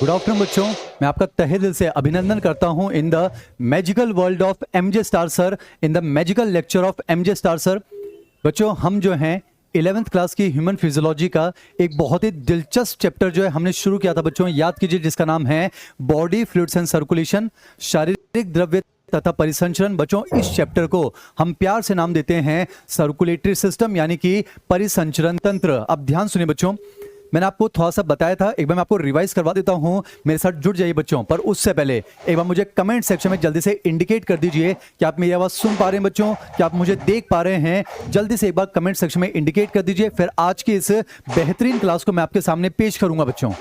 Good afternoon बच्चों, मैं आपका तहे दिल से अभिनंदन करता हूं in the magical world of MJ star sir, in the magical lecture of MJ star sir. बच्चों, हम जो हैं 11th क्लास की ह्यूमन फिजियोलॉजी का एक बहुत ही दिलचस्प चैप्टर जो है हमने शुरू किया था बच्चों, याद कीजिए, जिसका नाम है बॉडी फ्लूइड्स एंड सर्कुलेशन, शारीरिक द्रव्य तथा परिसंचरण। बच्चों, इस चैप्टर को हम प्यार से नाम देते हैं सर्कुलेटरी सिस्टम, यानी कि परिसंचरण तंत्र। अब ध्यान सुनिए बच्चों, मैंने आपको थोड़ा सा बताया था, एक बार मैं आपको रिवाइज करवा देता हूं, मेरे साथ जुड़ जाइए बच्चों। पर उससे पहले एक बार मुझे कमेंट सेक्शन में जल्दी से इंडिकेट कर दीजिए कि आप मेरी आवाज सुन पा रहे हैं बच्चों, कि आप मुझे देख पा रहे हैं। जल्दी से एक बार कमेंट सेक्शन में इंडिकेट कर दीजिए, फिर आज की इस बेहतरीन क्लास को मैं आपके सामने पेश करूंगा बच्चों।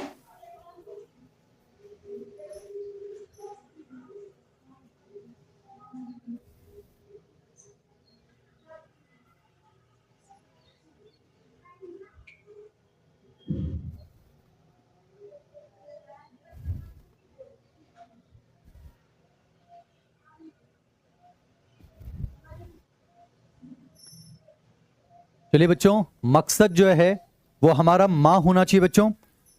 चलिए बच्चों, मकसद जो है वो हमारा माँ होना चाहिए बच्चों।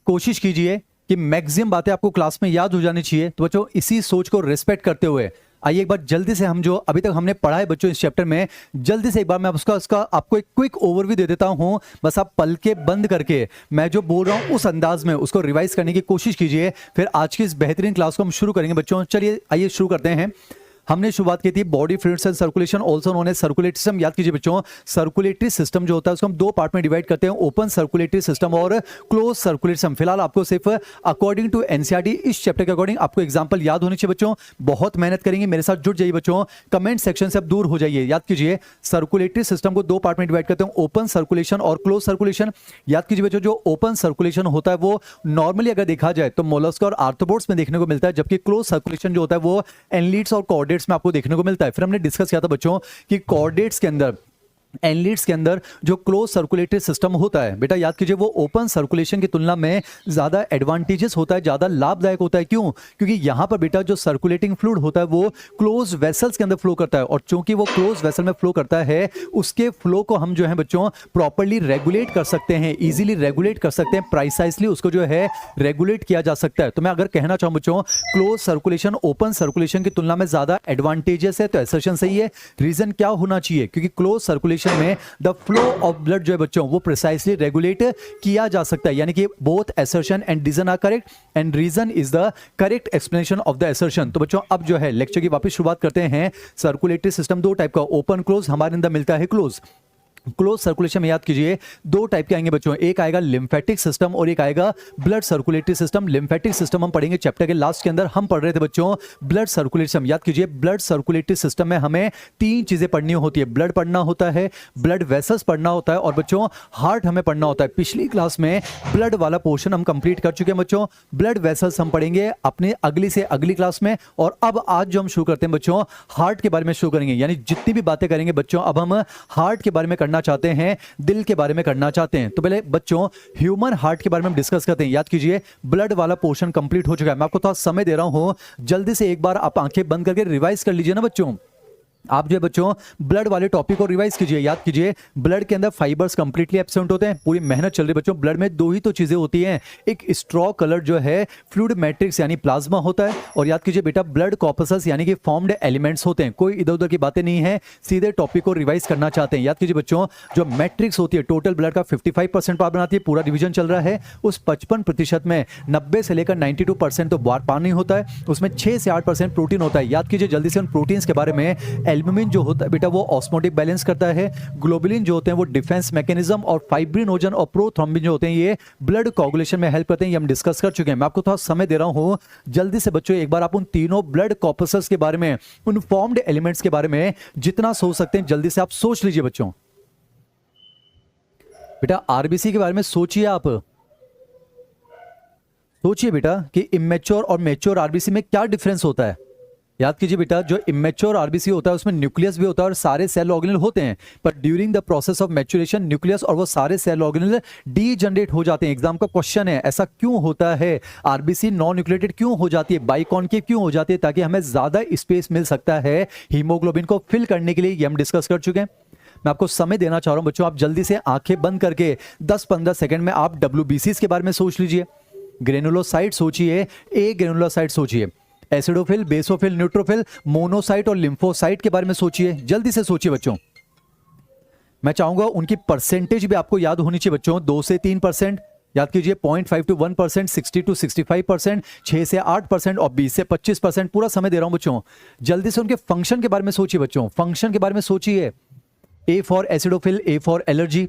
कोशिश कीजिए कि मैक्सिमम बातें आपको क्लास में याद हो जानी चाहिए। तो बच्चों, इसी सोच को रिस्पेक्ट करते हुए आइए एक बार जल्दी से हम जो अभी तक हमने पढ़ा है बच्चों इस चैप्टर में, जल्दी से एक बार मैं उसका आपको एक क्विक ओवरव्यू दे देता हूं। बस आप पल के बंद करके मैं जो बोल रहा हूं उस अंदाज में उसको रिवाइज करने की कोशिश कीजिए, फिर आज की इस बेहतरीन क्लास को हम शुरू करेंगे बच्चों। चलिए आइए शुरू करते हैं। हमने शुरुआत की थी body fluids and circulation, also known as circulatory system. याद कीजिए बच्चों, सर्कुलेटरी सिस्टम जो होता है उसको हम दो पार्ट में डिवाइड करते हैं, ओपन सर्कुलेटरी सिस्टम और क्लोज सर्कुलेटरी सिस्टम। फिलहाल आपको सिर्फ अकॉर्डिंग टू एनसीईआरटी इस चैप्टर के अकॉर्डिंग आपको एग्जांपल याद होनी चाहिए बच्चों। बहुत मेहनत करेंगे, मेरे साथ जुड़ जाइए बच्चों, कमेंट सेक्शन से अब दूर हो जाइए। याद कीजिए, सर्कुलेटरी सिस्टम को दो पार्ट में डिवाइड करते हैं, ओपन सर्कुलेशन और क्लोज सर्कुलेशन। याद कीजिए बच्चों, जो ओपन सर्कुलेशन होता है वो नॉर्मली अगर देखा जाए तो मोलस्क और आर्थ्रोपोड्स में देखने को मिलता है, जबकि क्लोज सर्कुलेशन जो होता है वो एनलीड्स और कॉर्डेट्स में आपको देखने को मिलता है। फिर हमने डिस्कस किया था बच्चों कि कॉर्डेट्स के अंदर, एनलीड्स के अंदर जो क्लोज सर्कुलेटरी सिस्टम होता है, बेटा याद कीजिए, वो ओपन सर्कुलेशन की तुलना में ज्यादा एडवांटेजेस होता है, ज्यादा लाभदायक होता है। क्यों? क्योंकि यहां पर बेटा जो सर्कुलेटिंग फ्लूइड होता है वो क्लोज वेसल्स के अंदर फ्लो करता है, और चूंकि वो क्लोज वेसल में फ्लो करता है, उसके फ्लो को हम जो है बच्चों प्रॉपर्ली रेगुलेट कर सकते हैं, इजीली रेगुलेट कर सकते हैं, प्रिसाइसली उसको जो है रेगुलेट किया जा सकता है। तो मैं अगर कहना चाहूं बच्चों, क्लोज सर्कुलेशन ओपन सर्कुलेशन की तुलना में ज्यादा एडवांटेजेस है, तो एसर्शन सही है। रीजन क्या होना चाहिए? क्योंकि क्लोज सर्कुलेशन में द फ्लो ऑफ ब्लड जो है बच्चों वो प्रिसाइसली रेगुलेट किया जा सकता है, यानी कि both assertion and reason are correct and reason is the correct explanation of the assertion. तो बच्चों, अब जो है लेक्चर की वापस शुरुआत करते हैं। सर्कुलेटरी सिस्टम दो टाइप का, ओपन क्लोज, हमारे अंदर मिलता है क्लोज। क्लोज सर्कुलेशन में याद कीजिए दो टाइप के आएंगे बच्चों, एक आएगा लिम्फेटिक सिस्टम और एक आएगा blood circulatory system. Lymphatic system हम पढ़ेंगे चैप्टर के लास्ट के अंदर, हम पढ़ रहे थे बच्चों ब्लड सर्कुलेटरी सिस्टम। याद कीजिए, ब्लड सर्कुलेटरी सिस्टम में हमें तीन चीजें पढ़नी होती है, ब्लड पढ़ना होता है, ब्लड वेसल्स पढ़ना होता है, और बच्चों हार्ट हमें पढ़ना होता है। पिछली क्लास में ब्लड वाला पोर्शन हम कंप्लीट कर चुके हैं बच्चों, ब्लड वेसल्स हम पढ़ेंगे अपने अगली से अगली क्लास में। और अब आज जो हम शुरू करते हैं बच्चों, हार्ट के बारे में शुरू करेंगे, यानी जितनी भी बातें करेंगे बच्चों, अब हम हार्ट के बारे में करना चाहते हैं, दिल के बारे में करना चाहते हैं। तो पहले बच्चों ह्यूमन हार्ट के बारे में हम डिस्कस करते हैं। याद कीजिए, ब्लड वाला पोर्शन कंप्लीट हो चुका है, मैं आपको थोड़ा समय दे रहा हूं, जल्दी से एक बार आप आंखें बंद करके रिवाइज कर लीजिए ना बच्चों। आप जो है बच्चों ब्लड वाले टॉपिक को रिवाइज कीजिए। याद कीजिए, ब्लड के अंदर फाइबर्स कंप्लीटली एब्सेंट होते हैं, पूरी मेहनत चल रही है बच्चों। ब्लड में दो ही तो चीजें होती हैं, एक स्ट्रॉ कलर जो है फ्लूइड मैट्रिक्स यानी प्लाज्मा होता है, और याद कीजिए बेटा ब्लड कॉर्पसस यानी कि फॉर्म्ड एलिमेंट्स होते हैं। कोई इधर उधर की बातें नहीं है, सीधे टॉपिक को रिवाइज करना चाहते हैं। याद कीजिए बच्चों, जो मैट्रिक्स होती है टोटल ब्लड का 55% पार्ट बनाती है, पूरा डिवीजन चल रहा है, उस 55% में 90 से लेकर 92% तो पानी होता है, उसमें 6 से 8% प्रोटीन होता है। याद कीजिए जल्दी से उन प्रोटीन्स के बारे में, एल्बुमिन जो होता है बेटा वो ऑस्मोटिक बैलेंस करता है, ग्लोबुलिन जो होते हैं वो डिफेंस मैकेनिज्म, और फाइब्रिनोजन और प्रोथ्रोम्बिन जो होते हैं ये ब्लड कोगुलेशन में हेल्प करते हैं। ये हम डिस्कस कर चुके हैं, मैं आपको थोड़ा समय दे रहा हूं, जल्दी से बच्चों एक बार आप उन तीनों ब्लड कॉर्पसस के बारे में, उन फॉर्म्ड एलिमेंट्स के बारे में जितना सोच सकते हैं जल्दी से आप सोच लीजिए बच्चों। बेटा आरबीसी के बारे में सोचिए, आप सोचिए बेटा कि इमेच्योर और मैच्योर आरबीसी में क्या डिफरेंस होता है। याद कीजिए बेटा, जो इमेच्योर आरबीसी होता है उसमें न्यूक्लियस भी होता है और सारे सेल ऑर्गेनेल होते हैं, पर during the process of maturation nucleus और वो सारे सेल ऑर्गेनेल डीजनरेट हो जाते हैं। एग्जाम का क्वेश्चन है, ऐसा क्यों होता है? आरबीसी नॉन न्यूक्लिएटेड क्यों हो जाती है, बाइकॉन्केव क्यों हो जाती है? ताकि हमें ज्यादा स्पेस मिल सकता है हीमोग्लोबिन को फिल करने के लिए, ये हम डिस्कस कर चुके हैं। मैं आपको समय देना चाह रहा हूं बच्चों, आप जल्दी से आंखें बंद करके 10-15 सेकंड में आप डब्ल्यूबीसीज के बारे में सोच लीजिए। ग्रेनुलोसाइट सोचिए, ए ग्रेनुलोसाइट सोचिए, एसिडोफिल, बेसोफिल, न्यूट्रोफिल, मोनोसाइट और लिम्फोसाइट के बारे में सोचिए। जल्दी से सोचिए बच्चों। मैं चाहूंगा उनकी परसेंटेज भी आपको याद होनी चाहिए बच्चों। 2 से 3% याद कीजिए, 0.5 to 1%, 60 to 65%, 6 से 8% और 20 से 25%। पूरा समय दे रहा हूं बच्चों। जल्दी से उनके फंक्शन के बारे में सोचिए बच्चों, फंक्शन के बारे में सोचिए। A for acidophil, A for allergy.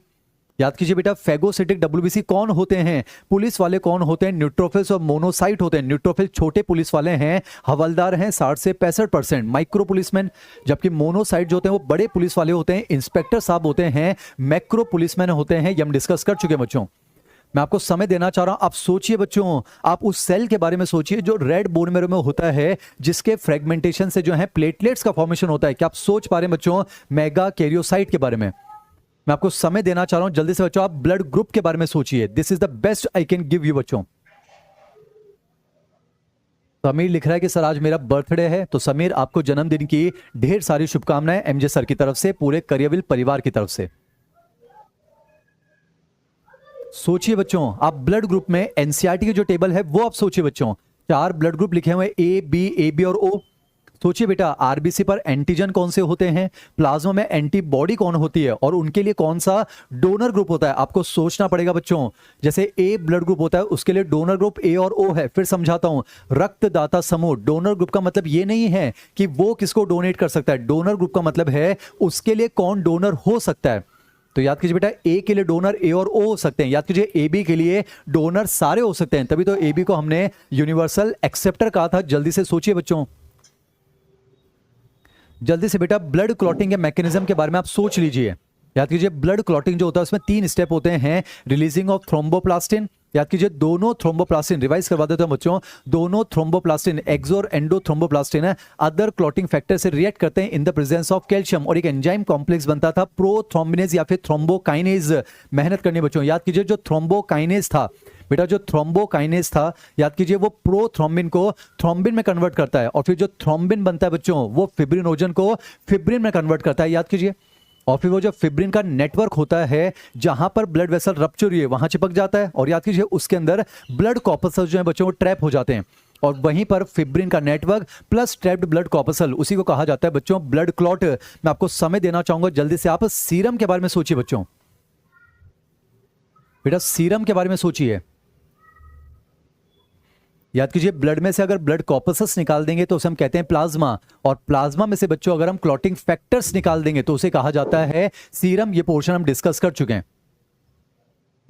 याद कीजिए बेटा, फेगोसिटिक डब्ल्यूबीसी कौन होते हैं? पुलिस वाले कौन होते हैं? न्यूट्रोफिल्स और मोनोसाइट होते हैं। न्यूट्रोफिल छोटे पुलिस वाले हैं, हवलदार हैं, 60 से 65%, माइक्रो पुलिसमैन। जबकि मोनोसाइट जो होते हैं वो बड़े पुलिस वाले होते हैं, इंस्पेक्टर साहब होते हैं, मैक्रो पुलिसमैन होते हैं। ये हम डिस्कस कर चुके हैं बच्चों। मैं आपको समय देना चाह रहा हूं, आप सोचिए बच्चों। आप उस सेल के बारे में सोचिए जो रेड बोन मैरो में होता है, जिसके फ्रेगमेंटेशन से जो है प्लेटलेट्स का फॉर्मेशन होता है। क्या आप सोच पा रहे हैं बच्चों? मेगा कैरियोसाइट के बारे में मैं आपको समय देना चाह रहा हूं। जल्दी से बच्चों आप ब्लड ग्रुप के बारे में सोचिए। This is the best I can give you बच्चों। समीर लिख रहा है कि सर आज मेरा बर्थडे है। तो समीर, आपको जन्मदिन की ढेर सारी शुभकामनाएं एमजे सर की तरफ से, पूरे करियरविल परिवार की तरफ से। सोचिए बच्चों, आप ब्लड ग्रुप में एनसीईआरटी की जो टेबल है वो आप सोचिए बच्चों। 4 ब्लड ग्रुप लिखे हुए, ए बी और ओ। सोचिए बेटा, आरबीसी पर एंटीजन कौन से होते हैं, प्लाज्मा में एंटीबॉडी कौन होती है और उनके लिए कौन सा डोनर ग्रुप होता है, आपको सोचना पड़ेगा बच्चों। जैसे ए ब्लड ग्रुप होता है, उसके लिए डोनर ग्रुप ए और ओ है। फिर समझाता हूं, रक्तदाता समूह। डोनर ग्रुप का मतलब ये नहीं है कि वो किसको डोनेट कर सकता है। डोनर ग्रुप का मतलब है उसके लिए कौन डोनर हो सकता है। तो याद कीजिए बेटा, ए के लिए डोनर ए और ओ हो सकते हैं। याद कीजिए, ए बी के लिए डोनर सारे हो सकते हैं, तभी तो ए बी को हमने यूनिवर्सल एक्सेप्टर कहा था। जल्दी से सोचिए बच्चों, जल्दी से बेटा। ब्लड क्लॉटिंग के मैकेनिज्म के बारे में आप सोच लीजिए। याद कीजिए, ब्लड क्लॉटिंग जो होता है उसमें 3 स्टेप होते हैं। Releasing of thromboplastin. याद कीजिए, दोनों थ्रोम्बोप्लास्टिन, रिवाइज करवा देते हैं बच्चों, दोनों थ्रोम्बोप्लास्टिन, एक्सो और एंडो थ्रोम्बोप्लास्टिन है, अदर क्लॉटिंग फैक्टर से रिएक्ट करते हैं in the presence of calcium, और एक एंजाइम कॉम्प्लेक्स बनता था प्रोथ्रोम्बिनेज या फिर थ्रोम्बोकाइनेज। मेहनत करनी बच्चों। याद कीजिए, जो थ्रोम्बोकाइनेज था बेटा, जो थ्रोम्बोकाइनेज था, याद कीजिए, वो प्रोथ्रोम्बिन को थ्रोम्बिन में कन्वर्ट करता है, और फिर जो थ्रोम्बिन बनता है बच्चों, वो फिब्रिनोजन को फिब्रिन में कन्वर्ट करता है। याद कीजिए, और फिर वो जो फिब्रिन का नेटवर्क होता है, जहां पर ब्लड वेसल रप्चर हुई है वहां चिपक जाता है, और याद कीजिए उसके अंदर ब्लड कॉर्पसल्स जो है बच्चों वो ट्रैप हो जाते हैं, और वहीं पर फिब्रिन का network plus trapped blood corpuscle, उसी को कहा जाता है बच्चों ब्लड क्लॉट। मैं आपको समय देना चाहूंगा, जल्दी से आप सीरम के बारे में सोचिए बच्चों। बेटा सीरम के बारे में सोचिए। याद कीजिए, ब्लड में से अगर ब्लड कॉर्पसस निकाल देंगे तो उसे हम कहते हैं प्लाज्मा, और प्लाज्मा में से बच्चों अगर हम क्लॉटिंग फैक्टर्स निकाल देंगे तो उसे कहा जाता है सीरम। ये पोर्शन हम डिस्कस कर चुके हैं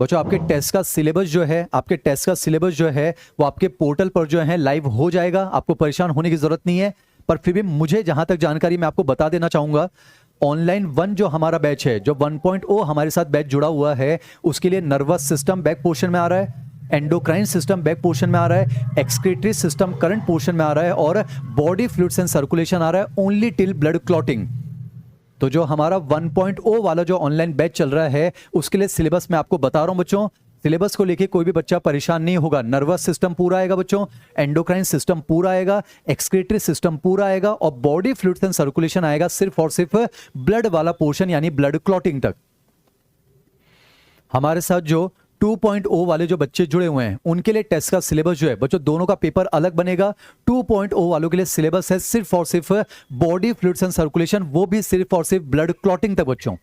बच्चों। आपके टेस्ट का सिलेबस जो है, आपके टेस्ट का सिलेबस जो है वो आपके पोर्टल पर जो है लाइव हो जाएगा, आपको परेशान होने की जरूरत नहीं है। पर फिर भी मुझे जहां तक जानकारी मैं आपको बता देना चाहूंगा, ऑनलाइन 1 जो हमारा बैच है, जो 1.0 हमारे साथ बैच जुड़ा हुआ है, उसके लिए नर्वस सिस्टम बैक पोर्शन में आ रहा है, एंडोक्राइन सिस्टम बैक पोर्शन में आ रहा है, एक्सक्रीटरी सिस्टम करंट पोर्शन में आ रहा है, और बॉडी फ्लूइड्स एंड सर्कुलेशन आ रहा है ओनली टिल ब्लड क्लॉटिंग। तो जो हमारा 1.0 वाला जो ऑनलाइन बैच चल रहा है, उसके लिए सिलेबस मैं आपको बता रहा हूं बच्चों। सिलेबस को लेके कोई भी बच्चा परेशान नहीं होगा। नर्वस सिस्टम पूरा आएगा बच्चों, एंडोक्राइन सिस्टम पूरा आएगा, एक्सक्रीटरी सिस्टम पूरा आएगा, और बॉडी फ्लूइड्स एंड सर्कुलेशन आएगा सिर्फ और सिर्फ ब्लड वाला पोर्शन यानी ब्लड क्लॉटिंग तक। हमारे साथ जो 2.0 वाले जो बच्चे जुड़े हुए हैं उनके लिए टेस्ट का सिलेबस जो है बच्चों, दोनों का पेपर अलग बनेगा। 2.0 वालों के लिए सिलेबस है सिर्फ और सिर्फ बॉडी फ्लूइड्स एंड सर्कुलेशन, वो भी सिर्फ और सिर्फ ब्लड क्लॉटिंग तक बच्चों।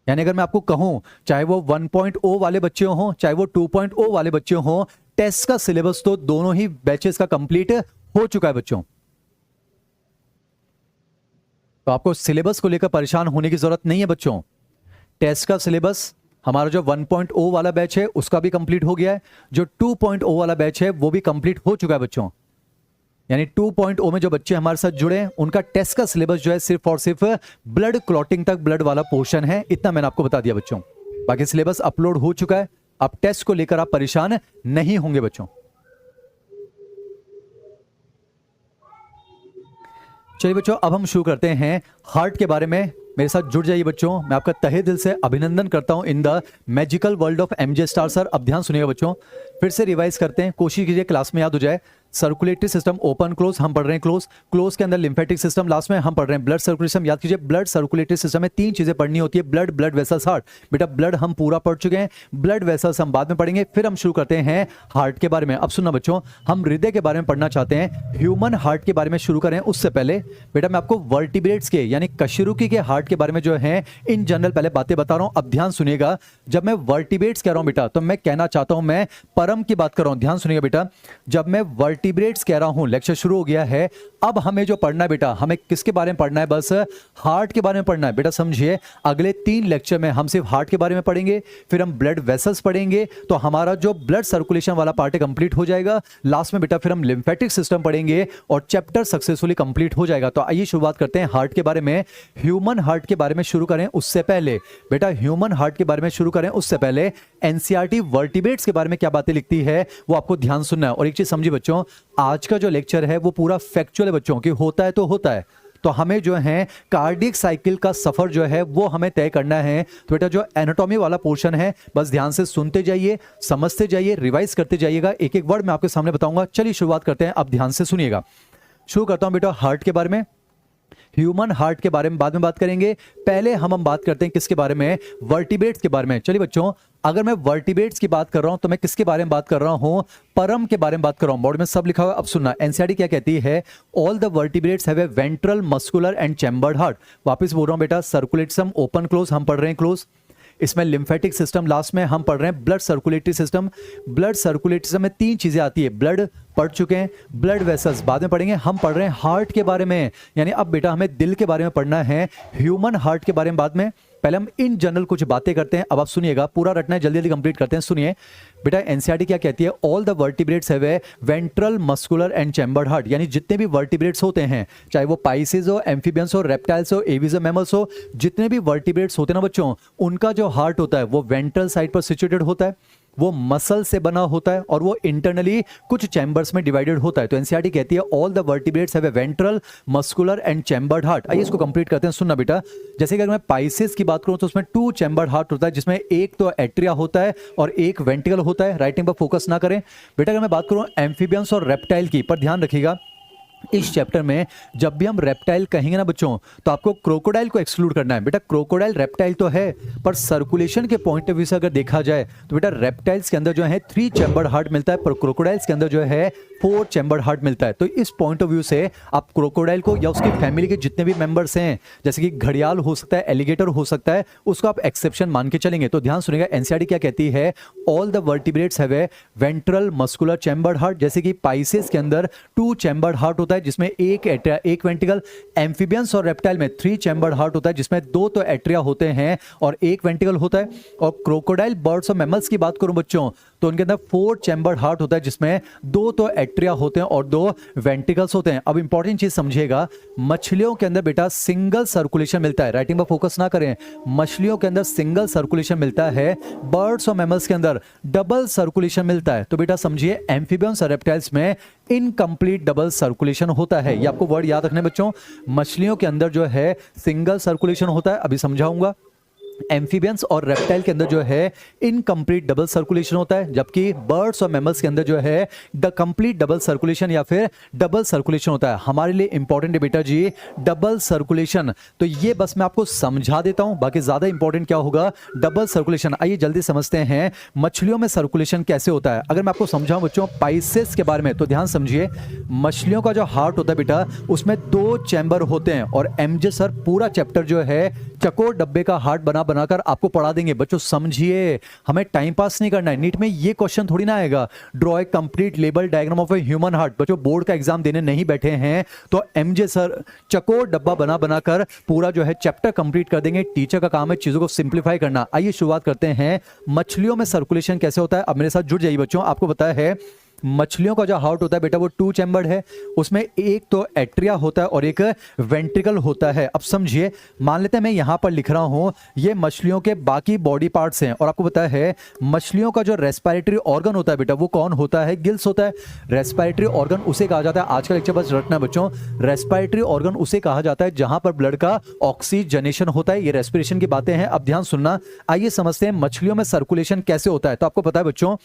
यानी अगर मैं आपको कहूं, चाहे वो 1.0 वाले बच्चे हों, चाहे वो 2.0 वाले बच्चे हों, टेस्ट का सिलेबस तो दोनों ही बैचेस का कंप्लीट हो चुका है बच्चों। तो आपको सिलेबस को लेकर परेशान होने की जरूरत नहीं है बच्चों। टेस्ट का सिलेबस हमारा जो 1.0 वाला बैच है उसका भी कंप्लीट हो गया है, जो 2.0 वाला बैच है वो भी कंप्लीट हो चुका है बच्चों। यानी 2.0 में जो बच्चे हमारे साथ जुड़े हैं उनका टेस्ट का सिलेबस जो है सिर्फ और सिर्फ ब्लड क्लॉटिंग तक ब्लड वाला पोर्शन है। इतना मैंने आपको बता दिया बच्चों, बाकी सिलेबस अपलोड हो चुका है। अब टेस्ट को लेकर आप परेशान नहीं होंगे बच्चों। चलिए बच्चों, अब हम शुरू करते हैं हार्ट के बारे में। मेरे साथ जुड़ जाइए बच्चों, मैं आपका तहे दिल से अभिनंदन करता हूं in the magical world of MJ star. Sir अब ध्यान सुनिएगा बच्चों, फिर से रिवाइज करते हैं, कोशिश कीजिए क्लास में याद हो जाए। सर्कुलेटरी सिस्टम ओपन क्लोज हम पढ़ रहे हैं क्लोज, क्लोज के अंदर लिम्फेटिक सिस्टम, लास्ट में हम पढ़ रहे हैं ब्लड सर्कुलेशन। याद कीजिए ब्लड सर्कुलेटरी सिस्टम में 3 चीजें पढ़नी होती है, ब्लड, ब्लड वेसल्स, हार्ट। बेटा ब्लड हम पूरा पढ़ चुके हैं, ब्लड वेसल्स हम बाद में पढ़ेंगे। फिर हम शुरू करते हैं हार्ट के बारे में। अब सुनना बच्चों, हम हृदय के बारे में पढ़ना चाहते हैं, ह्यूमन हार्ट के बारे में शुरू करें उससे पहले बेटा मैं आपको वर्टिब्रेट्स के यानी कशेरुकी के हार्ट के बारे में जो है इन जनरल पहले बातें बता रहा हूं। अब ध्यान सुनिएगा, जब मैं वर्टिब्रेट्स कह रहा हूं बेटा तो मैं कहना चाहता हूं मैं परम की बात कर रहा हूं। ध्यान सुनिएगा बेटा, जब मैं वर्टिब्रेट्स कह रहा हूं, लेक्चर शुरू हो गया है। अब हमें जो पढ़ना है बेटा, हमें किसके बारे में पढ़ना है? बस हार्ट के बारे में पढ़ना है। बेटा समझिए, अगले 3 लेक्चर में हम सिर्फ हार्ट के बारे में पढ़ेंगे, फिर हम ब्लड वेसल्स पढ़ेंगे, तो हमारा जो ब्लड सर्कुलेशन वाला पार्ट है कंप्लीट हो जाएगा। लास्ट में बेटा फिर हम लिम्फेटिक सिस्टम पढ़ेंगे और चैप्टर सक्सेसफुली कंप्लीट हो जाएगा। तो आइए शुरुआत करते हैं हार्ट के बारे में। ह्यूमन हार्ट के बारे में शुरू करें उससे पहले बेटा, ह्यूमन हार्ट के बारे में शुरू करें उससे पहले एनसीईआरटी वर्टिब्रेट्स के बारे में क्या बातें लिखती है वो आपको ध्यान सुनना है। और एक चीज समझिए बच्चों, आज का जो लेक्चर है वो पूरा फैक्चुअल है बच्चों, कि होता है तो होता है। तो हमें जो है कार्डियक साइकिल का सफर जो है वो हमें तय करना है। तो बेटा जो एनाटॉमी वाला पोर्शन है बस ध्यान से सुनते जाइए, समझते जाइए, रिवाइज करते जाइएगा। एक एक वर्ड मैं आपके सामने बताऊंगा। चलिए शुरुआत करते हैं, अब ध्यान से सुनिएगा। शुरू करता हूं बेटा हार्ट के बारे में। ह्यूमन हार्ट के बारे में बाद में बात करेंगे, पहले हम बात करते हैं किसके बारे में? वर्टिब्रेट्स के बारे में। चलिए बच्चों, अगर मैं वर्टिब्रेट्स की बात कर रहा हूं तो मैं किसके बारे में बात कर रहा हूं? परम के बारे में बात कर रहा हूं। बोर्ड में सब लिखा हुआ है। अब सुनना, एनसीईआरटी क्या कहती है? All the vertebrates have a ventral, muscular and chambered heart. वापस बोल रहा हूं बेटा, सर्कुलेटरी ओपन क्लोज हम पढ़ रहे हैं क्लोज, इसमें लिम्फेटिक सिस्टम, लास्ट में हम पढ़ रहे हैं blood circulatory system. Blood circulatory system में 3 चीजें आती है, ब्लड पढ़ चुके हैं, ब्लड वेसल्स बाद में पढ़ेंगे, हम पढ़ रहे हैं हार्ट के बारे में। यानी अब बेटा हमें दिल के बारे में पढ़ना है, ह्यूमन हार्ट के बारे में बाद में। पहले हम इन जनरल कुछ बातें करते हैं। अब आप सुनिएगा, पूरा रटना है, जल्दी जल्दी कंप्लीट करते हैं। सुनिए बेटा, एनसीईआरटी क्या कहती है? All the vertebrates have a ventral, muscular and chambered heart. यानी जितने भी वर्टिब्रेट्स होते हैं, चाहे वो पाइसेस हो, एम्फीबियंस हो, रेप्टाइल्स हो, एविस हो, मैमल्स हो, जितने भी वर्टिब्रेट्स होते हैं ना बच्चों, उनका जो हार्ट होता है वो वेंट्रल साइड पर सिचुएटेड होता है, वो मसल से बना होता है और वो इंटरनली कुछ चैम्बर्स में डिवाइडेड होता है। तो एनसीईआरटी कहती है all the vertebrates have a ventral, muscular and chambered heart. आइए इसको कंप्लीट करते हैं। सुनना बेटा, जैसे कि अगर मैं पाइसेस की बात करूं तो उसमें 2 चैम्बर्ड हार्ट होता है, जिसमें एक तो एट्रिया होता है और एक वेंट्रिकल होता है। राइटिंग पर फोकस ना करें बेटा। अगर मैं बात करूं एम्फीबियंस और रेप्टाइल की, पर ध्यान रखिएगा इस चैप्टर में जब भी हम रेप्टाइल कहेंगे ना बच्चों, तो आपको क्रोकोडाइल को एक्सक्लूड करना है। बेटा क्रोकोडाइल रेप्टाइल तो है, पर सर्कुलेशन के पॉइंट ऑफ व्यू से अगर देखा जाए तो बेटा रेप्टाइल्स के अंदर जो है 3 चैम्बर्ड हार्ट मिलता है, पर क्रोकोडाइल्स के अंदर जो है 4 चैम्बर्ड हार्ट मिलता है। तो इस पॉइंट ऑफ व्यू से आप क्रोकोडाइल को या उसकी फैमिली के जितने भी मेंबर्स हैं, जैसे कि घड़ियाल हो सकता है, एलिगेटर हो सकता है, उसको आप एक्सेप्शन मान के चलेंगे। तो ध्यान सुनिएगा, एनसीईआरटी क्या कहती है? All the vertebrates have a ventral, muscular, chambered heart. जैसे कि पाइसेस के अंदर 2 चैम्बर्ड हार्ट होता है, जिसमें एक एट्रिया, एक वेंट्रिकल। एम्फीबियंस और रेप्टाइल में 3 चैम्बर्ड हार्ट होता है, जिसमें 2 तो एट्रिया होते हैं और एक वेंट्रिकल होता है। और क्रोकोडाइल, बर्ड्स और मैमल्स की बात करूं बच्चों, तो उनके अंदर 4 चैम्बर्ड हार्ट होता है, जिसमें 2 तो एट्रिया होते हैं और 2 वेंट्रिकल्स होते हैं। अब इंपॉर्टेंट चीज समझिएगा, मछलियों के अंदर बेटा सिंगल सर्कुलेशन मिलता है। राइटिंग पर फोकस ना करें, मछलियों के अंदर सिंगल सर्कुलेशन मिलता है, बर्ड्स और मैमल्स के अंदर डबल सर्कुलेशन मिलता है। तो बेटा समझिए, एम्फीबियंस और रेप्टाइल्स में इनकम्प्लीट डबल सर्कुलेशन होता है। ये आपको वर्ड याद रखने बच्चों। मछलियों के अंदर जो है सिंगल सर्कुलेशन होता है, अभी समझाऊंगा। एम्फीबियंस और रेप्टाइल के अंदर जो है इनकम्प्लीट डबल सर्कुलेशन होता है, जबकि बर्ड्स और मैमल्स के अंदर जो है कंप्लीट डबल सर्कुलेशन या फिर डबल सर्कुलेशन होता है। हमारे लिए इंपॉर्टेंट है बेटा जी डबल सर्कुलेशन। तो ये बस मैं आपको समझा देता हूं, बाकी ज्यादा इंपॉर्टेंट क्या होगा? Double circulation. आइए जल्दी समझते हैं मछलियों में सर्कुलेशन कैसे होता है। अगर मैं आपको समझाऊं बच्चों पाइसेस के बारे में, तो ध्यान समझिए, मछलियों का जो हार्ट होता है बेटा, उसमें 2 चैम्बर होते हैं। और एमजे सर पूरा चैप्टर जो है चकोर डब्बे का हार्ट बनाकर आपको पढ़ा देंगे। बच्चों समझिए, हमें टाइम पास नहीं करना है। नीट में ये क्वेश्चन थोड़ी ना आएगा, draw a complete label diagram of a human heart. बच्चों बोर्ड का एग्जाम देने नहीं बैठे हैं तो एमजे सर चकोर डब्बा बनाकर पूरा जो है चैप्टर कंप्लीट कर देंगे। टीचर का काम है चीजों को सिंप्लीफाई करना। आइए शुरुआत करते हैं, मछलियों में सर्कुलेशन कैसे होता है। अब मेरे साथ जुड़ जाइए बच्चों। आपको पता है मछलियों का जो हार्ट होता है बेटा वो 2 चैम्बर्ड है, उसमें एक तो एट्रिया होता है और एक वेंट्रिकल होता है। अब समझिए, मान लेते हैं मैं यहां पर लिख रहा हूं ये मछलियों के बाकी बॉडी पार्ट्स हैं, और आपको पता है मछलियों का जो रेस्पिरेटरी ऑर्गन होता है बेटा वो कौन होता है? गिल्स होता है। रेस्पिरेटरी ऑर्गन उसे कहा जाता है, आज का लेक्चर बस रटना बच्चों, रेस्पिरेटरी ऑर्गन उसे कहा जाता है जहां पर ब्लड का ऑक्सीजनेशन होता है। ये रेस्पिरेशन की बातें हैं। अब ध्यान सुनना, आइए समझते हैं मछलियों में सर्कुलेशन कैसे होता है। तो आपको पता है बच्चों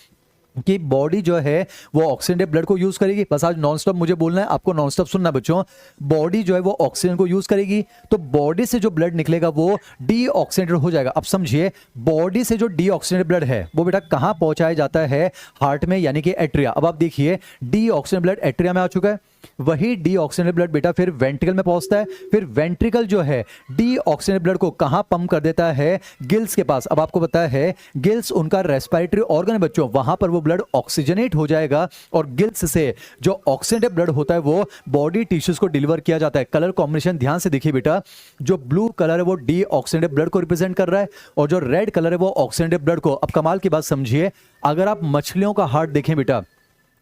कि बॉडी जो है वो ऑक्सीडेंटेड ब्लड को यूज करेगी। बस आज नॉन स्टॉप मुझे बोलना है, आपको नॉन स्टॉप सुनना बच्चों। बॉडी जो है वो ऑक्सीजन को यूज करेगी, तो बॉडी से जो ब्लड निकलेगा वो डीऑक्सीडेटेड हो जाएगा। अब समझिए, बॉडी से जो डीऑक्सीडेटेड ब्लड है वो बेटा कहां पहुंचाया जाता है? हार्ट में, यानी कि एट्रिया। अब आप देखिए, डीऑक्सीडेटेड ब्लड एट्रिया में आ चुका है, वही डीऑक्सीडेटेड ब्लड बेटा फिर वेंट्रिकल में पहुंचता है, फिर वेंट्रिकल जो है डीऑक्सीडेटेड ब्लड को कहां पंप कर देता है? गिल्स के पास। अब आपको पता है गिल्स उनका रेस्पिरेटरी ऑर्गन है बच्चों, वहां पर वो ब्लड ऑक्सीजनेट हो जाएगा और गिल्स से जो ऑक्सीडेंटेड ब्लड होता है वो बॉडी टिश्यूज को डिलीवर किया जाता है। कलर कॉम्बिनेशन ध्यान से देखिए बेटा, जो ब्लू कलर है वो डीऑक्सीडेंटेड ब्लड को रिप्रेजेंट कर रहा है और जो रेड कलर है वो ऑक्सीडेंटेड ब्लड को। अब कमाल की बात समझिए, अगर आप मछलियों का हार्ट देखें बेटा,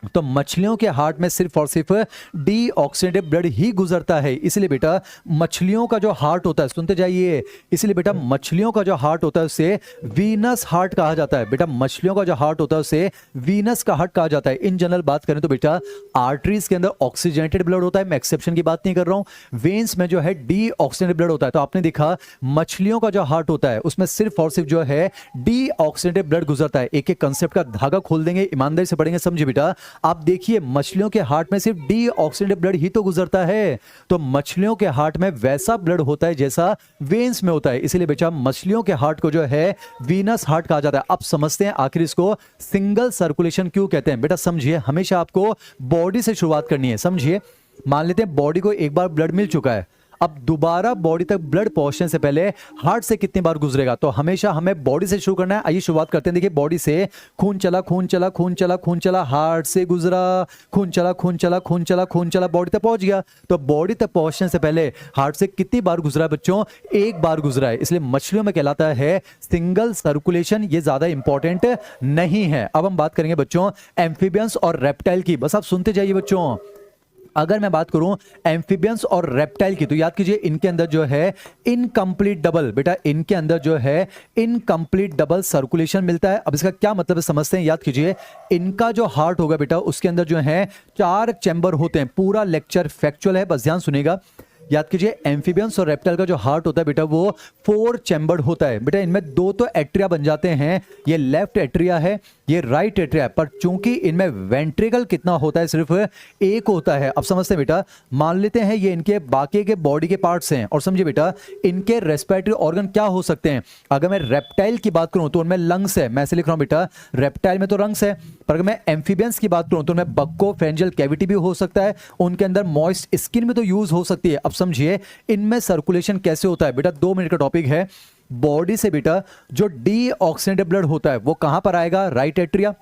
तो मछलियों के हार्ट में सिर्फ और सिर्फ डीऑक्सीडेंटेड ब्लड ही गुजरता है। इसलिए बेटा मछलियों का जो हार्ट होता है, सुनते जाइए, इसलिए बेटा मछलियों का जो हार्ट होता है उसे वीनस हार्ट कहा जाता है। बेटा मछलियों का जो हार्ट होता है उसे वीनस का हार्ट कहा जाता है। इन जनरल बात करें तो बेटा आर्टरीज के अंदर ऑक्सीजनेटेड ब्लड होता है, मैं एक्सेप्शन की बात नहीं कर रहा हूं। वेन्स में जो है डीऑक्सीडेंटेड ब्लड होता है। तो आपने देखा मछलियों का जो हार्ट होता है उसमें सिर्फ और सिर्फ जो है डीऑक्सीडेंटेड ब्लड गुजरता है। एक एक कंसेप्ट का धागा खोल देंगे, ईमानदारी से पढ़ेंगे, समझिए बेटा। आप देखिए, मछलियों के हार्ट में सिर्फ डीऑक्सीडेंटेड ब्लड ही तो गुजरता है, तो मछलियों के हार्ट में वैसा ब्लड होता है जैसा वेन्स में होता है। इसलिए बेटा मछलियों के हार्ट को जो है वीनस हार्ट कहा जाता है। अब समझते हैं आखिर इसको सिंगल सर्कुलेशन क्यों कहते हैं। बेटा समझिए, हमेशा आपको बॉडी से शुरुआत करनी है। समझिए, मान लेते हैं बॉडी को एक बार ब्लड मिल चुका है, अब दोबारा बॉडी तक ब्लड पहुंचने से पहले हार्ट से कितनी बार गुजरेगा? तो हमेशा हमें बॉडी से शुरू करना है। आइए शुरुआत करते हैं। देखिए, बॉडी से खून चला, खून चला, खून चला, खून चला, हार्ट से गुजरा, खून चला, खून चला, खून चला, खून चला, बॉडी तक पहुंच गया। तो बॉडी तक पहुंचने से पहले हार्ट से कितनी बार गुजरा है बच्चों? एक बार गुजरा है। इसलिए मछलियों में कहलाता है सिंगल सर्कुलेशन, ये ज्यादा इंपॉर्टेंट नहीं है। अब हम बात करेंगे बच्चों एम्फीबियंस और रेप्टाइल की। बस आप सुनते जाइए बच्चों। अगर मैं बात करूं एम्फीबियंस और रेप्टाइल की, तो याद कीजिए इनके अंदर जो है इनकम्प्लीट डबल, बेटा इनके अंदर जो है इनकम्प्लीट डबल सर्कुलेशन मिलता है। अब इसका क्या मतलब है समझते हैं। याद कीजिए, इनका जो हार्ट होगा बेटा उसके अंदर जो है 4 चैम्बर होते हैं। पूरा लेक्चर फैक्चुअल है, बस ध्यान सुनिएगा। याद कीजिए, एम्फीबियंस और रेप्टाइल का जो हार्ट होता है बेटा वो 4 चैम्बर्ड होता है। बेटा इनमें 2 तो एट्रिया बन जाते हैं, ये लेफ्ट एट्रिया है, ये राइट एट्रिया है, पर चूंकि इनमें वेंट्रिकल कितना होता है? सिर्फ एक होता है। अब समझते हैं बेटा, मान लेते हैं ये इनके बाकी के बॉडी के पार्ट्स हैं, और समझिए बेटा इनके रेस्पिरेटरी ऑर्गन क्या हो सकते हैं। अगर मैं रेप्टाइल की बात करूं तो उनमें लंग्स है, मैं ऐसे लिख रहा हूं बेटा, रेप्टाइल में तो लंग्स है। पर अगर मैं एम्फीबियंस की बात करूं तो उनमें बक्को फेरेंजियल कैविटी भी हो सकता है, उनके अंदर मॉइस्ट स्किन भी तो यूज हो सकती है। अब समझिए इनमें सर्कुलेशन कैसे होता है। बेटा 2 मिनट का टॉपिक है। बॉडी से बेटा जो डीऑक्सीडेंटेड ब्लड होता है वो कहां पर आएगा? Right atria.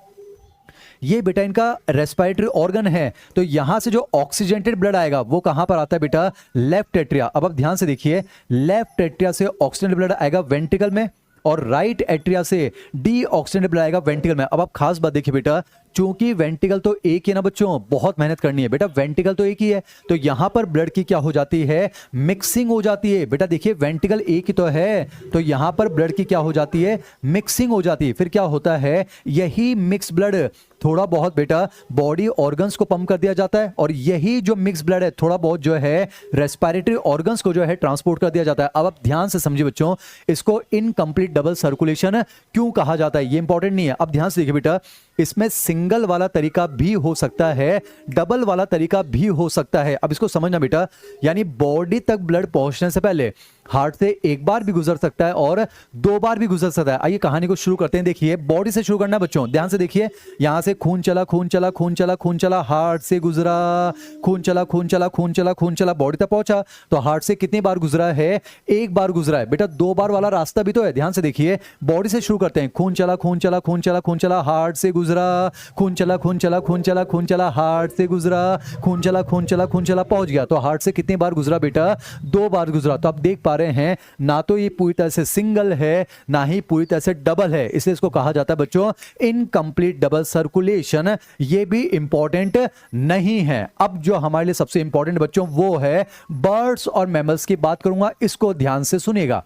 ये बेटा इनका रेस्पिरेटरी ऑर्गन है, तो यहां से जो ऑक्सीजनेटेड ब्लड आएगा वो कहां पर आता है बेटा? Left atria. अब आप ध्यान से देखिए, लेफ्ट एट्रिया से ऑक्सीजनेटेड ब्लड आएगा वेंट्रिकल में और राइट एट्रिया से डीऑक्सीजनेटेड ब्लड आएगा वेंट्रिकल में। अब आप खास बात देखिए बेटा, चूंकि वेंट्रिकल तो एक ही है ना बच्चों, बहुत मेहनत करनी है बेटा, वेंट्रिकल तो एक ही है, तो यहां पर ब्लड की क्या हो जाती है? मिक्सिंग हो जाती है। बेटा देखिए, वेंट्रिकल एक ही तो है, तो यहां पर ब्लड की क्या हो जाती है? मिक्सिंग हो जाती है। फिर क्या होता है? यही मिक्स ब्लड थोड़ा बहुत बेटा बॉडी ऑर्गन्स को पंप कर दिया जाता है, और यही जो मिक्स ब्लड है थोड़ा बहुत जो है रेस्पिरेटरी ऑर्गन्स को जो है ट्रांसपोर्ट कर दिया जाता है। अब आप ध्यान से समझिए बच्चों, इसको इनकम्प्लीट डबल सर्कुलेशन क्यों कहा जाता है, ये इंपॉर्टेंट नहीं है। अब ध्यान से देखिए बेटा, इसमें सिंगल वाला तरीका भी हो सकता है, डबल वाला तरीका भी हो सकता है। अब इसको समझना बेटा, यानी बॉडी तक ब्लड पहुंचने से पहले हार्ट से एक बार भी गुजर सकता है और 2 बार भी गुजर सकता है। आइए कहानी को शुरू करते हैं। देखिए, बॉडी से शुरू करना है बच्चों, ध्यान से देखिए। यहां से खून चला, खून चला, खून चला, खून चला, हार्ट से गुजरा, खून चला, खून चला, खून चला, खून चला, बॉडी तक पहुंचा। तो हार्ट से कितनी बार गुजरा है? एक बार गुजरा है। बेटा 2 बार वाला रास्ता भी तो है, ध्यान से देखिए। बॉडी से शुरू करते हैं, खून चला, खून चला, खून चला, खून चला, हार्ट से गुजरा, खून चला, खून चला, खून चला, खून चला, हार्ट से गुजरा, खून चला, खून चला, खून चला, पहुंच गया। तो हार्ट से कितनी बार गुजरा बेटा? 2 बार गुजरा। तो आप देख पा रहे हैं, ना तो ये पूरी तरह से सिंगल है, ना ही पूरी तरह से डबल है, इसलिए इसको कहा जाता है बच्चों इनकम्प्लीट डबल सर्कुलेशन। ये भी इंपॉर्टेंट नहीं है। अब जो हमारे लिए सबसे इंपॉर्टेंट बच्चों वो है बर्ड्स और मैमल्स की बात करूंगा, इसको ध्यान से सुनिएगा।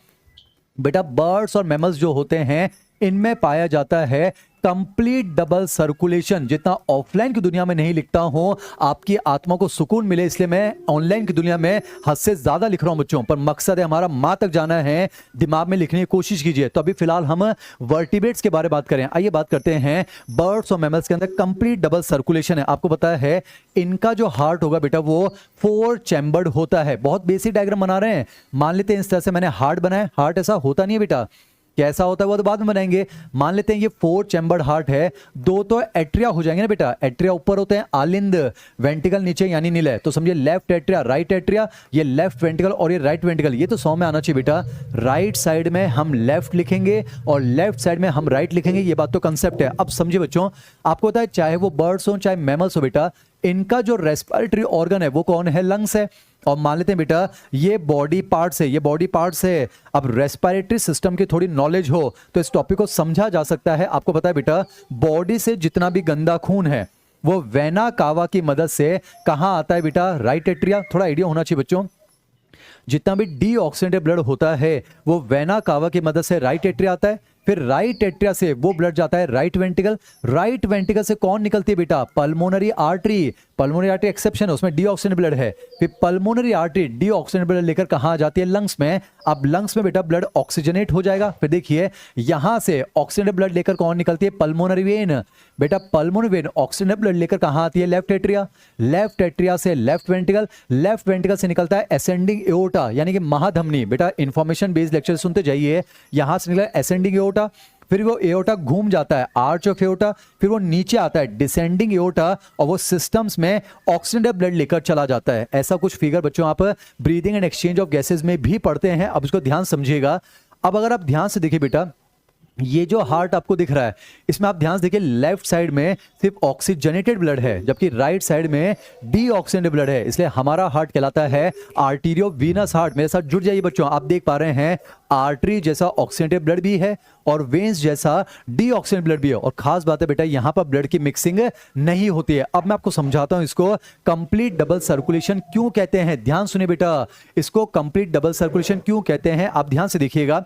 बेटा बर्ड्स और मैमल्स जो होते हैं इनमें पाया जाता है कंप्लीट डबल सर्कुलेशन। जितना ऑफलाइन की दुनिया में नहीं लिखता हूं, आपकी आत्मा को सुकून मिले इसलिए मैं ऑनलाइन की दुनिया में हद से ज्यादा लिख रहा हूं बच्चों, पर मकसद है हमारा मां तक जाना है, दिमाग में लिखने की कोशिश कीजिए। तो अभी फिलहाल हम वर्टिब्रेट्स के बारे में बात करें। आइए बात करते हैं बर्ड्स और मैमल्स के अंदर कंप्लीट डबल सर्कुलेशन है। आपको पता है इनका जो हार्ट होगा बेटा वो 4 चैम्बर्ड होता है। बहुत बेसिक डायग्राम बना रहे हैं, मान लेते हैं इस तरह से मैंने हार्ट बनाया। हार्ट ऐसा होता नहीं है बेटा, कैसा होता है वो तो बाद में बनाएंगे। मान लेते हैं ये 4 चैम्बर्ड हार्ट है, 2 तो एट्रिया हो जाएंगे ना बेटा। एट्रिया ऊपर होते हैं, आलिंद, वेंटिकल नीचे यानी नीले। तो समझिए लेफ्ट एट्रिया, राइट एट्रिया, ये लेफ्ट वेंटिकल और ये राइट वेंटिकल। ये तो 100 में आना चाहिए बेटा। राइट साइड में हम लेफ्ट लिखेंगे और लेफ्ट साइड में हम राइट लिखेंगे, ये बात तो कंसेप्ट है। अब समझिए बच्चों, आपको पता है चाहे वो बर्ड्स हो चाहे मैमल्स हो बेटा, इनका जो रेस्पिरेटरी ऑर्गन है वो कौन है? लंग्स है। और मान लेते हैं बेटा ये बॉडी पार्ट्स है, ये बॉडी पार्ट्स है। अब रेस्पिरेटरी सिस्टम की थोड़ी नॉलेज हो तो इस टॉपिक को समझा जा सकता है। आपको पता है बेटा बॉडी से जितना भी गंदा खून है वो वेना कावा की मदद से कहां आता है बेटा? Right atria. थोड़ा आइडिया होना चाहिए बच्चों, जितना भी डीऑक्सीडेंटेड ब्लड होता है वो वेना कावा की मदद से राइट एट्रिया आता है। फिर राइट एट्रिया से वो ब्लड जाता है राइट वेंटिकल। राइट वेंटिकल से कौन निकलती है बेटा? Pulmonary artery. Pulmonary artery exception है, उसमें डीऑक्सीडेंटेड ब्लड है। फिर पल्मोनरी आर्टरी डीऑक्सीडेंटेड ब्लड लेकर कहां जाती है? लंग्स में। अब लंग्स में बेटा ब्लड ऑक्सीजनेट हो जाएगा। फिर देखिए यहां से ऑक्सीजनेटेड ब्लड लेकर कौन निकलती है? Pulmonary vein. बेटा पल्मोनरी वेन ऑक्सीजनेटेड ब्लड लेकर कहां आती है? Left atria. लेफ्ट एट्रिया से लेफ्ट वेंटिकल। लेफ्ट वेंटिकल से निकलता है असेंडिंग एओर्टा यानी कि महाधमनी। बेटा इंफॉर्मेशन बेस्ड लेक्चर सुनते जाइए। यहां से निकला असेंडिंग एओर्टा, फिर वो एओर्टा घूम जाता है आर्च ऑफ एओर्टा, फिर वो नीचे आता है डिसेंडिंग एओर्टा और वो सिस्टम्स में ऑक्सीजनेटेड ब्लड लेकर चला जाता है। ऐसा कुछ फिगर बच्चों आप breathing and exchange of gases में भी पढ़ते हैं। अब इसको ध्यान समझिएगा। अब अगर आप ध्यान से देखिए बेटा, ये जो हार्ट आपको दिख रहा है इसमें आप ध्यान से देखिए लेफ्ट साइड में सिर्फ ऑक्सीजनेटेड ब्लड है जबकि राइट साइड में डीऑक्सीजनेटेड ब्लड है। इसलिए हमारा हार्ट कहलाता है आर्टीरियो वीनस हार्ट। मेरे साथ जुड़ जाइए बच्चों, आप देख पा रहे हैं आर्टरी जैसा ऑक्सीजनेटेड ब्लड भी है और वेन्स जैसा डीऑक्सीजनेटेड ब्लड भी है। और खास बात है बेटा यहां पर ब्लड की मिक्सिंग नहीं होती है। अब मैं आपको समझाता हूं इसको कंप्लीट डबल सर्कुलेशन क्यों कहते हैं। ध्यान सुनिए बेटा, इसको कंप्लीट डबल सर्कुलेशन क्यों कहते हैं, आप ध्यान से देखिएगा।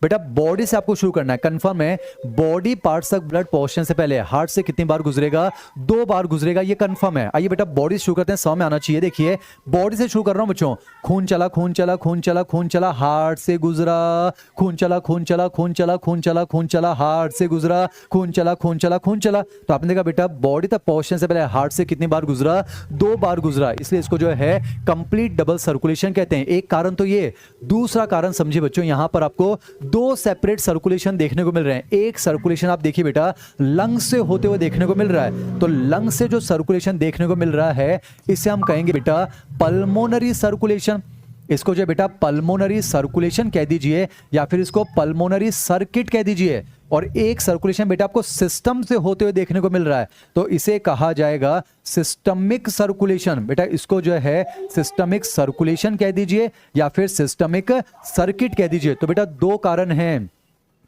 बेटा बॉडी से आपको शुरू करना है, कंफर्म है। बॉडी पार्ट्स तक ब्लड पहुंचने से पहले हार्ट से कितनी बार गुजरेगा? 2 बार गुजरेगा, ये कंफर्म है। आइए बेटा बॉडी से शुरू करते हैं, 100 में आना चाहिए। देखिए बॉडी से शुरू कर रहा हूं बच्चों। खून चला खून चला खून चला खून चला, हार्ट से गुजरा। खून चला खून चला खून चला खून चला खून चला, हार्ट से गुजरा। खून चला खून चला खून चला। तो आपने देखा बेटा बॉडी तक पहुंचने से पहले हार्ट से कितनी बार गुजरा? 2 बार गुजरा। इसलिए इसको जो है कंप्लीट डबल सर्कुलेशन कहते हैं। एक कारण तो ये, दूसरा कारण समझिए बच्चों, यहां पर आपको 2 सेपरेट सर्कुलेशन देखने को मिल रहे हैं। एक सर्कुलेशन आप देखिए बेटा लंग्स से होते हुए देखने को मिल रहा है। तो लंग्स से जो सर्कुलेशन देखने को मिल रहा है इसे हम कहेंगे बेटा पल्मोनरी सर्कुलेशन। इसको जो बेटा पल्मोनरी सर्कुलेशन कह दीजिए या फिर इसको पल्मोनरी सर्किट कह दीजिए। और एक सर्कुलेशन बेटा आपको सिस्टम से होते हुए देखने को मिल रहा है तो इसे कहा जाएगा सिस्टमिक सर्कुलेशन। बेटा इसको जो है सिस्टमिक सर्कुलेशन कह दीजिए या फिर सिस्टमिक सर्किट कह दीजिए। तो बेटा 2 कारण हैं,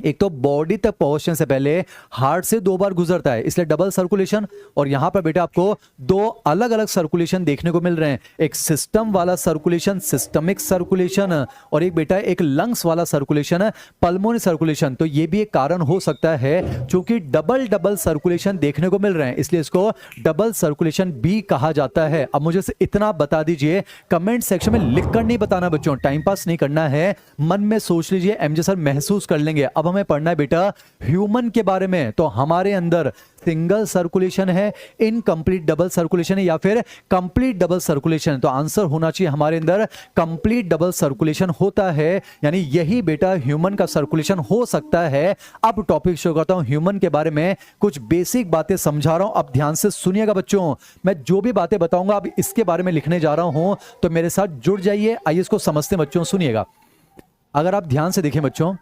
एक तो बॉडी तक पहुंचने से पहले हार्ट से 2 बार गुजरता है इसलिए डबल सर्कुलेशन। और यहां पर बेटा आपको 2 अलग अलग सर्कुलेशन देखने को मिल रहे हैं, एक सिस्टम वाला सर्कुलेशन सिस्टमिक सर्कुलेशन और एक बेटा एक लंग्स वाला सर्कुलेशन पल्मोनरी सर्कुलेशन। तो ये भी एक कारण हो सकता है, क्योंकि डबल सर्कुलेशन देखने को मिल रहे हैं इसलिए इसको डबल सर्कुलेशन भी कहा जाता है। अब मुझे इतना बता दीजिए, कमेंट सेक्शन में लिखकर नहीं बताना बच्चों, टाइम पास नहीं करना है, मन में सोच लीजिए, एमजे सर महसूस कर लेंगे। अब हमें पढ़ना है बेटा ह्यूमन के बारे में। तो हमारे अंदर सिंगल सर्कुलेशन है, इनकंप्लीट डबल सर्कुलेशन है या फिर कंप्लीट डबल सर्कुलेशन। तो आंसर होना चाहिए हमारे अंदर कंप्लीट डबल सर्कुलेशन होता है, यानी यही बेटा ह्यूमन का सर्कुलेशन हो सकता है। अब टॉपिक शुरू करता हूं ह्यूमन के बारे में, कुछ बेसिक बातें समझा रहा हूं, अब ध्यान से सुनिएगा बच्चों। मैं जो भी बातें बताऊंगा अब इसके बारे में लिखने जा रहा हूं तो मेरे साथ जुड़ जाइए। आइए इसको समझते हैं बच्चों, सुनिएगा। अगर आप ध्यान से देखें बच्चों,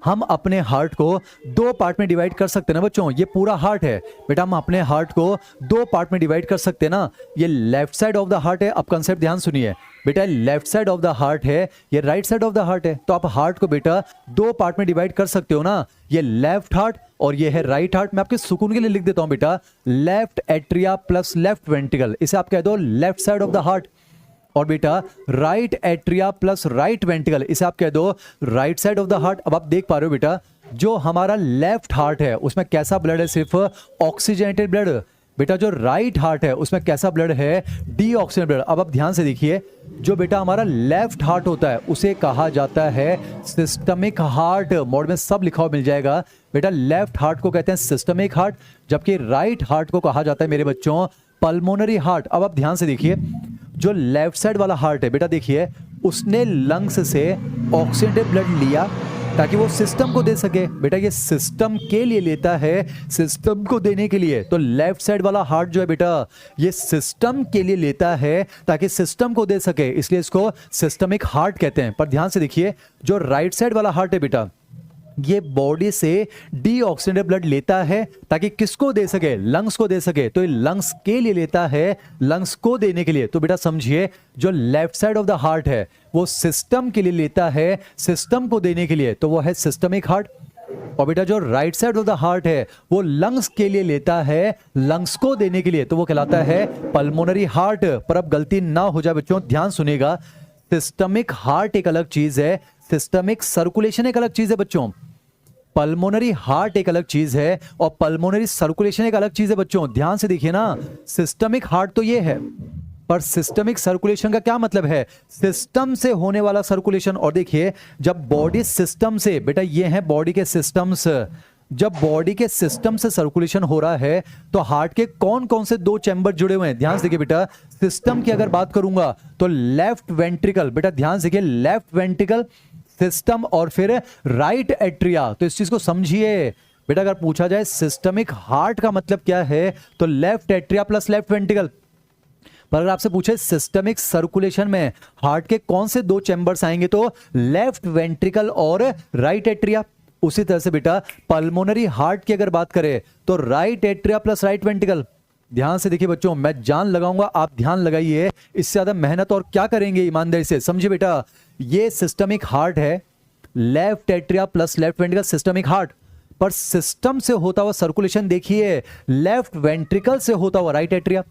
हम अपने हार्ट को 2 पार्ट में डिवाइड कर सकते हैं ना बच्चों। ये पूरा हार्ट है बेटा, हम अपने हार्ट को 2 पार्ट में डिवाइड कर सकते हैं ना। ये left side of the heart है, अब कंसेप्ट ध्यान सुनिए बेटा, left side of the heart है, ये right side of the heart है। तो आप हार्ट को बेटा 2 पार्ट में डिवाइड कर सकते हो ना, ये लेफ्ट हार्ट और ये है राइट हार्ट। मैं आपके सुकून के लिए लिख देता हूं बेटा, left atria plus left ventricle, इसे आप कह दो left side of the heart. और बेटा right atria plus right ventricle, इसे आप कह दो right side of the heart. अब आप देख पा रहे हो बेटा जो हमारा लेफ्ट हार्ट है उसमें कैसा ब्लड है, सिर्फ ऑक्सीजनेटेड ब्लड। बेटा जो राइट हार्ट है उसमें कैसा ब्लड है, डीऑक्सीजनेटेड ब्लड। अब आप ध्यान से देखिए, जो बेटा हमारा लेफ्ट हार्ट होता है उसे कहा जाता है सिस्टमिक हार्ट। मोड में सब लिखा हुआ मिल जाएगा बेटा, लेफ्ट हार्ट को कहते हैं सिस्टमिक हार्ट, जबकि राइट हार्ट को कहा जाता है मेरे बच्चों पल्मोनरी हार्ट। अब आप ध्यान से देखिए, जो लेफ्ट साइड वाला हार्ट है बेटा, देखिए उसने लंग्स से ऑक्सीजनेटेड ब्लड लिया ताकि वो सिस्टम को दे सके। बेटा ये सिस्टम के लिए लेता है, सिस्टम को देने के लिए। तो लेफ्ट साइड वाला हार्ट जो है बेटा ये सिस्टम के लिए लेता है ताकि सिस्टम को दे सके, इसलिए इसको सिस्टमिक हार्ट कहते हैं। पर ध्यान से देखिए, जो राइट साइड वाला हार्ट है बेटा ये बॉडी से डीऑक्सीजनेटेड ब्लड लेता है ताकि किसको दे सके, लंग्स को दे सके। तो ये लंग्स के लिए लेता है, लंग्स को देने के लिए। तो बेटा समझिए, जो left side of the heart है वो सिस्टम के लिए लेता है, सिस्टम को देने के लिए, तो वो है सिस्टमिक हार्ट। और बेटा जो right side of the heart है वो लंग्स के लिए लेता है, लंग्स को देने के लिए, तो वो कहलाता है पल्मोनरी हार्ट। पर अब गलती ना हो जाए बच्चों, ध्यान सुनिएगा, सिस्टमिक हार्ट एक अलग चीज है, सिस्टमिक सर्कुलेशन एक अलग चीज है बच्चों। पल्मोनरी हार्ट एक अलग चीज है और पल्मोनरी सर्कुलेशन एक अलग चीज है बच्चों। ध्यान से देखिए ना, सिस्टमिक हार्ट तो ये है, पर सिस्टमिक सर्कुलेशन का क्या मतलब है, सिस्टम से होने वाला सर्कुलेशन। और देखिए जब बॉडी सिस्टम से, बेटा ये है बॉडी के सिस्टम्स, जब बॉडी के सिस्टम से सर्कुलेशन हो रहा है तो हार्ट के कौन कौन से दो चैम्बर जुड़े हुए हैं, ध्यान से देखिए बेटा। सिस्टम की अगर बात करूंगा तो लेफ्ट वेंट्रिकल, बेटा ध्यान से देखिए, लेफ्ट वेंट्रिकल, सिस्टम और फिर राइट एट्रिया। तो इस चीज को समझिए बेटा, अगर पूछा जाए सिस्टमिक हार्ट का मतलब क्या है तो left atria plus left ventricle. पर अगर आपसे पूछे सिस्टमिक सर्कुलेशन में हार्ट के कौन से दो चैम्बर्स आएंगे तो लेफ्ट वेंट्रिकल और राइट एट्रिया। उसी तरह से बेटा पल्मोनरी हार्ट की अगर बात करें तो right atria plus right ventricle. ध्यान से देखिए बच्चों, मैं जान लगाऊंगा, आप ध्यान लगाइए, इससे ज्यादा मेहनत और क्या करेंगे ईमानदारी से। समझिए बेटा, ये सिस्टमिक हार्ट है, left atria plus left ventricle systemic heart. पर सिस्टम से होता हुआ सर्कुलेशन देखिए लेफ्ट वेंट्रिकल से होता हुआ राइट एट्रिया।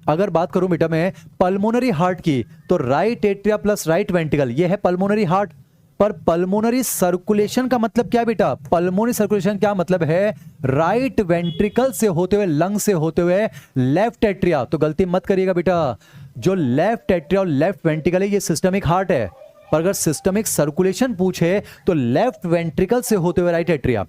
अगर बात करूं बेटा मैं पल्मोनरी हार्ट की तो right atria plus right ventricle, ये है पल्मोनरी हार्ट। पर पल्मोनरी सर्कुलेशन का मतलब क्या है बेटा, पल्मोनरी सर्कुलेशन क्या मतलब है, राइट वेंट्रिकल से होते हुए, लंग से होते हुए लेफ्ट एट्रिया। तो गलती मत करिएगा बेटा, जो लेफ्ट एट्रिया और लेफ्ट वेंट्रिकल है ये सिस्टमिक हार्ट है। पर अगर सिस्टमिक सर्कुलेशन पूछे तो लेफ्ट वेंट्रिकल से होते हुए राइट एट्रिया।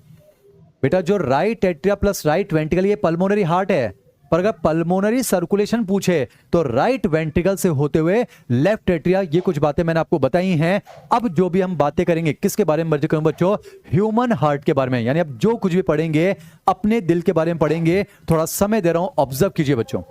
बेटा जो right atria plus right ventricle ये पल्मोनरी हार्ट है। पर अगर पल्मोनरी सर्कुलेशन पूछे तो राइट वेंट्रिकल से होते हुए लेफ्ट एट्रिया। ये कुछ बातें मैंने आपको बताई हैं। अब जो भी हम बातें करेंगे किसके बारे में मर्जी करूं बच्चों, ह्यूमन हार्ट के बारे में। यानी अब जो कुछ भी पढ़ेंगे अपने दिल के बारे में पढ़ेंगे। थोड़ा समय दे रहा हूं, ऑब्जर्व कीजिए बच्चों।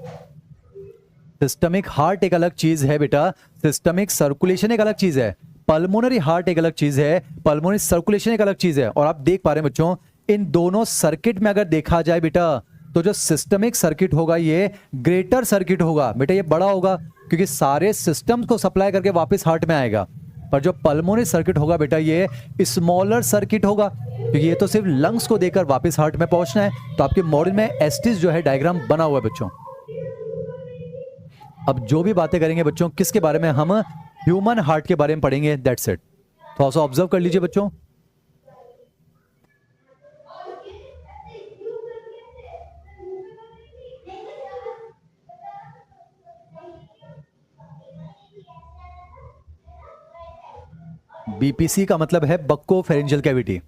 सिस्टमिक हार्ट एक अलग चीज है बेटा, सिस्टमिक सर्कुलेशन एक अलग चीज है, पल्मोनरी हार्ट एक अलग चीज है, पल्मोनरी सर्कुलेशन एक अलग चीज है। और आप देख पा रहे हैं बच्चों, इन दोनों सर्किट में अगर देखा जाए बेटा तो जो सिस्टमिक सर्किट होगा ये ग्रेटर सर्किट होगा बेटा, ये बड़ा होगा क्योंकि सारे सिस्टम्स को सप्लाई करके वापस हार्ट में आएगा। पर जो पल्मोनरी सर्किट होगा बेटा ये स्मॉलर सर्किट होगा क्योंकि ये तो सिर्फ लंग्स को देकर वापस हार्ट में पहुंचना है। तो आपके मॉडल में एस्टिस जो है डायग्राम बना हुआ है बच्चों। अब जो भी बातें करेंगे बच्चों किसके बारे में, हम ह्यूमन हार्ट के बारे में पढ़ेंगे, दैट्स इट। थोड़ा सा ऑब्जर्व कर लीजिए बच्चों। बीपीसी का मतलब है बक्को फेरेंजियल कैविटी।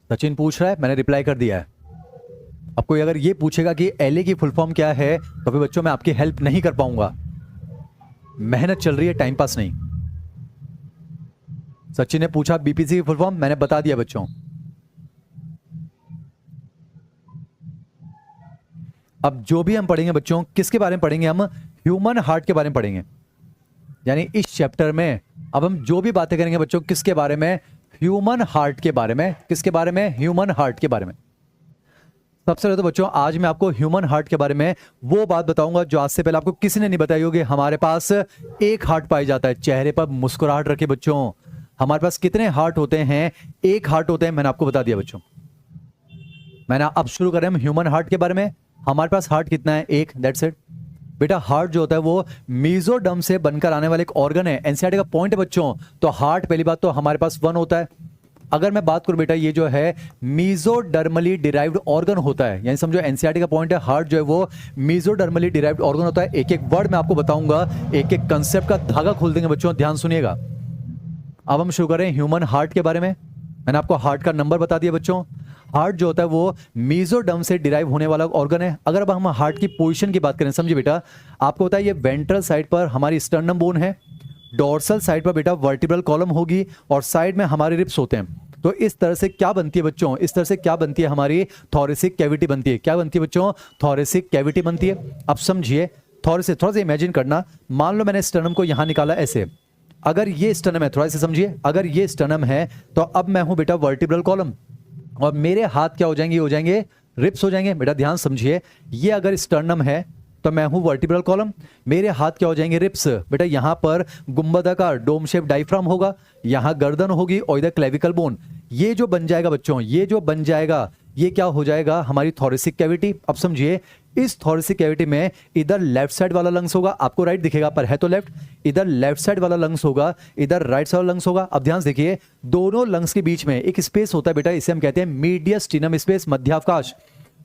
सचिन पूछ रहा है, मैंने रिप्लाई कर दिया है। अब कोई अगर ये पूछेगा कि एलए की फुल फॉर्म क्या है तो फिर बच्चों मैं आपकी हेल्प नहीं कर पाऊंगा। मेहनत चल रही है, टाइम पास नहीं। सचिन ने पूछा बीपीसी की फुल फॉर्म, मैंने बता दिया बच्चों। अब जो भी हम पढ़ेंगे बच्चों किसके बारे में पढ़ेंगे, हम ह्यूमन हार्ट के बारे में पढ़ेंगे। यानी इस चैप्टर में अब हम जो भी बातें करेंगे बच्चों किसके बारे में, ह्यूमन हार्ट के बारे में। किसके बारे में, ह्यूमन हार्ट के बारे में। सबसे पहले तो बच्चों आज मैं आपको ह्यूमन हार्ट के बारे में वो बात बताऊंगा जो आज से पहले आपको किसी ने नहीं बताई होगी। हमारे पास एक हार्ट पाया जाता है। चेहरे पर मुस्कुराहट रखे बच्चों, हमारे पास कितने हार्ट होते हैं, एक हार्ट होते हैं, मैंने आपको बता दिया बच्चों। मैंने अब शुरू करें हम ह्यूमन हार्ट के बारे में। हमारे पास हार्ट कितना है, एक, दैट्स इट। बेटा हार्ट जो होता है वो मीजोडर्म से बनकर आने वाला एक ऑर्गन है। एनसीईआरटी का पॉइंट है बच्चों। तो हार्ट पहली बात तो हमारे पास 1 होता है। अगर मैं बात करूं बेटा ये जो है मीजोडर्मली डिराइव्ड ऑर्गन होता है, यानी समझो एनसीईआरटी का पॉइंट है हार्ट जो है वो मीजोडर्मली डिराइव्ड ऑर्गन होता है। एक एक वर्ड मैं आपको बताऊंगा, एक एक कंसेप्ट का धागा खोल देंगे बच्चों, ध्यान सुनिएगा। अब हम शुरू करें ह्यूमन हार्ट के बारे में। मैंने आपको हार्ट का नंबर बता दिया बच्चों। हार्ट जो होता है वो मीजोडर्म से डिराइव होने वाला ऑर्गन है। अगर अब हम हार्ट की पोजीशन की बात करें, समझिए बेटा, आपको होता है ये वेंट्रल साइड पर हमारी स्टर्नम बोन है, डोर्सल साइड पर बेटा वर्टिब्रल कॉलम होगी और साइड में हमारे रिब्स होते हैं। तो इस तरह से क्या बनती है बच्चों, इस तरह से क्या बनती है, हमारी थोरेसिक कैविटी बनती है। क्या बनती है बच्चों? थोरेसिक कैविटी बनती है। अब समझिए, थोरेसिक थोड़ा सा इमेजिन करना, मान लो मैंने स्टर्नम को यहां निकाला ऐसे, अगर ये स्टर्नम है, थोड़ा सा समझिए, अगर ये स्टर्नम है तो अब मैं हूं बेटा वर्टिब्रल कॉलम और मेरे हाथ क्या हो जाएंगे? हो जाएंगे रिब्स हो जाएंगे। बेटा ध्यान समझिए, ये अगर स्टर्नम है तो मैं हूं वर्टिब्रल कॉलम, मेरे हाथ क्या हो जाएंगे? रिब्स। बेटा यहां पर गुंबदाकार डोम शेप डायफ्राम होगा, यहां गर्दन होगी और इधर क्लेविकल बोन। ये जो बन जाएगा बच्चों, ये जो बन जाएगा, ये क्या हो जाएगा? हमारी थोरेसिक कैविटी। अब समझिए, इस थोरेसिक कैविटी में इधर लेफ्ट साइड वाला लंग्स होगा, आपको राइट दिखेगा पर है तो लेफ्ट, इधर लेफ्ट साइड वाला लंग्स होगा, इधर राइट साइड वाला लंग्स होगा। अब ध्यान से देखिए, दोनों लंग्स के बीच में एक स्पेस होता है बेटा, इसे हम कहते हैं मीडियस्टिनम स्पेस, मध्यावकाश।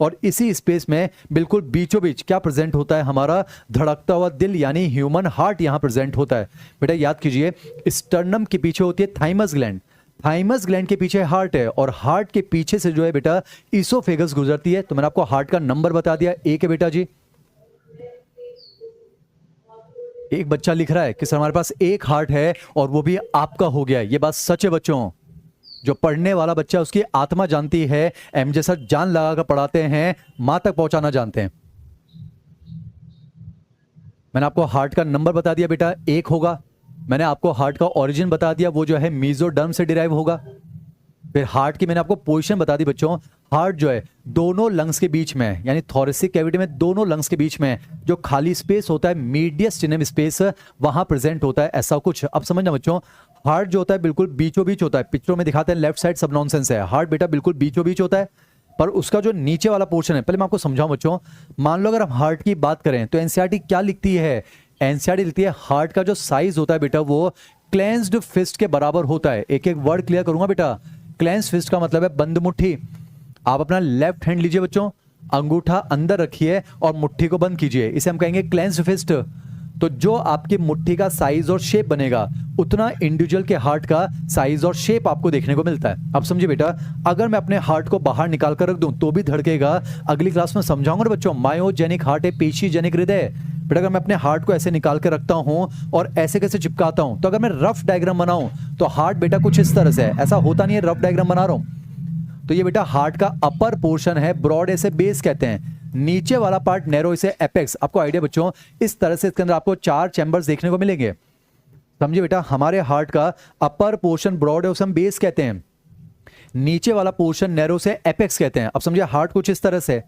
और इसी स्पेस में बिल्कुल बीचों बीच क्या प्रेजेंट होता है? हमारा धड़कता हुआ दिल, यानी ह्यूमन हार्ट यहां प्रेजेंट होता है। बेटा याद कीजिए, स्टर्नम के पीछे होती है थाइमस ग्लैंड, थाइमस ग्लैंड के पीछे हार्ट है और हार्ट के पीछे से जो है बेटा इसोफेगस गुजरती है। तो मैंने आपको हार्ट का नंबर बता दिया, एक है बेटा जी। एक बच्चा लिख रहा है कि सर हमारे पास एक हार्ट है और वो भी आपका हो गया है। ये बात सच है बच्चों। जो पढ़ने वाला बच्चा, उसकी आत्मा जानती है, एमजे सर जान लगा कर पढ़ाते हैं, मां तक पहुंचाना जानते हैं। मैंने आपको हार्ट का नंबर बता दिया बेटा, एक होगा। मैंने आपको हार्ट का ओरिजिन बता दिया, वो जो है मीजोडर्म से डिराइव होगा। फिर हार्ट की मैंने आपको पोजीशन बता दी बच्चों। हार्ट जो है दोनों लंग्स के बीच में, यानी थोरेसिक कैविटी में दोनों लंग्स के बीच में जो खाली स्पेस होता है, मीडियस्टिनम स्पेस, वहां प्रेजेंट होता है ऐसा कुछ। अब समझना बच्चों, हार्ट जो होता है बिल्कुल बीचों बीच होता है। पिक्चरों में दिखाते हैं लेफ्ट साइड सब नॉनसेंस है, हार्ट बेटा बिल्कुल बीचों बीच होता है। पर उसका जो नीचे वाला पोर्शन है, पहले मैं आपको समझाऊं बच्चों। मान लो अगर हम हार्ट की बात करें तो एनसीईआरटी क्या लिखती है? एनसीईआरटी लिखती है हार्ट का जो साइज होता है बेटा वो क्लेंस्ड फिस्ट के बराबर होता है। एक एक वर्ड क्लियर करूंगा बेटा। क्लेंस्ड फिस्ट का मतलब है बंद मुट्ठी। आप अपना लेफ्ट हैंड लीजिए बच्चों, अंगूठा अंदर रखिए और मुट्ठी को बंद कीजिए, इसे हम कहेंगे क्लेंस्ड फिस्ट। तो जो आपकी मुट्ठी का साइज और शेप बनेगा, उतना इंडिविजुअल के हार्ट का साइज और शेप आपको देखने को मिलता है। अब समझिए बेटा, अगर मैं अपने हार्ट को बाहर निकाल कर रख दूं तो भी धड़केगा। अगली क्लास में समझाऊंगा ना बच्चों, मायोजेनिक हार्ट है, पेशीजनिक हृदय। बेटा अगर मैं अपने हार्ट को ऐसे निकाल कर रखता हूं और ऐसे कैसे चिपकाता हूं, तो अगर मैं रफ डायग्राम बनाऊं तो हार्ट बेटा कुछ इस तरह से है। ऐसा होता नहीं है, रफ डायग्राम बना रहा हूं। तो ये बेटा हार्ट का अपर पोर्शन है, ब्रॉड ऐसे बेस कहते हैं, नीचे वाला पार्ट नैरो इसे एपेक्स। आपको आइडिया बच्चों, इस तरह से इसके अंदर आपको 4 चैम्बर्स देखने को मिलेंगे। समझिए बेटा, हमारे हार्ट का अपर पोर्शन ब्रॉड है, उसे हम बेस कहते हैं, नीचे वाला पोर्शन नैरो से एपेक्स कहते हैं। अब समझिए हार्ट कुछ इस तरह से,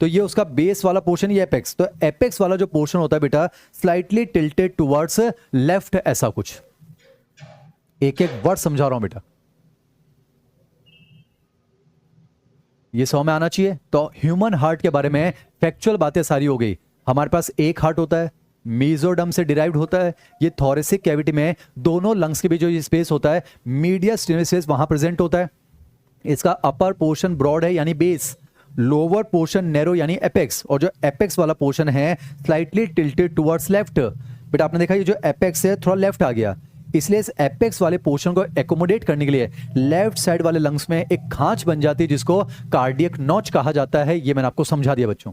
तो ये उसका बेस वाला पोर्शन, ये एपेक्स। तो एपेक्स वाला जो पोर्शन होता है बेटा स्लाइटली टिल्टेड टुवर्ड्स लेफ्ट, ऐसा कुछ। एक एक वर्ड समझा रहा हूं बेटा, ये समझ में आना चाहिए। तो ह्यूमन हार्ट के बारे में फैक्चुअल बातें सारी हो गई। हमारे पास एक हार्ट होता है, मीजोडर्म से डिराइव्ड होता है। ये थोरेसिक कैविटी में दोनों लंग्स के बीच जो ये स्पेस होता है, मीडियस्टिनम स्पेस, वहां प्रेजेंट होता है। इसका अपर पोर्शन ब्रॉड है यानी बेस, लोअर पोर्शन नैरो यानी एपेक्स, और जो एपेक्स वाला पोर्शन है स्लाइटली टिल्टेड टुवर्ड्स लेफ्ट। बेटा आपने देखा ये जो एपेक्स है थोड़ा लेफ्ट आ गया, इसलिए इस एपेक्स वाले पोर्शन को एकोमोडेट करने के लिए लेफ्ट साइड वाले लंग्स में एक खांच बन जाती है जिसको कार्डियक नॉच कहा जाता है। ये मैंने आपको समझा दिया बच्चों।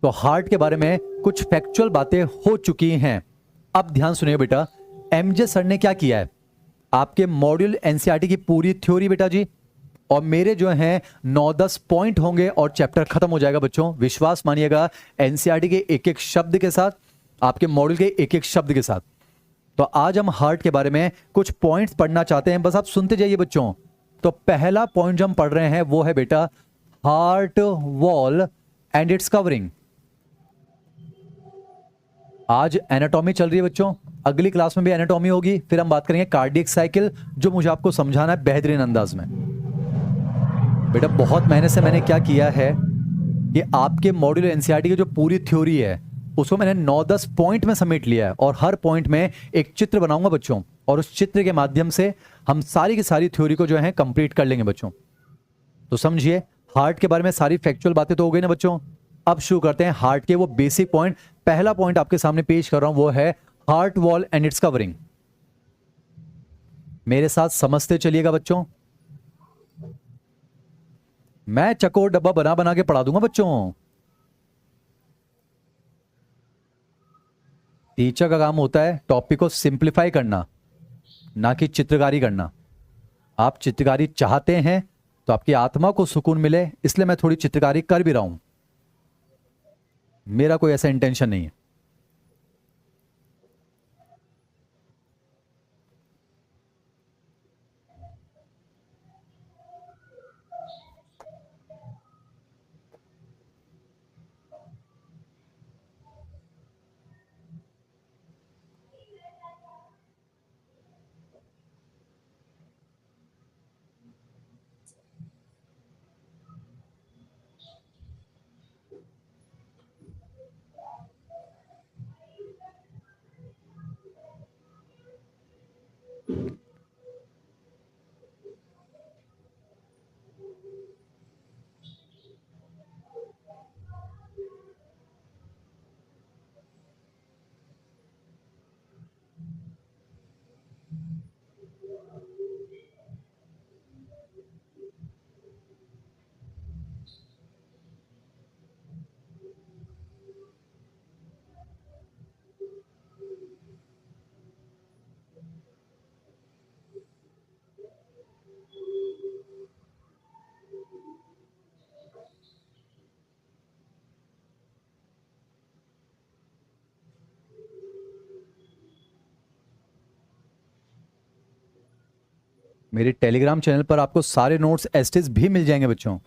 तो हार्ट के बारे में कुछ फैक्चुअल बातें हो चुकी हैं। अब ध्यान सुनिए बेटा, एमजे सर ने क्या किया है, आपके मॉड्यूल एनसीईआरटी की पूरी थ्योरी बेटा जी, और मेरे जो हैं 9-10 पॉइंट होंगे और चैप्टर खत्म हो जाएगा बच्चों। विश्वास मानिएगा, एनसीईआरटी के एक एक शब्द के साथ, आपके मॉड्यूल के एक एक शब्द के साथ। तो आज हम हार्ट के बारे में कुछ पॉइंट्स पढ़ना चाहते हैं, बस आप सुनते जाइए बच्चों। तो पहला पॉइंट जो हम पढ़ रहे हैं वो है बेटा heart wall and it's covering. आज एनाटॉमी चल रही है बच्चों, अगली क्लास में भी एनाटॉमी होगी, फिर हम बात करेंगे कार्डियक साइकिल, जो मुझे आपको समझाना है बेहतरीन अंदाज में। बेटा बहुत मेहनत से मैंने क्या किया है, कि आपके मॉड्यूलर एनसीईआरटी की जो पूरी थ्योरी है उसको मैंने 9-10 पॉइंट में समेट लिया है, और हर पॉइंट में एक चित्र बनाऊंगा बच्चों, और उस चित्र के माध्यम से हम सारी की सारी थ्योरी को जो है कंप्लीट कर लेंगे बच्चों। तो समझिए, हार्ट के बारे में सारी फैक्चुअल बातें तो हो गई ना बच्चों। अब शुरू करते हैं हार्ट के वो बेसिक पॉइंट। पहला पॉइंट आपके सामने पेश कर रहा हूं, वो है heart wall and it's covering. मेरे साथ समझते चलिएगा बच्चों, मैं चकोर डब्बा बना बना के पढ़ा दूंगा बच्चों। टीचर का काम होता है टॉपिक को सिंप्लीफाई करना, ना कि चित्रकारी करना। आप चित्रकारी चाहते हैं तो आपकी आत्मा को सुकून मिले, इसलिए मैं थोड़ी चित्रकारी कर भी रहा हूं, मेरा कोई ऐसा इंटेंशन नहीं है। मेरे टेलीग्राम चैनल पर आपको सारे नोट्स एस्टेज भी मिल जाएंगे बच्चों।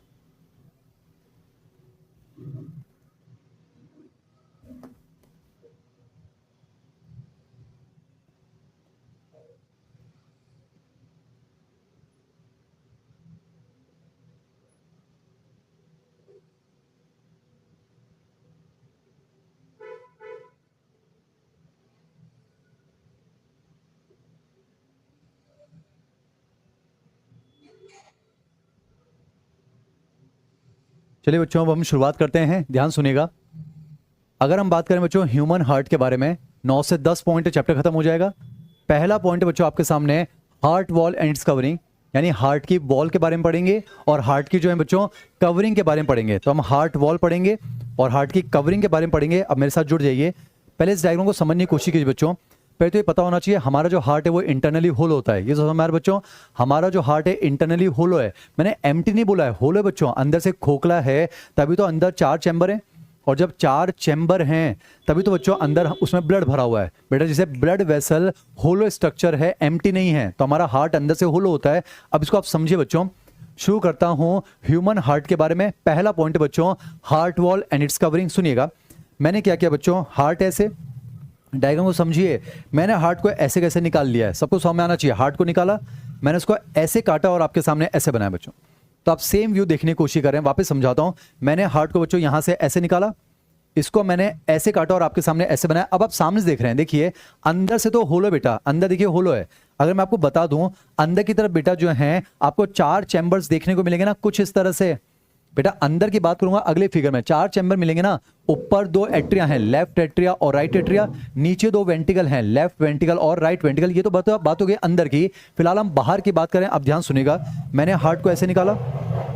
चलिए बच्चों, अब हम शुरुआत करते हैं, ध्यान सुनिएगा। अगर हम बात करें बच्चों ह्यूमन हार्ट के बारे में, 9 से 10 पॉइंट चैप्टर खत्म हो जाएगा। पहला पॉइंट बच्चों आपके सामने heart wall and it's covering, यानी हार्ट की वॉल के बारे में पढ़ेंगे और हार्ट की जो है बच्चों कवरिंग के बारे में पढ़ेंगे। तो हम हार्ट वॉल पढ़ेंगे और हार्ट की कवरिंग के बारे में पढ़ेंगे। अब मेरे साथ जुड़ जाइए। पहले इस डायग्राम को समझने की कोशिश कीजिए बच्चों। पहले तो ये पता होना चाहिए हमारा जो हार्ट है वो इंटरनली होल होता है। ये तो हमारे बच्चों, हमारा जो हार्ट है इंटरनली होलो है। मैंने एम्प्टी नहीं बोला है, होलो है बच्चों। अंदर से खोखला है, तभी तो अंदर 4 चैम्बर है, और जब 4 चैम्बर हैं तभी तो बच्चों अंदर उसमें ब्लड भरा हुआ है। बेटा जैसे ब्लड वेसल होलो स्ट्रक्चर है, एम्प्टी नहीं है, तो हमारा हार्ट अंदर से होलो होता है। अब इसको आप समझिए बच्चों। शुरू करता हूं ह्यूमन हार्ट के बारे में। पहला पॉइंट बच्चों heart wall and it's covering. सुनिएगा मैंने क्या किया बच्चों, हार्ट ऐसे, डायग्राम को समझिए। मैंने हार्ट को ऐसे कैसे निकाल लिया है, सबको समझ में आना चाहिए। हार्ट को निकाला, मैंने उसको ऐसे काटा और आपके सामने ऐसे बनाया बच्चों। तो आप सेम व्यू देखने की कोशिश करें। वापस समझाता हूं। मैंने हार्ट को बच्चों यहां से ऐसे निकाला, इसको मैंने ऐसे काटा और आपके सामने ऐसे बनाया। अब आप सामने से देख रहे हैं, देखिए अंदर से तो होलो बेटा, अंदर देखिए होलो है। अगर मैं आपको बता दूं अंदर की तरफ बेटा जो है आपको 4 चैम्बर्स देखने को मिलेंगे ना, कुछ इस तरह से। बेटा अंदर की बात करूंगा अगले फिगर में, 4 चैम्बर मिलेंगे ना। ऊपर 2 एट्रिया हैं, लेफ्ट एट्रिया और राइट एट्रिया। नीचे 2 वेंटिकल हैं, लेफ्ट वेंटिकल और राइट वेंटिकल। ये तो बात हो गई अंदर की। फिलहाल हम बाहर की बात करें। अब ध्यान सुनिएगा, मैंने हार्ट को ऐसे निकाला,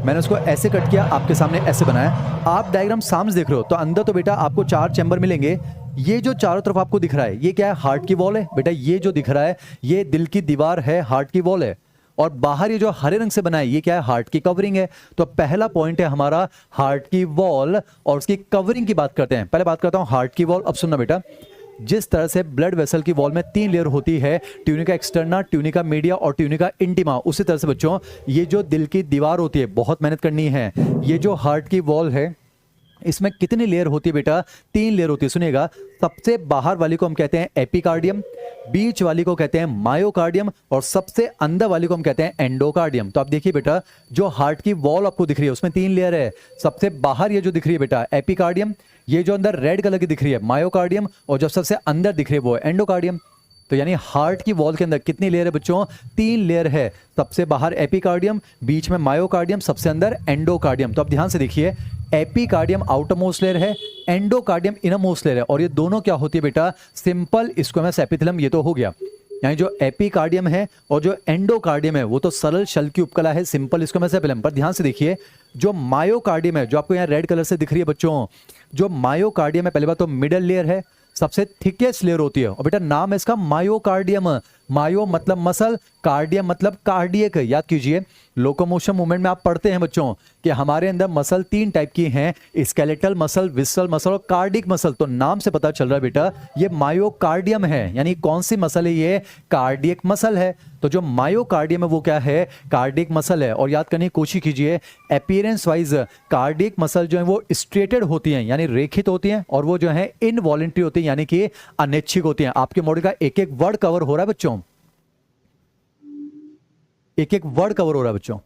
मैंने उसको ऐसे कट किया, आपके सामने ऐसे बनाया। आप डायग्राम सामने देख रहे हो, तो अंदर तो बेटा आपको 4 चैम्बर मिलेंगे। ये जो चारों तरफ आपको दिख रहा है ये क्या है, हार्ट की वॉल है बेटा। ये जो दिख रहा है ये दिल की दीवार है, हार्ट की वॉल है। और बाहर ये जो हरे रंग से बना है ये क्या है, हार्ट की कवरिंग है। तो पहला पॉइंट है हमारा हार्ट की वॉल और उसकी कवरिंग की बात करते हैं। पहले बात करता हूं हार्ट की वॉल। अब सुनना बेटा, जिस तरह से ब्लड वेसल की वॉल में 3 लेयर होती है, ट्यूनिका एक्सटर्ना, ट्यूनिका मीडिया और ट्यूनिका इंटीमा, उसी तरह से बच्चों ये जो दिल की दीवार होती है, बहुत मेहनत करनी है। ये जो हार्ट की वॉल है इसमें कितनी लेयर होती है बेटा? 3 लेयर होती है। सुनिएगा, सबसे बाहर वाली को हम कहते हैं एपिकार्डियम, बीच वाली को कहते हैं मायोकार्डियम और सबसे अंदर वाली को हम कहते हैं एंडोकार्डियम। तो आप देखिए बेटा, जो हार्ट की वॉल आपको दिख रही है उसमें 3 लेयर है। सबसे बाहर ये जो दिख रही है बेटा एपिकार्डियम, ये जो अंदर रेड कलर की दिख रही है मायोकार्डियम और जो सबसे अंदर दिख रही है वो है एंडोकार्डियम। तो यानी हार्ट की वॉल के अंदर कितनी लेयर है बच्चों? 3 लेयर है। सबसे बाहर एपिकार्डियम, बीच में मायोकार्डियम, सबसे अंदर एंडोकार्डियम। तो आप ध्यान से देखिए, एपिकार्डियम आउटर मोस्ट लेयर है, एंडोकार्डियम इनर मोस्ट लेयर है। और ये दोनों क्या होती है बेटा? Simple squamous epithelium. ये तो हो गया, यानी जो एपिकार्डियम है और जो एंडोकार्डियम है वो तो सरल शल की उपकला है, सिंपल स्क्वेमस एपिथेलियम। पर ध्यान से देखिए, जो मायोकार्डियम है जो आपको यहाँ रेड कलर से दिख रही है बच्चों, जो मायोकार्डियम है पहले बात तो मिडल लेयर है, सबसे थिकेस्ट लेयर होती है। और बेटा नाम है इसका मायोकार्डियम। मायो मतलब मसल, कार्डियम मतलब कार्डियक। याद कीजिए, लोकोमोशन मूवमेंट में आप पढ़ते हैं बच्चों कि हमारे अंदर मसल 3 टाइप की हैं, स्केलेटल मसल, विसरल मसल और कार्डिक मसल। तो नाम से पता चल रहा है बेटा ये मायोकार्डियम है। यानी कौन सी मसल है? ये कार्डियक मसल है। तो जो मायोकार्डियम है वो क्या है? कार्डियक मसल है। और याद करने की कोशिश कीजिए, अपीयरेंस वाइज कार्डियक मसल जो है वो स्ट्रेटेड होती हैं, यानी रेखित होती हैं, और वो जो है इनवॉलेंट्री होती है, यानी कि अनैच्छिक होती हैं। आपके मॉडल का एक एक वर्ड कवर हो रहा है बच्चों, एक एक वर्ड कवर हो रहा है बच्चों।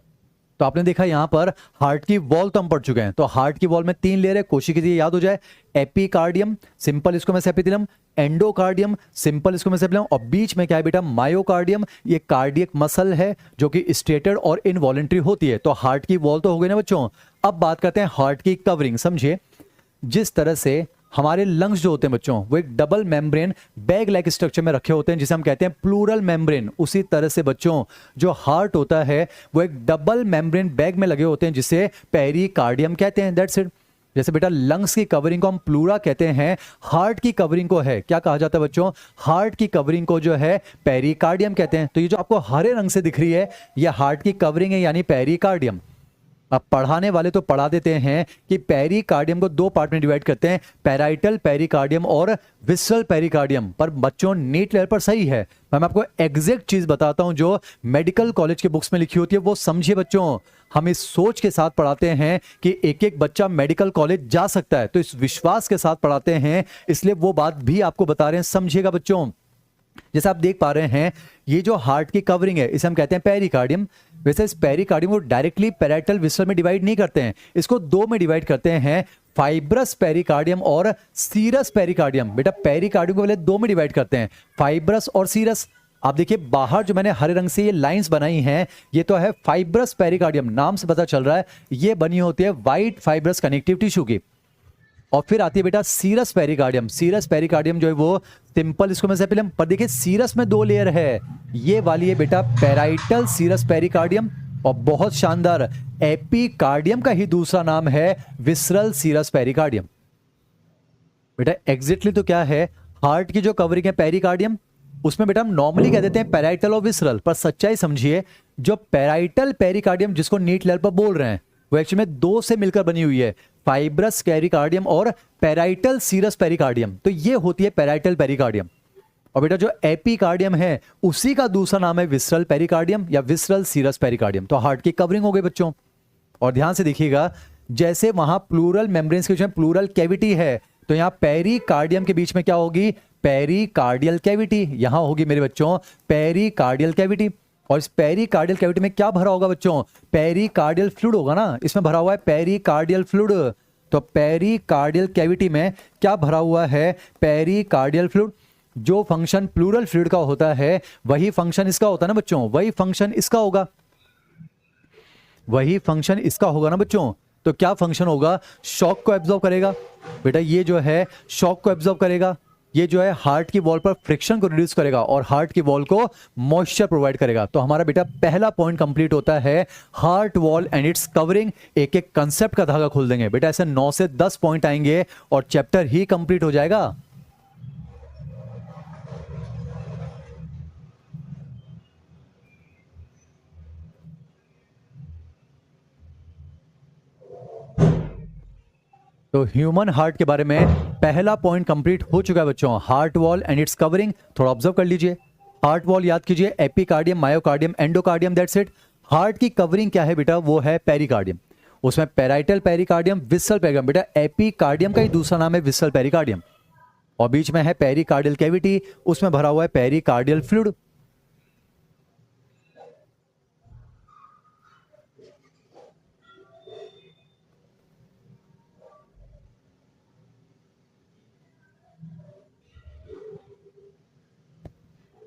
तो आपने देखा यहां पर हार्ट की वॉल तो हम पढ़ चुके हैं। तो हार्ट की वॉल में 3 लेयर है, कोशिश कीजिए याद हो जाए। Epicardium simple squamous epithelium, endocardium simple squamous epithelium और बीच में क्या है बेटा? मायोकार्डियम। ये कार्डियक मसल है जो कि स्ट्रेटेड और इनवॉलेंट्री होती है। तो हार्ट की वॉल तो हो गई ना बच्चों। अब बात करते हैं हार्ट की कवरिंग। समझिए, जिस तरह से हमारे लंग्स जो होते हैं बच्चों वो एक double membrane bag like structure में रखे होते हैं जिसे हम कहते हैं प्लूरल मेम्ब्रेन, उसी तरह से बच्चों जो हार्ट होता है वो एक डबल मेम्ब्रेन बैग में लगे होते हैं जिसे पेरिकार्डियम कहते हैं। That's it. जैसे बेटा लंग्स की कवरिंग को हम प्लूरा कहते हैं, हार्ट की कवरिंग को है क्या कहा जाता है बच्चों? हार्ट की कवरिंग को जो है पेरिकार्डियम कहते हैं। तो ये जो आपको हरे रंग से दिख रही है ये हार्ट की कवरिंग है, यानी पेरिकार्डियम। अब पढ़ाने वाले तो पढ़ा देते हैं कि पेरिकार्डियम को 2 पार्ट में डिवाइड करते हैं, पैराइटल पेरिकार्डियम और विसरल पेरिकार्डियम। पर बच्चों नीट लेवल पर सही है। मैं आपको एग्जैक्ट चीज बताता हूं जो मेडिकल कॉलेज के बुक्स में लिखी होती है, वो समझिए बच्चों। हम इस सोच के साथ पढ़ाते हैं कि एक एक बच्चा मेडिकल कॉलेज जा सकता है, तो इस विश्वास के साथ पढ़ाते हैं, इसलिए वो बात भी आपको बता रहे हैं, समझिएगा बच्चों। जैसे आप देख पा रहे हैं ये जो हार्ट की कवरिंग है इसे हम कहते हैं पेरिकार्डियम। वैसे इस पेरिकार्डियम को डायरेक्टली पैराइटल विसरल में डिवाइड नहीं करते हैं, इसको 2 में डिवाइड करते हैं, फाइब्रस पेरिकार्डियम और सीरस पेरिकार्डियम। बेटा पेरिकार्डियम को पहले 2 में डिवाइड करते हैं, फाइब्रस और सीरस। आप देखिए बाहर जो मैंने हरे रंग से ये लाइंस बनाई हैं ये तो है फाइब्रस पेरिकार्डियम, नाम से पता चल रहा है ये बनी होती है व्हाइट फाइब्रस कनेक्टिव टिश्यू की। और फिर आती है बेटा सीरस पेरिकार्डियम। सीरस पेरिकार्डियम जो है वो सिंपल स्क्वेमस एपिथेलियम। पर देखिए सीरस में 2 लेयर है, ये वाली है बेटा पैराइटल सीरस पेरिकार्डियम और बहुत शानदार एपिकार्डियम का ही दूसरा नाम है विसरल सीरस पेरिकार्डियम। बेटा एग्जैक्टली तो क्या है, हार्ट की जो कवरिंग है पेरिकार्डियम उसमें बेटा हम नॉर्मली कह देते हैं पैराइटल और विसरल, पर सच्चाई समझिए जो पैराइटल पेरिकार्डियम जिसको नीट लेवल पर बोल रहे हैं वो एक्चुअली में 2 से मिलकर बनी हुई है, फाइब्रस पेरिकार्डियम और पैराइटल सीरस पेरिकार्डियम। तो ये होती है पैराइटल पेरिकार्डियम। और बेटा जो एपिकार्डियम है उसी का दूसरा नाम है विसरल पेरिकार्डियम या विसरल सीरस पेरिकार्डियम। तो हार्ट की कवरिंग हो गई बच्चों। और ध्यान से देखिएगा, जैसे वहां प्लूरल मेम्ब्रेन्स के बीच में प्लूरल कैविटी है तो यहां पेरिकार्डियम के बीच में क्या होगी? Pericardial cavity. यहां होगी मेरे बच्चों पेरिकार्डियल कैविटी। और इस पेरिकार्डियल कैविटी में क्या भरा होगा बच्चों? पेरिकार्डियल फ्लूइड होगा ना, इसमें भरा हुआ है पेरिकार्डियल फ्लूइड। तो पेरिकार्डियल कैविटी में क्या भरा हुआ है? Pericardial fluid. जो फंक्शन प्लूरल फ्लूइड का होता है वही फंक्शन इसका होता है ना बच्चों, वही फंक्शन इसका होगा, वही फंक्शन इसका होगा ना बच्चों। तो क्या फंक्शन होगा? शॉक को एब्जॉर्ब करेगा बेटा, ये जो है शॉक को एब्जॉर्ब करेगा, ये जो है हार्ट की वॉल पर फ्रिक्शन को रिड्यूस करेगा और हार्ट की वॉल को मॉइस्चर प्रोवाइड करेगा। तो हमारा बेटा पहला पॉइंट कंप्लीट होता है heart wall and it's covering. एक एक कंसेप्ट का धागा खोल देंगे बेटा, ऐसे 9 से 10 पॉइंट आएंगे और चैप्टर ही कंप्लीट हो जाएगा। तो ह्यूमन हार्ट के बारे में पहला पॉइंट कंप्लीट हो चुका है बच्चों, heart wall and it's covering. थोड़ा ऑब्जर्व कर लीजिए, हार्ट वॉल याद कीजिए epicardium, myocardium, endocardium, that's it. Heart की कवरिंग क्या है बेटा? वो है पेरिकार्डियम। उसमें पेराइटल पेरिकार्डियम, विसल पेरिकार्डियम। बेटा एपिकार्डियम का ही दूसरा नाम है विसल पेरिकार्डियम। और बीच में है पेरिकार्डियल कैविटी, उसमें भरा हुआ है पेरिकार्डियल फ्लूइड।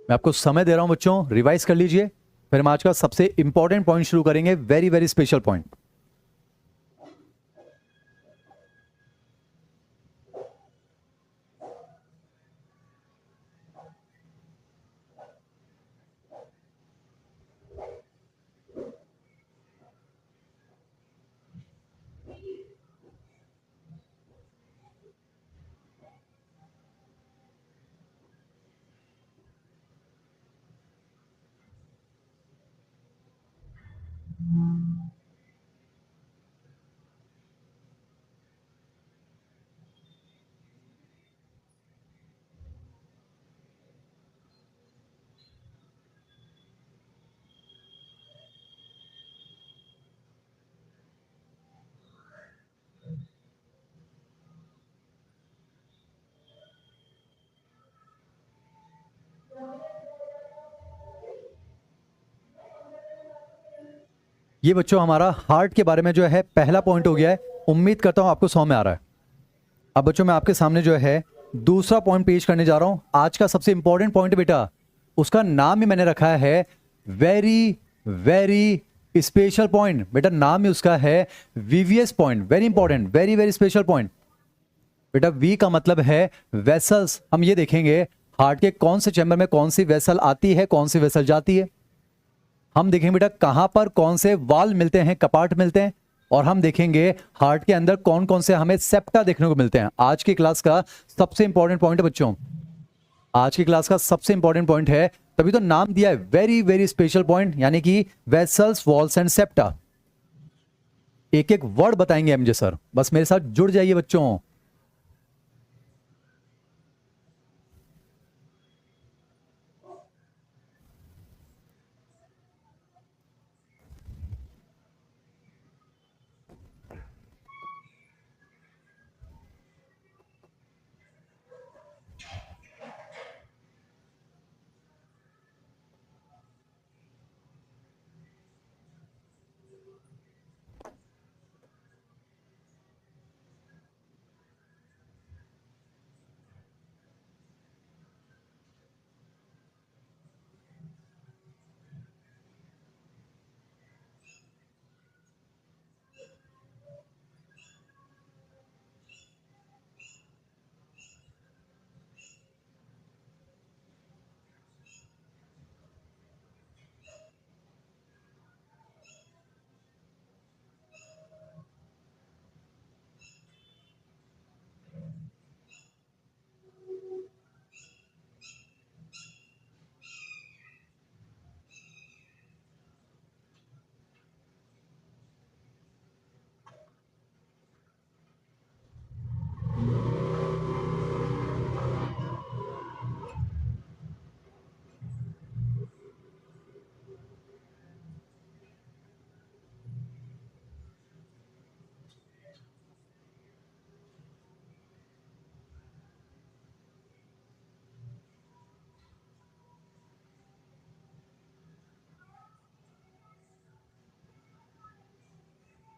मैं आपको समय दे रहा हूं बच्चों, रिवाइज कर लीजिए, फिर हम आज का सबसे इंपॉर्टेंट पॉइंट शुरू करेंगे, वेरी वेरी स्पेशल पॉइंट। ये बच्चों हमारा हार्ट के बारे में जो है पहला पॉइंट हो गया है। उम्मीद करता हूं आपको समझ में आ रहा है। अब बच्चों मैं आपके सामने जो है दूसरा पॉइंट पेश करने जा रहा हूं। आज का सबसे इंपॉर्टेंट पॉइंट बेटा, उसका नाम ही मैंने रखा है वेरी वेरी स्पेशल पॉइंट। बेटा नाम ही उसका है VVS point, very important, very very special point. बेटा वी का मतलब है वेसल्स। हम ये देखेंगे हार्ट के कौन से चैम्बर में कौन सी वेसल आती है, कौन सी वेसल जाती है। हम देखेंगे बेटा कहां पर कौन से वाल मिलते हैं, कपाट मिलते हैं। और हम देखेंगे हार्ट के अंदर कौन कौन से हमें सेप्टा देखने को मिलते हैं। आज की क्लास का सबसे इंपॉर्टेंट पॉइंट है बच्चों, आज की क्लास का सबसे इंपॉर्टेंट पॉइंट है, तभी तो नाम दिया है वेरी वेरी स्पेशल पॉइंट, यानी कि वेसल्स, वॉल्स एंड सेप्टा। एक एक वर्ड बताएंगे एमजे सर, बस मेरे साथ जुड़ जाइए बच्चों।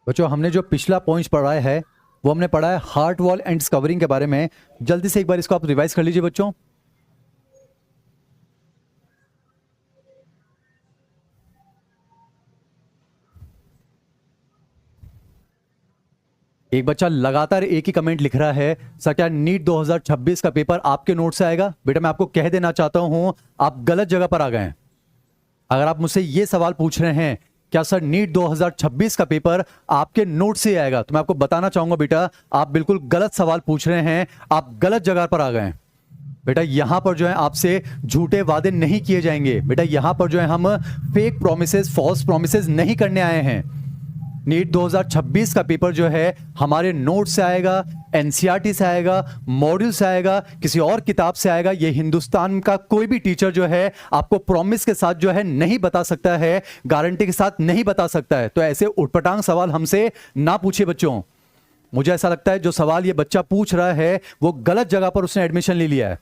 बच्चों हमने जो पिछला पॉइंट पढ़ा है वो हमने पढ़ा है हार्ट वॉल एंड कवरिंग के बारे में। जल्दी से एक बार इसको आप रिवाइज कर लीजिए बच्चों। एक बच्चा लगातार एक ही कमेंट लिख रहा है, सर क्या नीट 2026 का पेपर आपके नोट से आएगा? बेटा मैं आपको कह देना चाहता हूं आप गलत जगह पर आ गए हैं। अगर आप मुझसे ये सवाल पूछ रहे हैं क्या सर नीट 2026 का पेपर आपके नोट से आएगा, तो मैं आपको बताना चाहूंगा बेटा आप बिल्कुल गलत सवाल पूछ रहे हैं, आप गलत जगह पर आ गए हैं। बेटा यहां पर जो है आपसे झूठे वादे नहीं किए जाएंगे। बेटा यहां पर जो है हम फेक प्रोमिसेस, फॉल्स प्रोमिसेस नहीं करने आए हैं। नीट 2026 का पेपर जो है हमारे नोट से आएगा, एनसीईआरटी से आएगा, मॉड्यूल से आएगा, किसी और किताब से आएगा, ये हिंदुस्तान का कोई भी टीचर जो है आपको प्रॉमिस के साथ जो है नहीं बता सकता है, गारंटी के साथ नहीं बता सकता है। तो ऐसे उटपटांग सवाल हमसे ना पूछिए बच्चों। मुझे ऐसा लगता है जो सवाल ये बच्चा पूछ रहा है वो गलत जगह पर उसने एडमिशन ले लिया है।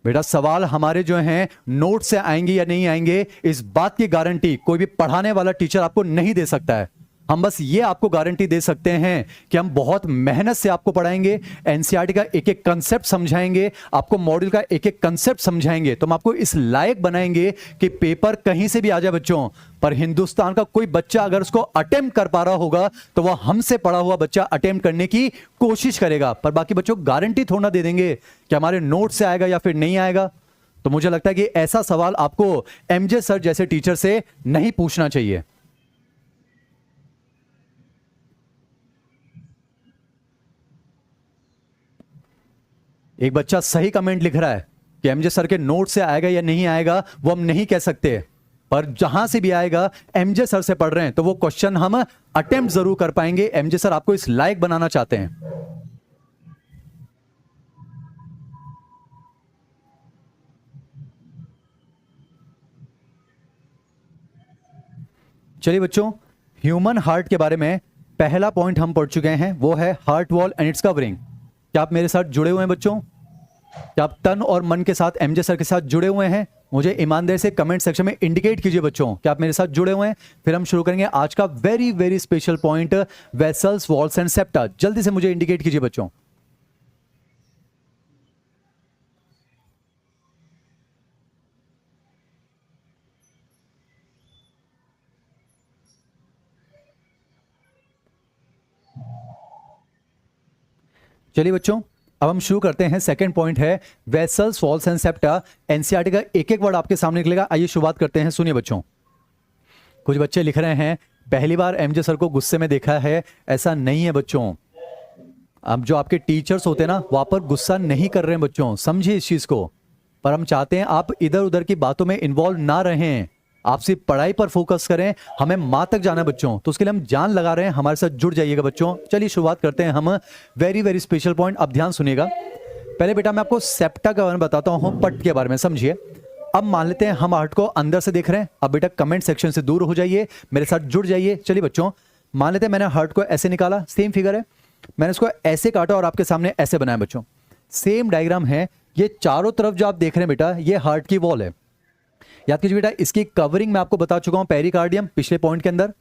बेटा सवाल हमारे जो हैं नोट से आएंगे या नहीं आएंगे, इस बात की गारंटी कोई भी पढ़ाने वाला टीचर आपको नहीं दे सकता है। हम बस ये आपको गारंटी दे सकते हैं कि हम बहुत मेहनत से आपको पढ़ाएंगे, एनसीईआरटी का एक एक कंसेप्ट समझाएंगे, आपको मॉड्यूल का एक एक कंसेप्ट समझाएंगे, तो हम आपको इस लायक बनाएंगे कि पेपर कहीं से भी आ जाए बच्चों। पर हिंदुस्तान का कोई बच्चा अगर उसको अटेम्प्ट कर पा रहा होगा तो वह हमसे पढ़ा हुआ बच्चा अटेम्प्ट करने की कोशिश करेगा। पर बाकी बच्चों गारंटी थोड़ा ना दे देंगे कि हमारे नोट से आएगा या फिर नहीं आएगा। तो मुझे लगता है कि ऐसा सवाल आपको एमजे सर जैसे टीचर से नहीं पूछना चाहिए। एक बच्चा सही कमेंट लिख रहा है कि एमजे सर के नोट से आएगा या नहीं आएगा वो हम नहीं कह सकते, पर जहां से भी आएगा एमजे सर से पढ़ रहे हैं तो वो क्वेश्चन हम अटेम्प्ट जरूर कर पाएंगे। एमजे सर आपको इस लायक बनाना चाहते हैं। चलिए बच्चों, ह्यूमन हार्ट के बारे में पहला पॉइंट हम पढ़ चुके हैं, वो है heart wall and it's covering. क्या आप मेरे साथ जुड़े हुए हैं बच्चों? क्या आप तन और मन के साथ एमजे सर के साथ जुड़े हुए हैं? मुझे ईमानदारी से कमेंट सेक्शन में इंडिकेट कीजिए बच्चों कि आप मेरे साथ जुड़े हुए हैं। फिर हम शुरू करेंगे आज का very very special point, vessels, walls and septa. जल्दी से मुझे इंडिकेट कीजिए बच्चों। चलिए बच्चों, अब हम शुरू करते हैं। सेकंड पॉइंट है vessels, walls and septa. NCERT का एक एक वर्ड आपके सामने निकलेगा। आइए शुरुआत करते हैं। सुनिए बच्चों, कुछ बच्चे लिख रहे हैं पहली बार एमजे सर को गुस्से में देखा है। ऐसा नहीं है बच्चों। अब जो आपके टीचर्स होते हैं ना, वहां पर गुस्सा नहीं कर रहे हैं बच्चों, समझिए इस चीज को। पर हम चाहते हैं आप इधर उधर की बातों में इन्वॉल्व ना रहें, आप सिर्फ पढ़ाई पर फोकस करें। हमें मां तक जाना है बच्चों, तो उसके लिए हम जान लगा रहे हैं। हमारे साथ जुड़ जाइएगा बच्चों। चलिए शुरुआत करते हैं हम वेरी वेरी स्पेशल पॉइंट। अब ध्यान सुनिएगा। पहले बेटा मैं आपको सेप्टा के बारे में बताता हूं, पट के बारे में समझिए। अब मान लेते हैं हम हार्ट को अंदर से देख रहे हैं। अब बेटा कमेंट सेक्शन से दूर हो जाइए, मेरे साथ जुड़ जाइए। चलिए बच्चों, मान लेते हैं मैंने हार्ट को ऐसे निकाला, सेम फिगर है, मैंने इसको ऐसे काटा और आपके सामने ऐसे बनाया बच्चों। सेम डायग्राम है। ये चारों तरफ जो आप देख रहे हैं बेटा, ये हार्ट की वॉल है। याद कीजिए बेटा, इसकी कवरिंग मैं आपको बता चुका हूं, पेरिकार्डियम, पिछले पॉइंट के अंदर।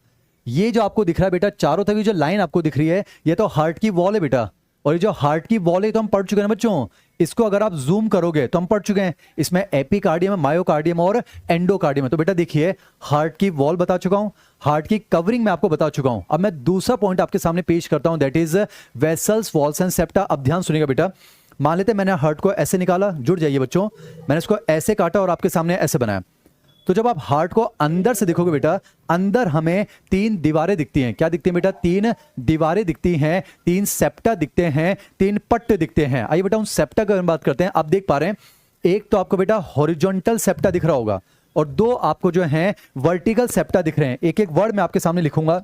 ये जो आपको दिख रहा है बेटा, चारों तरफ जो लाइन आपको दिख रही है, ये तो हार्ट की वॉल है बेटा। और ये जो हार्ट की वॉल है तो हम पढ़ चुके हैं बच्चों। इसको अगर आप जूम करोगे तो हम पढ़ चुके हैं, इसमें एपिकार्डियम, मायोकार्डियम और एंडोकार्डियम है। तो बेटा देखिए, हार्ट की वॉल बता चुका हूं, हार्ट की कवरिंग मैं आपको बता चुका हूं। अब मैं दूसरा पॉइंट आपके सामने पेश करता हूं, that is vessels, walls and septa. अब ध्यान सुनिएगा बेटा। मान लेते हैं मैंने हार्ट को ऐसे निकाला, जुड़ जाइए बच्चों। मैंने इसको ऐसे काटा और आपके सामने ऐसे बनाया। तो जब आप हार्ट को अंदर से देखोगे बेटा, अंदर हमें तीन दीवारें दिखती हैं। क्या दिखती हैं बेटा? तीन दीवारें दिखती हैं, तीन सेप्टा दिखते हैं, तीन पट्टे दिखते हैं। आइए बेटा उन सेप्टा के बारे में बात करते हैं। आप देख पा रहे हैं, एक तो आपको बेटा हॉरिजॉन्टल सेप्टा दिख रहा होगा और दो आपको जो है वर्टिकल सेप्टा दिख रहे हैं। एक एक वर्ड मैं आपके सामने लिखूंगा।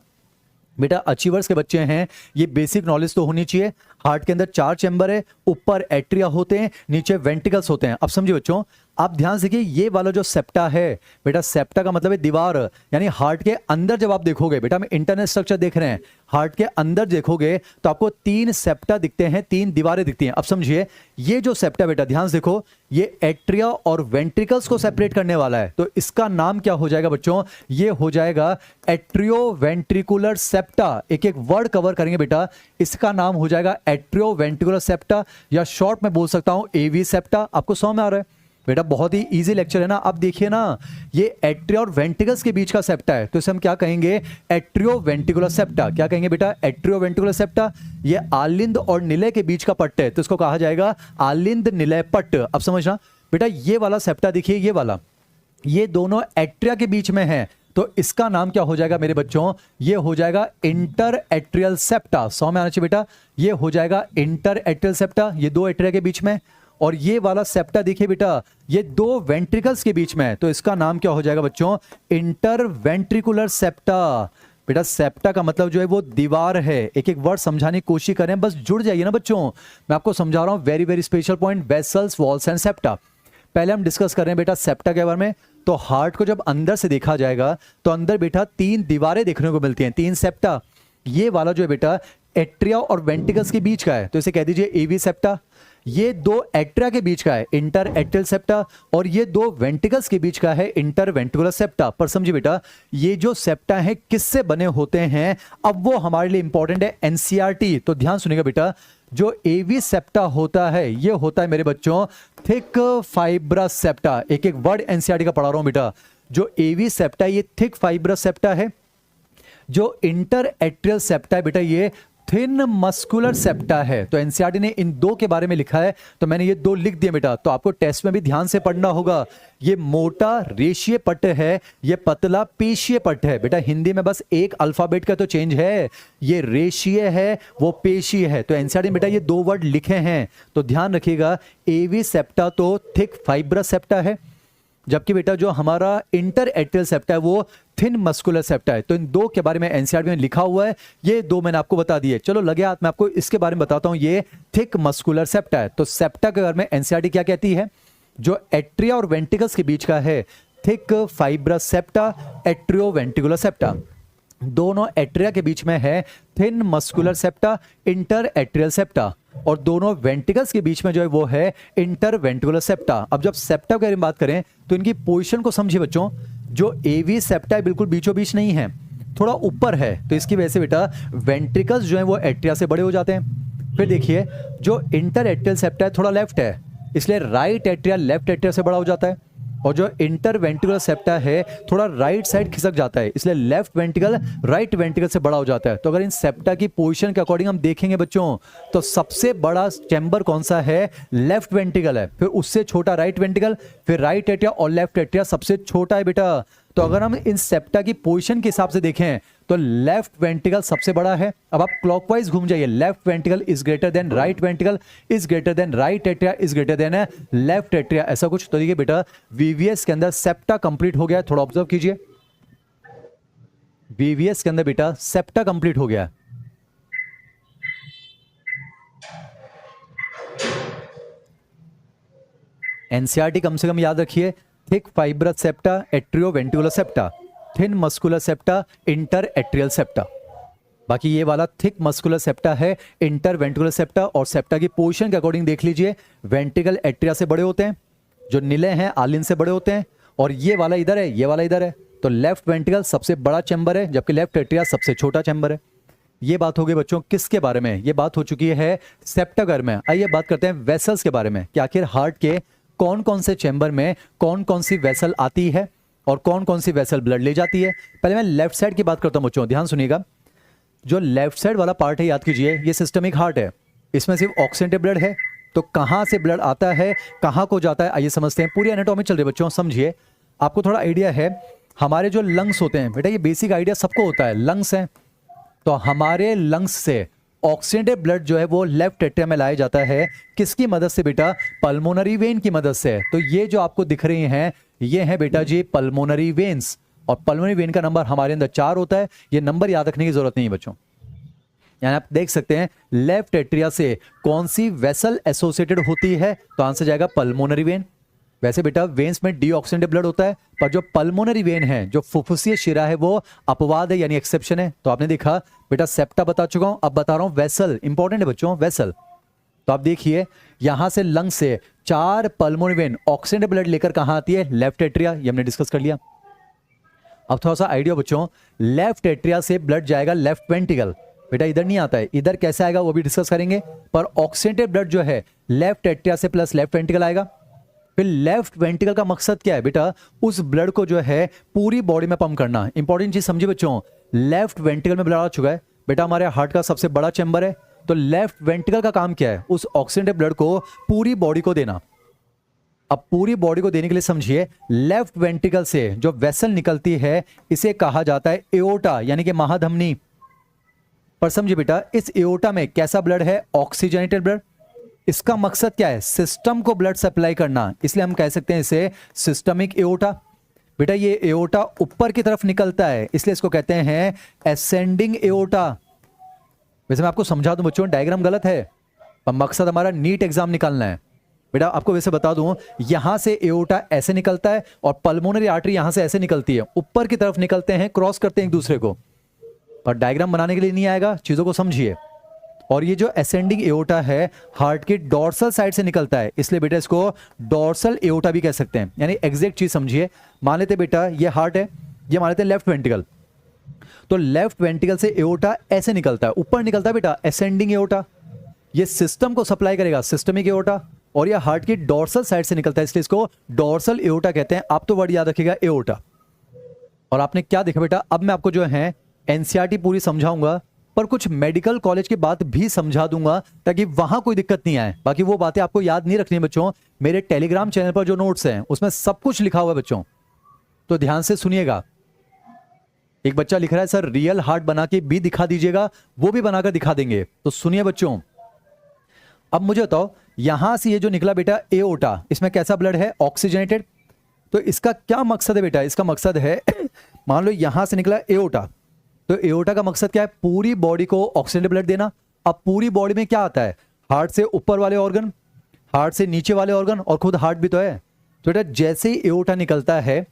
बेटा अचीवर्स के बच्चे हैं, ये बेसिक नॉलेज तो होनी चाहिए। हार्ट के अंदर 4 चैम्बर है, ऊपर एट्रिया होते हैं, नीचे वेंट्रिकल्स होते हैं। अब समझिए बच्चों, आप ध्यान से देखिए, ये वाला जो सेप्टा है बेटा, सेप्टा का मतलब है दीवार। यानी हार्ट के अंदर जब आप देखोगे बेटा, हम इंटरनल स्ट्रक्चर देख रहे हैं, हार्ट के अंदर देखोगे तो आपको तीन सेप्टा दिखते हैं, तीन दीवारें दिखती हैं। अब समझिए, ये जो सेप्टा बेटा ध्यान से देखो, ये एट्रिया और वेंट्रिकल्स को सेपरेट करने वाला है। तो इसका नाम क्या हो जाएगा बच्चों? ये हो जाएगा एट्रियो वेंट्रिकुलर सेप्टा। एक एक वर्ड कवर करेंगे बेटा। इसका नाम हो जाएगा एट्रियो वेंट्रिकुलर सेप्टा, या शॉर्ट में बोल सकता हूं एवी सेप्टा। आपको समझ में आ रहा है बेटा? बहुत ही इजी लेक्चर है ना। अब देखिए ना, ये एट्रिया और वेंट्रिकल्स के बीच का सेप्टा है, तो इसे हम क्या कहेंगे? Atrio ventricular septa. क्या कहेंगे बेटा? Atrio ventricular septa. ये आलिंद और निलय के बीच का पट्ट है, तो इसको कहा जाएगा आलिंद निलय पट्ट। अब समझना बेटा, ये वाला सेप्टा देखिए, ये वाला, ये दोनों एट्रिया के बीच में है, तो इसका नाम क्या हो जाएगा मेरे बच्चों? ये हो जाएगा इंटर एट्रियल सेप्टा। सौ में आना चाहिए बेटा, ये हो जाएगा इंटर एट्रियल सेप्टा, ये दो एट्रिया के बीच में। और ये वाला सेप्टा देखिए बेटा, ये दो वेंट्रिकल्स के बीच में है, तो इसका नाम क्या हो जाएगा बच्चों? Inter ventricular septa. बेटा सेप्टा का मतलब जो है वो दीवार है। एक एक वर्ड समझाने की कोशिश करें, बस जुड़ जाइए ना बच्चों। मैं आपको समझा रहा हूं very very special point, vessels, walls and septa. पहले हम डिस्कस कर रहे हैं बेटा सेप्टा के बारे में। तो हार्ट को जब अंदर से देखा जाएगा तो अंदर बेटा 3 दीवारें देखने को मिलती हैं, 3 सेप्टा। ये वाला जो है बेटा एट्रिया और वेंट्रिकल्स के बीच का है, तो इसे कह दीजिए एवी सेप्टा। ये 2 एट्रिया के बीच का है, इंटर एट्रियल सेप्टा, और ये 2 वेंट्रिकल्स के बीच का है, इंटर वेंट्रिकुलर सेप्टा। पर समझिए बेटा ये जो सेप्टा है किससे बने होते हैं, अब वो हमारे लिए इंपॉर्टेंट है, एनसीईआरटी। तो ध्यान सुनिएगा बेटा, जो एवी सेप्टा होता है ये होता है मेरे बच्चों थिक फाइब्रस सेप्टा। एक एक वर्ड एनसीईआरटी का पढ़ा रहा हूं बेटा। जो एवी सेप्टा ये थिक फाइब्रस सेप्टा है, जो इंटर एट्रियल सेप्टा है बेटा ये थिन मस्कुलर सेप्टा है। तो एनसीईआरटी ने इन 2 के बारे में लिखा है, तो मैंने ये 2 लिख दिए बेटा। तो आपको टेस्ट में भी ध्यान से पढ़ना होगा। ये मोटा रेशीय पट्ट है, ये पतला पेशीय पट्ट है। बेटा हिंदी में बस एक अल्फाबेट का तो चेंज है, ये रेशीय है वो पेशीय है। तो एनसीईआरटी बेटा ये 2 वर्ड लिखे हैं, तो ध्यान रखिएगा। एवी सेप्टा तो थिक फाइब्रस सेप्टा है, जबकि बेटा जो हमारा इंटर एट्रियल सेप्टा है वो थिन मस्कुलर सेप्टा है। तो इन 2 के बारे में एनसीईआरटी में लिखा हुआ है, ये 2 मैंने आपको बता दिए। चलो लगे हाथ, मैं आपको इसके बारे में बताता हूं। ये थिक मस्कुलर सेप्टा है। तो सेप्टा के बारे में एनसीईआरटी क्या कहती है, जो एट्रिया और वेंट्रिकल्स के बीच का है thick fibrous septa, atrio ventricular septa. दोनों एट्रिया के बीच में है thin muscular septa, inter atrial septa, और दोनों वेंट्रिकल्स के बीच में जो है वो है इंटर वेंट्रिकुलर सेप्टा। अब जब सेप्टा के बारे में बात करें तो इनकी पोजीशन को समझिए बच्चों। जो एवी सेप्टा है बिल्कुल बीचों बीच नहीं है, थोड़ा ऊपर है, तो इसकी वजह से बेटा वेंट्रिकल्स जो है वो एट्रिया से बड़े हो जाते हैं। फिर देखिए जो इंटर एट्रियल सेप्टा है थोड़ा लेफ्ट है, इसलिए राइट एट्रिया लेफ्ट एट्रिया से बड़ा हो जाता है, और जो इंटर वेंट्रिकुलर सेप्टा है थोड़ा राइट साइड खिसक जाता है, इसलिए लेफ्ट वेंट्रिकल राइट वेंट्रिकल से बड़ा हो जाता है। तो अगर इन सेप्टा की पोजीशन के अकॉर्डिंग हम देखेंगे बच्चों, तो सबसे बड़ा चैम्बर कौन सा है, लेफ्ट वेंट्रिकल है, फिर उससे छोटा राइट वेंट्रिकल, फिर राइट एट्रिया, और लेफ्ट एट्रिया सबसे छोटा है बेटा। तो अगर हम इन सेप्टा की पोजीशन के हिसाब से देखें तो लेफ्ट वेंट्रिकल सबसे बड़ा है। अब आप क्लॉकवाइज घूम जाइए, left ventricle is greater than right ventricle, is greater than right atria, is greater than left atria, ऐसा कुछ। तो देखिए बेटा वीवीएस के अंदर सेप्टा कंप्लीट हो गया, थोड़ा ऑब्जर्व कीजिए। वीवीएस के अंदर बेटा सेप्टा कंप्लीट हो गया। एनसीईआरटी कम से कम याद रखिए, thick fibrous septa, atrio ventricular septa, thin muscular septa, inter atrial septa. बाकी ये वाला थिक मस्कुलर सेप्टा है, इंटर वेंट्रिकुलर सेप्टा, और सेप्टा की पोजीशन के अकॉर्डिंग देख लीजिए, वेंट्रिकल एट्रिया से बड़े होते हैं, जो नीले हैं आलिन से बड़े होते हैं, और ये वाला इधर है, ये वाला इधर है। तो लेफ्ट वेंट्रिकल सबसे बड़ा चैम्बर है, जबकि लेफ्ट एट्रिया सबसे छोटा चैम्बर है। ये बात हो गई बच्चों किसके बारे में, ये बात हो चुकी है सेप्टा के बारे में। आइए बात करते हैं वेसल्स के बारे में, कि आखिर हार्ट के कौन कौन से चैम्बर में कौन कौन सी वेसल आती है और कौन कौन सी वेसल ब्लड ले जाती है। पहले मैं लेफ्ट साइड की बात करता हूं बच्चों, ध्यान सुनिएगा। जो लेफ्ट साइड वाला पार्ट है याद कीजिए, ये सिस्टमिक हार्ट है, इसमें सिर्फ ऑक्सीजनेटेड ब्लड है। तो कहां से ब्लड आता है, कहां को जाता है, आइए समझते हैं। पूरी एनाटॉमी चल रही है बच्चों, समझिए। आपको थोड़ा आइडिया है, हमारे जो लंग्स होते हैं बेटा, ये बेसिक आइडिया सबको होता है, लंग्स हैं। तो हमारे लंग्स से ऑक्सीजनेटेड ब्लड जो है वो लेफ्ट एट्रिया में लाया जाता है, किसकी मदद से बेटा, पल्मोनरी वेन की मदद से। तो ये जो आपको दिख रही हैं ये है बेटा जी पल्मोनरी वेन्स, और पल्मोनरी वेन का नंबर हमारे अंदर 4 होता है। ये नंबर याद रखने की जरूरत नहीं है बच्चों। यानी आप देख सकते हैं लेफ्ट एट्रिया से कौन सी वेसल एसोसिएटेड होती है, तो आंसर जाएगा पल्मोनरी वेन। वैसे बेटा वेन्स में डीऑक्सीजनेटेड ब्लड होता है, पर जो पल्मोनरी वेन है, जो फुफ्फुसीय शिरा है, वो अपवाद है यानी एक्सेप्शन है। तो आपने देखा बेटा सेप्टा बता चुका हूं, अब बता रहा हूं वेसल, इंपॉर्टेंट है बच्चों वेसल। तो आप देखिए यहां से लंग से 4 पल्मोनरी वेन ऑक्सीजनेटेड ब्लड लेकर कहां आती है, लेफ्ट एट्रिया, ये हमने डिस्कस कर लिया। अब थोड़ा सा आइडिया बच्चों, लेफ्ट एट्रिया से ब्लड जाएगा लेफ्ट वेंट्रिकल, बेटा इधर नहीं आता है, इधर कैसे आएगा वो भी डिस्कस करेंगे। पर ऑक्सीजनेटेड ब्लड जो है लेफ्ट एट्रिया से प्लस लेफ्ट वेंट्रिकल आएगा। फिर लेफ्ट वेंट्रिकल का मकसद क्या है बेटा, उस ब्लड को जो है पूरी बॉडी में पंप करना। इंपॉर्टेंट चीज समझिए बच्चों, लेफ्ट वेंट्रिकल में ब्लड आ चुका है बेटा, हमारे हार्ट का सबसे बड़ा चैम्बर है। तो लेफ्ट वेंट्रिकल का काम क्या है, उस ऑक्सीजनेटेड ब्लड को पूरी बॉडी को देना। अब पूरी बॉडी को देने के लिए समझिए, लेफ्ट वेंट्रिकल से जो वेसल निकलती है इसे कहा जाता है एओर्टा, यानी कि महाधमनी। पर समझिए बेटा इस एओर्टा में कैसा ब्लड है, ऑक्सीजनेटेड ब्लड। इसका मकसद क्या है, सिस्टम को ब्लड सप्लाई करना, इसलिए हम कह सकते हैं इसे सिस्टमिक एओर्टा। बेटा ये एओर्टा ऊपर की तरफ निकलता है, इसलिए इसको कहते हैं एसेंडिंग एओर्टा। वैसे मैं आपको समझा दूं बच्चों, डायग्राम गलत है पर मकसद हमारा नीट एग्जाम निकालना है। बेटा आपको वैसे बता दूं, यहां से एओर्टा ऐसे निकलता है और पल्मोनरी आर्टरी यहां से ऐसे निकलती है, ऊपर की तरफ निकलते हैं, क्रॉस करते हैं एक दूसरे को। पर डायग्राम बनाने के लिए नहीं आएगा, चीजों को समझिए। और ये जो असेंडिंग एओर्टा है हार्ट की डोर्सल साइड से निकलता है, इसलिए बेटा इसको डोर्सल एओर्टा भी कह सकते हैं। यानी एग्जैक्ट चीज समझिए। मान लेते बेटा ये हार्ट है, ये मान लेते हैं लेफ्ट वेंट्रिकल, तो लेफ्ट वेंट्रिकल से एओर्टा ऐसे निकलता है, ऊपर निकलता है बेटा असेंडिंग एओर्टा। ये सिस्टम को सप्लाई करेगा, सिस्टमिक एओर्टा, और ये हार्ट की डोर्सल साइड से निकलता है, इसलिए इसको डोर्सल एओर्टा कहते हैं। आप तो वर्ड याद रखिएगा एओर्टा। और आपने क्या देखा बेटा, अब मैं आपको जो है एनसीईआरटी पूरी समझाऊंगा, पर कुछ मेडिकल कॉलेज की बात भी समझा दूंगा ताकि वहां कोई दिक्कत नहीं आए। बाकी वो बातें आपको याद नहीं रखनी है बच्चों। मेरे टेलीग्राम चैनल पर जो नोट्स हैं उसमें सब कुछ लिखा हुआ है बच्चों, तो ध्यान से सुनिएगा। एक बच्चा लिख रहा है सर रियल हार्ट बना के भी दिखा दीजिएगा, वो भी बनाकर दिखा देंगे। तो सुनिए बच्चों, अब मुझे बताओ यहां से ये जो निकला बेटा एओर्टा, इसमें कैसा ब्लड है, ऑक्सीजनेटेड। तो इसका क्या मकसद है बेटा, इसका मकसद है मान लो यहां से निकला एओर्टा, तो एओर्टा का मकसद क्या है, पूरी बॉडी को ऑक्सीजनेटेड ब्लड देना। अब पूरी बॉडी में क्या आता है, हार्ट से ऊपर वाले ऑर्गन, हार्ट से नीचे वाले ऑर्गन, और खुद हार्ट भी तो है। तो बेटा जैसे ही एओर्टा निकलता है,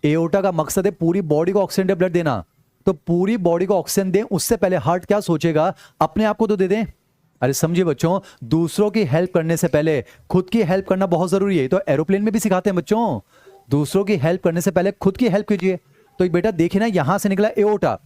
एओर्टा का मकसद है पूरी बॉडी को ऑक्सीजनेटेड ब्लड देना। तो पूरी बॉडी को ऑक्सीजन दें, उससे पहले हार्ट क्या सोचेगा, अपने आप को तो दे दें। अरे समझिए बच्चों, दूसरों की हेल्प करने से पहले खुद की हेल्प करना बहुत जरूरी है। तो एरोप्लेन में भी सिखाते हैं बच्चों, दूसरों की हेल्प करने से पहले खुद की हेल्प कीजिए। तो एक बेटा देखिए ना, यहां से निकला एओर्टा,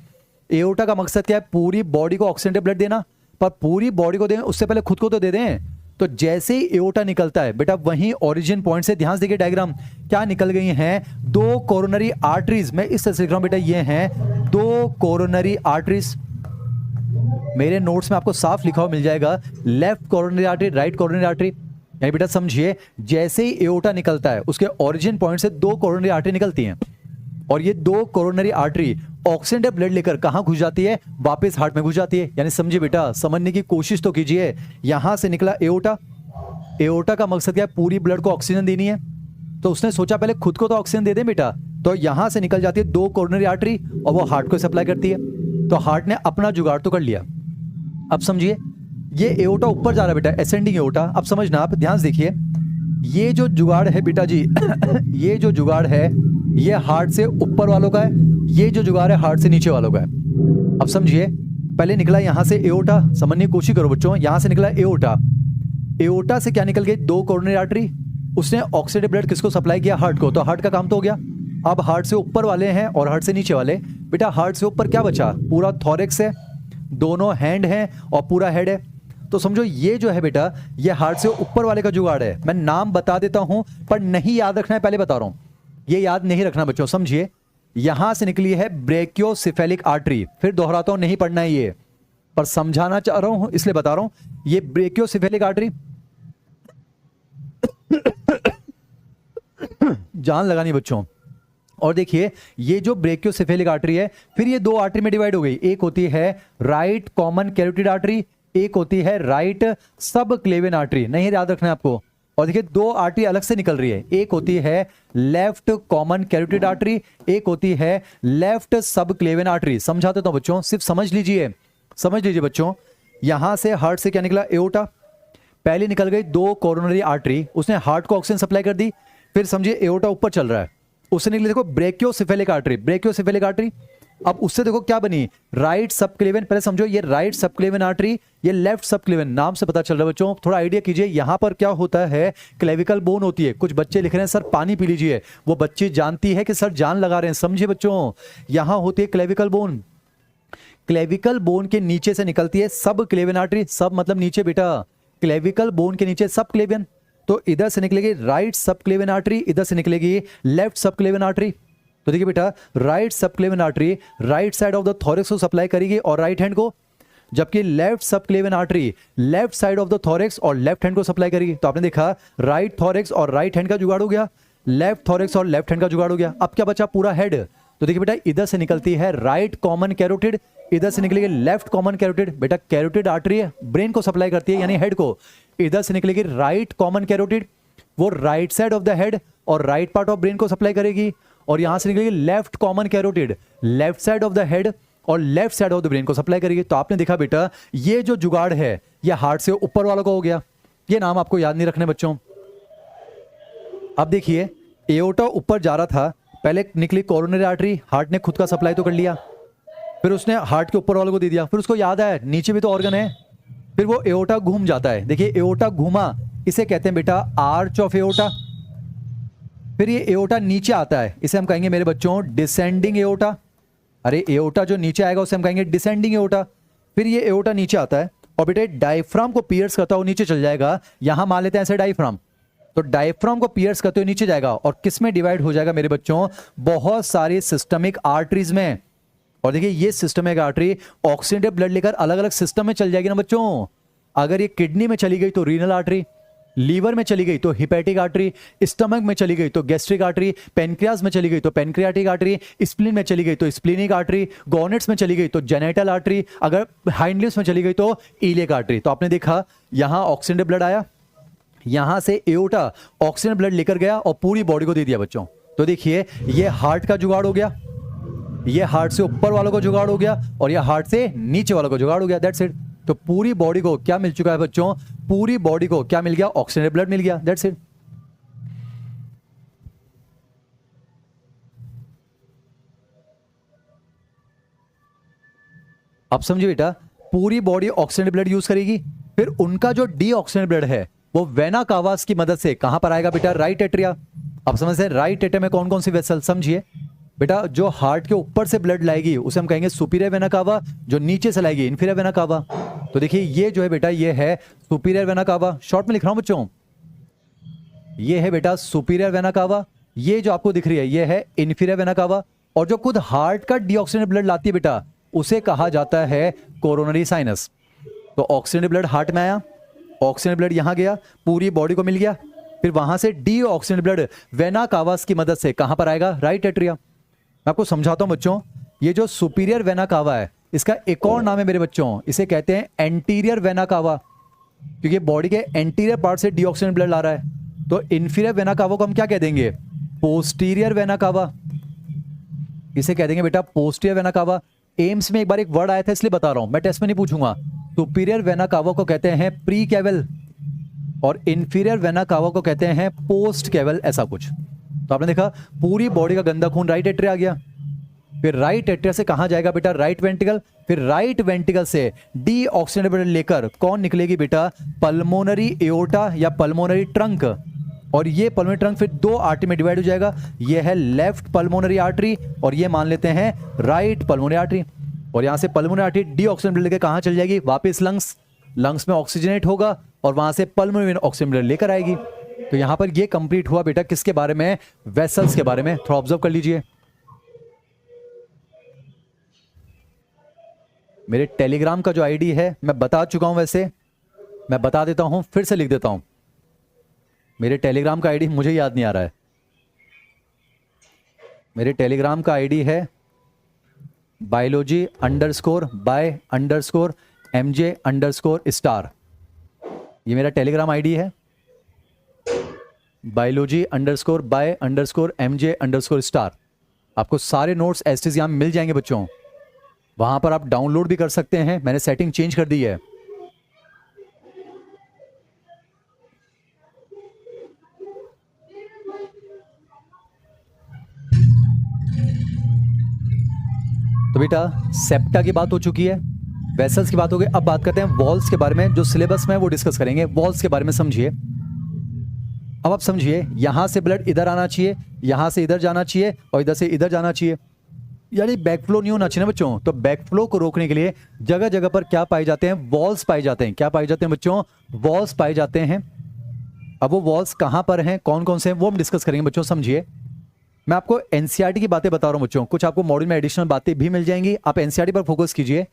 एओर्टा का मकसद क्या है, पूरी बॉडी को ऑक्सीजनेटेड ब्लड देना। पर पूरी बॉडी को दें उससे पहले खुद को तो दे दें। तो जैसे ही एओर्टा निकलता है बेटा, वहीं ओरिजिन पॉइंट से, ध्यान से देखिए डायग्राम क्या निकल गई हैं, दो कोरोनरी आर्टरीज। मैं इस तरह से लिख रहा हूं बेटा, ये हैं दो कोरोनरी आर्टरीज। मेरे नोट्स में आपको साफ लिखा हुआ मिल जाएगा, left coronary artery, right coronary artery. यानी बेटा समझिए, जैसे ही एओर्टा निकलता है उसके ओरिजिन पॉइंट से दो कोरोनरी आर्टरी निकलती हैं, और ये दो कोरोनरी आर्टरी ऑक्सीजनेटेड ब्लड लेकर कहां घुस जाती है, वापस हार्ट में घुस जाती है। यानी समझिए बेटा, समझने की कोशिश तो कीजिए। यहां से निकला एओर्टा, एओर्टा का मकसद क्या है, पूरी ब्लड को ऑक्सीजन देनी है। तो उसने सोचा पहले खुद को तो ऑक्सीजन दे दे बेटा, तो यहां से निकल जाती है दो कोरोनरी आर्टरी और वो हार्ट को सप्लाई करती है। तो हार्ट ने अपना जुगाड़ तो कर लिया। अब समझिए, ये एओर्टा ऊपर जा रहा है बेटा, असेंडिंग एओर्टा। अब समझना, आप ध्यान से देखिए, ये जो जुगाड़ है बेटा जी ये जो जुगाड़ है ये हार्ट से ऊपर वालों का है, ये जो जुगाड़ है हार्ट से नीचे वालों का है। अब समझिए, पहले निकला यहां से एओर्टा, समझने की कोशिश करो बच्चों, यहां से निकला एओर्टा, एओर्टा से क्या निकल गई, दो कोरोनरी आर्टरी, उसने ऑक्सीजनेटेड ब्लड किसको सप्लाई किया, हार्ट को। तो हार्ट का काम तो हो गया। अब हार्ट से ऊपर वाले हैं और हार्ट से नीचे वाले। बेटा हार्ट से ऊपर क्या बचा, पूरा थॉरेक्स है, दोनों हैंड हैं और पूरा हेड है। तो समझो ये जो है बेटा, ये हार्ट से ऊपर वाले का जुगाड़ है। मैं नाम बता देता हूं, पर नहीं याद रखना है, पहले बता रहा हूं, ये याद नहीं रखना बच्चों। समझिए, यहां से निकली है ब्रेकियोसेफेलिक आर्टरी, फिर दोहराता हूं, नहीं पढ़ना है ये, पर समझाना चाह रहा हूं इसलिए बता रहा हूं। ये ब्रेकियोसेफेलिक आर्टरी जान लगानी बच्चों। और देखिए, ये जो ब्रेकियोसेफेलिक आर्टरी है, फिर ये दो आर्टरी में डिवाइड हो गई। एक होती है राइट कॉमन कैरोटिड आर्टरी, एक होती है राइट सब क्लेवियन आर्टरी। नहीं याद रखना है आपको। और देखिए, दो आर्टरी अलग से निकल रही है, एक होती है लेफ्ट कॉमन कैरोटिड आर्टरी, एक होती है लेफ्ट सब क्लेवियन आर्टरी। समझा देता हूं बच्चों, सिर्फ समझ लीजिए बच्चों। यहां से हार्ट से क्या निकला, एओर्टा, पहले निकल गई दो कोरोनरी आर्टरी, उसने हार्ट को ऑक्सीजन सप्लाई कर दी। फिर समझिए एओर्टा ऊपर चल रहा है, उससे निकली देखो ब्रेकियोसेफेलिक आर्टरी, ब्रेकियोसेफेलिक आर्टरी। अब उससे देखो क्या बनी, राइट सब क्लेवियन। पहले समझो, ये राइट सब क्लेवियन आर्टरी, ये लेफ्ट सब क्लेवियन, नाम से पता चल रहा है बच्चों। थोड़ा आइडिया कीजिए, यहां पर क्या होता है, क्लेविकल बोन होती है। कुछ बच्चे लिख रहे हैं सर पानी पी लीजिए, वो बच्ची जानती है कि सर जान लगा रहे हैं। समझिए बच्चों, यहां होती है क्लेविकल बोन, क्लेविकल बोन के नीचे से निकलती है सब क्लेवियन आर्टरी। सब मतलब नीचे बेटा, क्लेविकल बोन के नीचे सब क्लेवियन। तो इधर से निकलेगी राइट सब क्लेवियन आर्टरी, इधर से निकलेगी लेफ्ट सब क्लेवियन आर्टरी। तो देखिए बेटा, राइट सब क्लेवियन artery right side of the thorax को सप्लाई करेगी और राइट हैंड को, जबकि लेफ्ट सब क्लेवियन artery left side of the thorax और लेफ्ट हैंड को सप्लाई करेगी। तो आपने देखा, राइट थॉरेक्स और राइट हैंड का जुगाड़ हो गया, लेफ्ट थॉरेक्स और लेफ्ट हैंड का जुगाड़ हो गया। अब क्या बचा, पूरा हेड। तो देखिए बेटा, इधर से निकलती है राइट कॉमन कैरोटिड, इधर से निकलेगी लेफ्ट कॉमन कैरोटिड। बेटा कैरोटिड आर्टरी ब्रेन को सप्लाई करती है, यानी हेड को। इधर से निकलेगी राइट कॉमन कैरोटिड, वो right side of the head और राइट पार्ट ऑफ ब्रेन को सप्लाई करेगी। और यहां से निकलेगी left common carotid, left side of the head और left side of the brain को सप्लाई करेगी। तो आपने देखा बेटा ये जो जुगाड़ है ये हार्ट से ऊपर वालों का हो गया, ये नाम आपको याद नहीं रखने बच्चों। अब देखिए एओर्टा ऊपर जा रहा था, पहले निकली कोरोनरी आर्टरी, हार्ट ने खुद का सप्लाई तो कर लिया, फिर उसने हार्ट के ऊपर वालों को दे दिया, फिर उसको याद आया नीचे भी तो ऑर्गन है, फिर वो एओर्टा घूम जाता है। देखिए एओर्टा घूमा, इसे कहते हैं बेटा आर्च ऑफ एओर्टा। फिर ये एओर्टा नीचे आता है, इसे हम कहेंगे मेरे बच्चों डिसेंडिंग एओर्टा। अरे एओर्टा जो नीचे आएगा उसे हम कहेंगे डिसेंडिंग एओर्टा। फिर ये एओर्टा नीचे आता है और बेटे डायफ्राम को पियर्स करता हुआ नीचे चल जाएगा, यहां मान लेते हैं ऐसे डायफ्राम। तो डायफ्राम को पियर्स करते हुए नीचे जाएगा और किस में डिवाइड हो जाएगा मेरे बच्चों, बहुत सारी सिस्टमिक आर्टरीज में। और देखिए ये सिस्टमिक आर्टरी ऑक्सीडेटिव ब्लड लेकर अलग अलग सिस्टम में चल जाएगी ना बच्चों। अगर ये किडनी में चली गई तो रीनल आर्टरी, लीवर में चली गई तो हिपैटिक आर्टरी, स्टमक में चली गई तो गैस्ट्रिक आर्टरी, पेनक्रियाज में चली गई तो पेनक्रियाटिक आर्टरी, स्प्लीन में चली गई तो स्प्लीनिक आर्टरी, गॉनेट्स में चली गई तो जेनेटल आर्टरी, अगर हाइंड लिम्स में चली गई तो इलियक आर्टरी। तो आपने देखा यहां ऑक्सीडेंट ब्लड आया, यहां से एओर्टा ऑक्सीजन ब्लड लेकर गया और पूरी बॉडी को दे दिया बच्चों। तो देखिए ये हार्ट का जुगाड़ हो गया, ये हार्ट से ऊपर वालों को जुगाड़ हो गया और ये हार्ट से नीचे वालों को जुगाड़ हो गया, दैट्स इट। तो पूरी बॉडी को क्या मिल चुका है बच्चों, पूरी बॉडी को क्या मिल गया, ऑक्सीजन ब्लड मिल गया, दैट्स इट। अब समझिए बेटा पूरी बॉडी ऑक्सीजन ब्लड यूज करेगी, फिर उनका जो डीऑक्सीजन ब्लड है वो वेना कावास की मदद से कहां पर आएगा बेटा, राइट एट्रिया। अब समझते हैं राइट एट्रिया में कौन कौन सी वेसल, समझिए बेटा जो हार्ट के ऊपर से ब्लड लाएगी उसे हम कहेंगे सुपीरियर वेना कावा, जो नीचे से लाएगी इन्फीरियर वेना कावा। तो देखिए ये जो है बेटा ये है सुपीरियर वेना कावा, शॉर्ट में लिख रहा हूं बच्चों, ये है बेटा सुपीरियर वेना कावा। ये जो आपको दिख रही है ये है इन्फीरियर वेना कावा, और जो खुद हार्ट का डीऑक्सीजन ब्लड लाती है बेटा उसे कहा जाता है कोरोनरी साइनस। तो ऑक्सीजन ब्लड हार्ट में आया, ऑक्सीजन ब्लड यहां गया, पूरी बॉडी को मिल गया, फिर वहां से डीऑक्सीजन ब्लड वेना कावास की मदद से कहां पर आएगा, राइट एट्रिया। मैं आपको समझाता हूं बच्चों, ये जो सुपीरियर वेना कावा है इसका एक और नाम है मेरे बच्चों, इसे कहते हैं एंटीरियर वेना कावा, क्योंकि बॉडी के एंटीरियर पार्ट से डीऑक्सीजन ब्लड ला रहा है। तो इन्फीरियर वेना कावा को हम क्या कह देंगे, पोस्टीरियर वेना कावा, इसे कह देंगे बेटा पोस्टीरियर वेना कावा। एम्स में एक बार एक वर्ड आया था इसलिए बता रहा हूं, मैं टेस्ट में नहीं पूछूंगा। सुपीरियर वेना कावा को कहते हैं प्री कैवल और इन्फीरियर वेना कावा को कहते हैं पोस्ट कैवल, ऐसा कुछ। तो आपने देखा पूरी बॉडी का गंदा खून राइट एट्रिया आ गया, फिर राइट एट्रिया से कहां जाएगा बेटा, राइट वेंट्रिकल, फिर राइट वेंट्रिकल से डीऑक्सीजनेटेड ब्लड लेकर कौन निकलेगी बेटा, पल्मोनरी एओर्टा या पल्मोनरी ट्रंक। और ये पल्मोनरी ट्रंक फिर दो आर्टरी में डिवाइड हो जाएगा, ये है लेफ्ट पल्मोनरी आर्टरी और ये मान लेते हैं राइट पल्मोनरी आर्टरी। और यहां से पल्मोनरी आर्टरी डीऑक्सीजन ब्लड लेकर कहां चल जाएगी, वापस लंग्स, लंग्स में ऑक्सीजनेट होगा और वहां से पल्मोनरी ऑक्सीजन ब्लड लेकर आएगी। तो यहां पर ये कंप्लीट हुआ बेटा किसके बारे में, वेसल्स के बारे में। थोड़ा ऑब्जर्व कर लीजिए, मेरे टेलीग्राम का जो आईडी है मैं बता चुका हूं, वैसे मैं बता देता हूं, फिर से लिख देता हूं। मेरे टेलीग्राम का आईडी मुझे याद नहीं आ रहा है, मेरे टेलीग्राम का आईडी है biology_by_mj_star। ये मेरा टेलीग्राम आईडी है, biology_by_mj_star। आपको सारे नोट्स एसटीज यहां मिल जाएंगे बच्चों, वहां पर आप डाउनलोड भी कर सकते हैं, मैंने सेटिंग चेंज कर दी है। तो बेटा सेप्टा की बात हो चुकी है, वेसल्स की बात हो गई, अब बात करते हैं वॉल्स के बारे में, जो सिलेबस में वो डिस्कस करेंगे। वॉल्स के बारे में समझिए, अब आप समझिए यहां से ब्लड इधर आना चाहिए, यहां से इधर जाना चाहिए और इधर से इधर जाना चाहिए, यानी बैकफ्लो नहीं होना चाहिए ना बच्चों। तो बैकफ्लो को रोकने के लिए जगह जगह पर क्या पाए जाते हैं, वॉल्स पाए जाते हैं। क्या पाए जाते हैं बच्चों, वॉल्स पाए जाते हैं। अब वो वॉल्स कहां पर हैं, कौन कौन से हैं, वो हम डिस्कस करेंगे बच्चों। समझिए मैं आपको एनसीईआरटी की बातें बता रहा हूं बच्चों, कुछ आपको मॉड्यूल में एडिशनल बातें भी मिल जाएंगी, आप एनसीईआरटी पर फोकस कीजिए।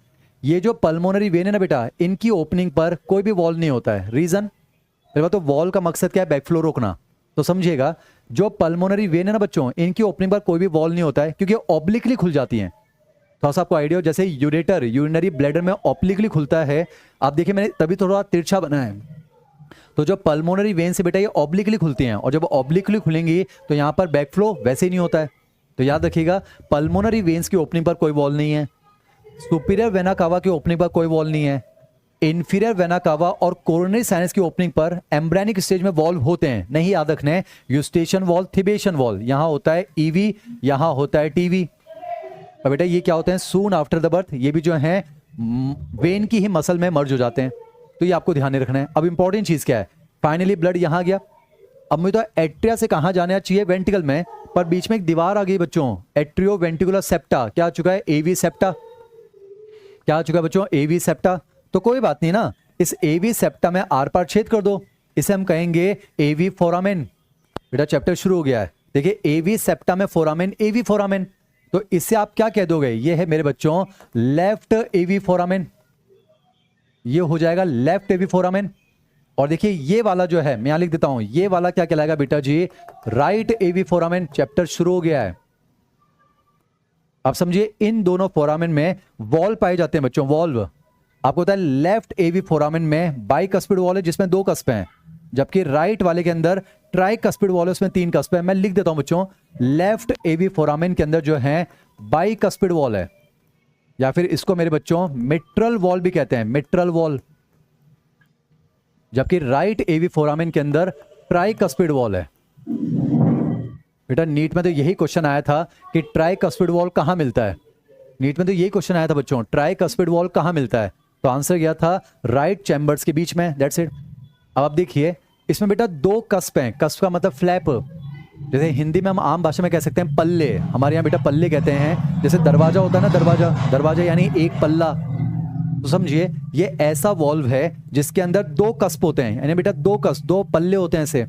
ये जो पल्मोनरी वेन है ना बेटा, इनकी ओपनिंग पर कोई भी वॉल नहीं होता है। रीजन, तो वॉल का मकसद क्या है, बैकफ्लो रोकना। तो समझिएगा जो पल्मोनरी वेन है ना बच्चों, इनकी ओपनिंग पर कोई भी वॉल नहीं होता है, क्योंकि ऑब्लिकली खुल जाती हैं। थोड़ा सा आपको आइडिया हो, जैसे यूरेटर यूरिनरी ब्लैडर में ऑब्लिकली खुलता है, आप देखिए मैंने तभी थोड़ा तिरछा बना है। तो जो पल्मोनरी वेन से बेटा ये ऑब्लिकली खुलती हैं, और जब ऑब्लिकली खुलेंगी तो यहां पर बैकफ्लो वैसे ही नहीं होता है। तो याद रखिएगा, पल्मोनरी वेन्स की ओपनिंग पर कोई वॉल नहीं है, सुपीरियर वेना कावा की ओपनिंग पर कोई वॉल नहीं है, इंफीरियर वेना कावा और कोरोनरी साइनस की ओपनिंग पर एम्ब्रेनिक स्टेज में वॉल्व होते हैं। नहीं याद रखने हैं, यूस्टेशन वॉल, थिबेशन वॉल, यहां होता है ईवी, यहां होता है टीवी। और बेटा ये क्या होते हैं, सून आफ्टर द बर्थ, ये भी जो है वेन की ही मसल में मर्ज हो जाते हैं। तो ये आपको ध्यान में रखना है। अब इंपॉर्टेंट चीज क्या है, फाइनली ब्लड यहां गया। अब मुझे तो एट्रिया से कहां जाना चाहिए, वेंटिकल में, पर बीच में एक दीवार आ गई बच्चों, एट्रियो वेंटिकुलर सेप्टा, क्या आ चुका है, एवी सेप्टा। क्या आ चुका है बच्चों, एवी सेप्टा। तो कोई बात नहीं ना, इस एवी सेप्टा में आर पार छेद कर दो, इसे हम कहेंगे एवी फोरामेन। बेटा चैप्टर शुरू हो गया है, देखिए एवी सेप्टा में फोरामेन, एवी फोरामेन, तो इससे आप क्या कह दोगे, ये है मेरे बच्चों लेफ्ट एवी फोरामेन, ये हो जाएगा लेफ्ट एवी फोरामेन। और देखिए ये वाला जो है, मैं यहां लिख देता हूं, ये वाला क्या कहलाएगा बेटा जी, राइट एवी फोरामेन। चैप्टर शुरू हो गया है। अब समझिए इन दोनों फोरामेन में वॉल पाए जाते हैं बच्चों, वॉल्व। आपको पता है लेफ्ट एवी फोरामेन में बाइकस्पिड वॉल है जिसमें 2 कस्प हैं, जबकि राइट वाले के अंदर ट्राइकस्पिड वॉल है उसमें 3 कस्प है। मैं लिख देता हूं बच्चों, लेफ्ट एवी फोरामेन के अंदर जो है बाइकस्पिड वॉल है, या फिर इसको मेरे बच्चों मिट्रल वॉल भी कहते हैं, मिट्रल वॉल, जबकि राइट एवी फोरामेन के अंदर ट्राइकस्पिड वॉल है। बेटा नीट में तो यही क्वेश्चन आया था कि ट्राइकस्पिड वॉल कहां मिलता है, नीट में तो यही क्वेश्चन आया था बच्चों, ट्राइकस्पिड वॉल कहां मिलता है, तो आंसर गया था राइट चैम्बर्स के बीच में, दैट्स इट। अब आप देखिए इसमें बेटा 2 कस्प हैं, कस्प का मतलब फ्लैप, जैसे हिंदी में हम आम भाषा में कह सकते हैं पल्ले, हमारे यहाँ बेटा पल्ले कहते हैं, जैसे दरवाजा होता है ना, दरवाजा, दरवाजा यानी एक पल्ला। तो समझिए ये ऐसा वॉल्व है जिसके अंदर 2 कस्प होते हैं, यानी बेटा 2 कस्प, 2 पल्ले होते हैं ऐसे,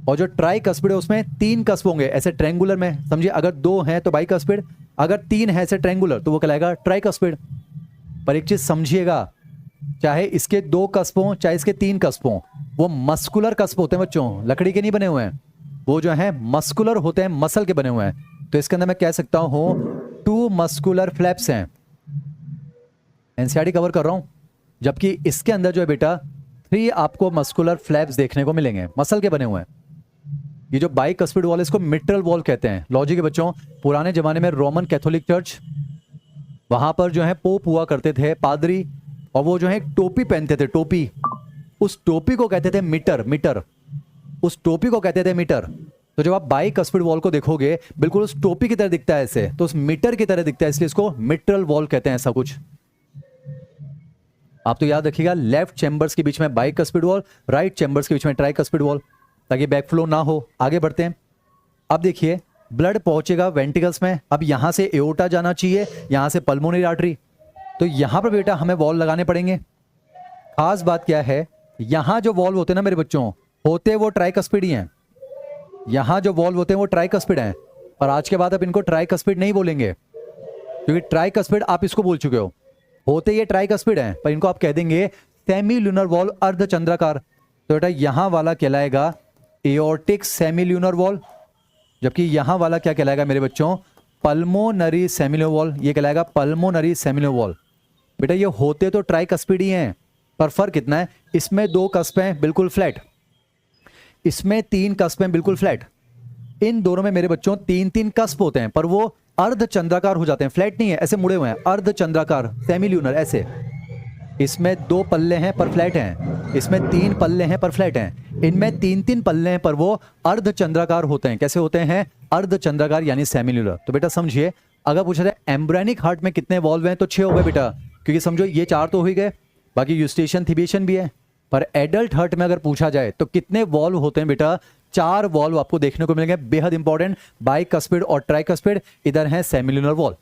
और जो ट्राइकस्पिड है उसमें 3 कस्प होंगे ऐसे ट्रायंगुलर में। समझिए अगर 2 हैं तो बाइकस्पिड, अगर 3 है ऐसे ट्रायंगुलर तो वो कहलाएगा ट्राइकस्पिड। पर एक चीज समझिएगा, चाहे इसके 2 कस्प हों चाहे इसके 3 कस्प हों, वो मस्कुलर कस्प होते हैं बच्चों, लकड़ी के नहीं बने हुए हैं, वो जो है मस्कुलर होते हैं, मसल के बने हुए हैं। तो इसके अंदर मैं कह सकता हूं 2 मस्कुलर फ्लैप्स हैं, एनसीईआरटी कवर कर रहा हूं। जबकि इसके अंदर जो है बेटा 3 आपको मस्कुलर फ्लैप्स देखने को मिलेंगे, मसल के बने हुए हैं। ये जो बाइकस्पिड वॉल है इसको मिट्रल वॉल कहते हैं। लॉजिक है बच्चों, पुराने जमाने में रोमन कैथोलिक चर्च, वहां पर जो है पोप हुआ करते थे, पादरी, और वो जो है एक टोपी पहनते थे, टोपी, उस टोपी को कहते थे मीटर, मीटर, उस टोपी को कहते थे मीटर। तो जब आप बाइकस्पिड वॉल को देखोगे बिल्कुल उस टोपी की तरह दिखता है ऐसे, तो उस मीटर की तरह दिखता है, इसलिए इसको मिट्रल वॉल कहते हैं, ऐसा कुछ। आप तो याद रखिएगा, लेफ्ट चैम्बर्स के बीच में बाइकस्पिड वॉल, राइट चैम्बर्स के बीच में ट्राइकस्पिड वॉल, ताकि बैकफ्लो ना हो। आगे बढ़ते हैं। अब देखिए ब्लड पहुंचेगा वेंटिकल्स में, अब यहां से एओर्टा जाना चाहिए, यहां से पल्मोनरी आर्टरी, तो यहां पर बेटा हमें वॉल लगाने पड़ेंगे। खास बात क्या है, यहां जो वॉल्व होते हैं ना मेरे बच्चों, होते वो ट्राइकस्पिड ही हैं, यहां जो वॉल्व होते हैं वो ट्राइकस्पिड हैं, और आज के बाद आप इनको ट्राइकस्पिड नहीं बोलेंगे, क्योंकि ट्राइकस्पिड आप इसको बोल चुके हो, होते ये ट्राइकस्पिड हैं, पर इनको आप कह देंगे सेमी ल्यूनर वॉल, अर्धचंद्राकार। तो बेटा यहां वाला कहलाएगा एओर्टिक सेमी ल्यूनर वॉल, जबकि यहां वाला क्या कहलाएगा मेरे बच्चों, पल्मोनरी सेमिलर वॉल, ये कहलाएगा पल्मोनरी सेमिलर वॉल। बेटा ये होते तो ट्राइकस्पिड ही हैं, पर फर्क कितना है, इसमें 2 कस्प हैं बिल्कुल फ्लैट, इसमें 3 कस्प हैं बिल्कुल फ्लैट। इन दोनों में मेरे बच्चों 3-3 कस्प होते हैं, पर वो अर्धचंद्राकार हो जाते हैं, फ्लैट नहीं है, ऐसे मुड़े हुए हैं, अर्धचंद्राकार सेमी ल्यूनर ऐसे। इसमें 2 पल्ले हैं पर फ्लैट हैं, इसमें 3 पल्ले हैं पर फ्लैट हैं, इनमें 3-3 पल्ले हैं पर वो अर्धचंद्राकार होते हैं। कैसे होते हैं, अर्धचंद्राकार यानी सेमिल्यूलर। तो बेटा समझिए, अगर पूछा जाए एम्ब्रेनिक हार्ट में कितने वॉल्व हैं, तो 6 हो गए बेटा, क्योंकि समझो ये 4 तो हो ही गए, बाकी यूस्टेशन थिबेशन भी है। पर एडल्ट हार्ट में अगर पूछा जाए तो कितने वॉल्व होते हैं बेटा, 4 वॉल्व आपको देखने को मिलेंगे, बेहद इंपॉर्टेंट, बाइकस्पिड और ट्राइकस्पिड, इधर है सेमिल्यूनर वॉल।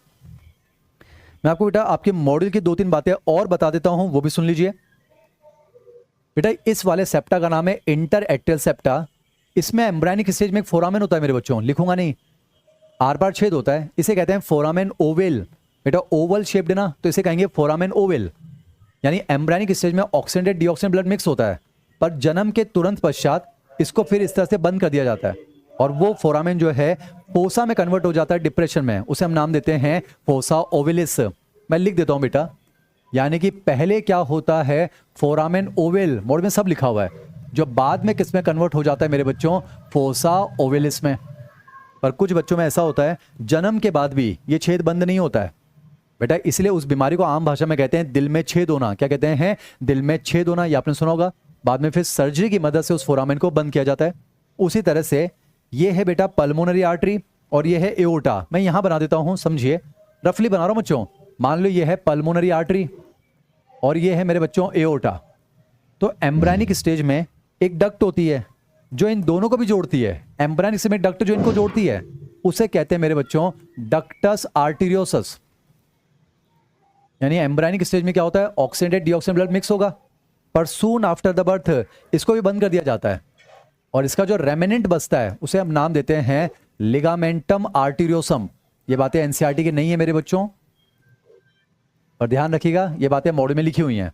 मैं आपको बेटा आपके मॉडल की 2-3 बातें और बता देता हूं, वो भी सुन लीजिए। बेटा इस वाले सेप्टा का नाम है इंटर एट्रियल सेप्टा, इसमें एम्ब्रेनिक स्टेज में एक फोरामेन होता है मेरे बच्चों, लिखूंगा नहीं, आर पार छेद होता है, इसे कहते हैं फोरामेन ओवेल। बेटा ओवल शेप्ड ना, तो इसे कहेंगे फोरामेन ओवेल। यानी एम्ब्रेनिक स्टेज में ऑक्सीडेंटेड डीऑक्सीडेंट ब्लड मिक्स होता है, पर जन्म के तुरंत पश्चात इसको फिर इस तरह से बंद कर दिया जाता है, और वो फोरामेन जो है फोसा में कन्वर्ट हो जाता है डिप्रेशन में, उसे हम नाम देते हैं फोसा ओवेलिस। मैं लिख देता हूं बेटा, यानी कि पहले क्या होता है, फोरामेन ओवेल, मोड में सब लिखा हुआ है, जो बाद में किस में कन्वर्ट हो जाता है मेरे बच्चों, फोसा ओवेलिस में। पर कुछ बच्चों में ऐसा होता है जन्म के बाद भी ये छेद बंद नहीं होता है बेटा, इसलिए उस बीमारी को आम भाषा में कहते हैं दिल में छेद होना। क्या कहते हैं? दिल में छेद होना। ये आपने सुना होगा। बाद में फिर सर्जरी की मदद से उस फोरामेन को बंद किया जाता है। उसी तरह से ये है बेटा पल्मोनरी आर्टरी और ये है एओर्टा। मैं यहां बना देता हूं, समझिए, रफली बना रहा हूं बच्चों। मान लो ये है पल्मोनरी आर्टरी और ये है मेरे बच्चों एओर्टा। तो एम्ब्रायनिक स्टेज में एक डक्ट होती है जो इन दोनों को भी जोड़ती है। एम्ब्रायनिक स्टेज में डक्ट जो इनको जोड़ती है उसे कहते हैं मेरे बच्चों डक्टस आर्टीरियोसस। यानी एम्ब्रायनिक स्टेज में क्या होता है? ऑक्सीडेंटेड डीऑक्सीजन ब्लड मिक्स होगा, पर सून आफ्टर द बर्थ इसको भी बंद कर दिया जाता है और इसका जो रेमिनेंट बचता है उसे हम नाम देते हैं लिगामेंटम आर्टीरियोसम। ये बातें एनसीईआरटी की नहीं है मेरे बच्चों, पर ध्यान रखिएगा ये बातें मॉडल में लिखी हुई हैं।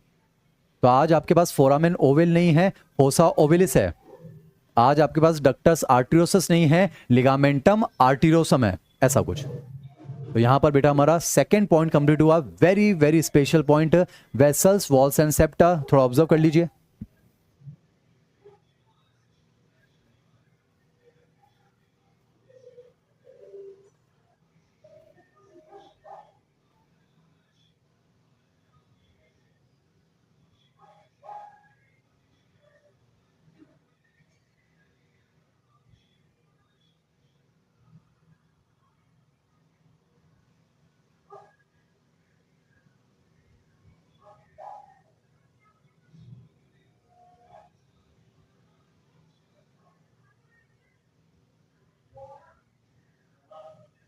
तो आज आपके पास फोरामेन ओवल नहीं है, फोसा ओवलिस है। आज आपके पास डक्टस आर्टीरियोसस नहीं है, लिगामेंटम आर्टीरियोसम है, ऐसा कुछ। तो यहां पर बेटा हमारा सेकंड पॉइंट कंप्लीट हुआ। Very very special point, vessels, walls and septa. थोड़ा ऑब्जर्व कर लीजिए।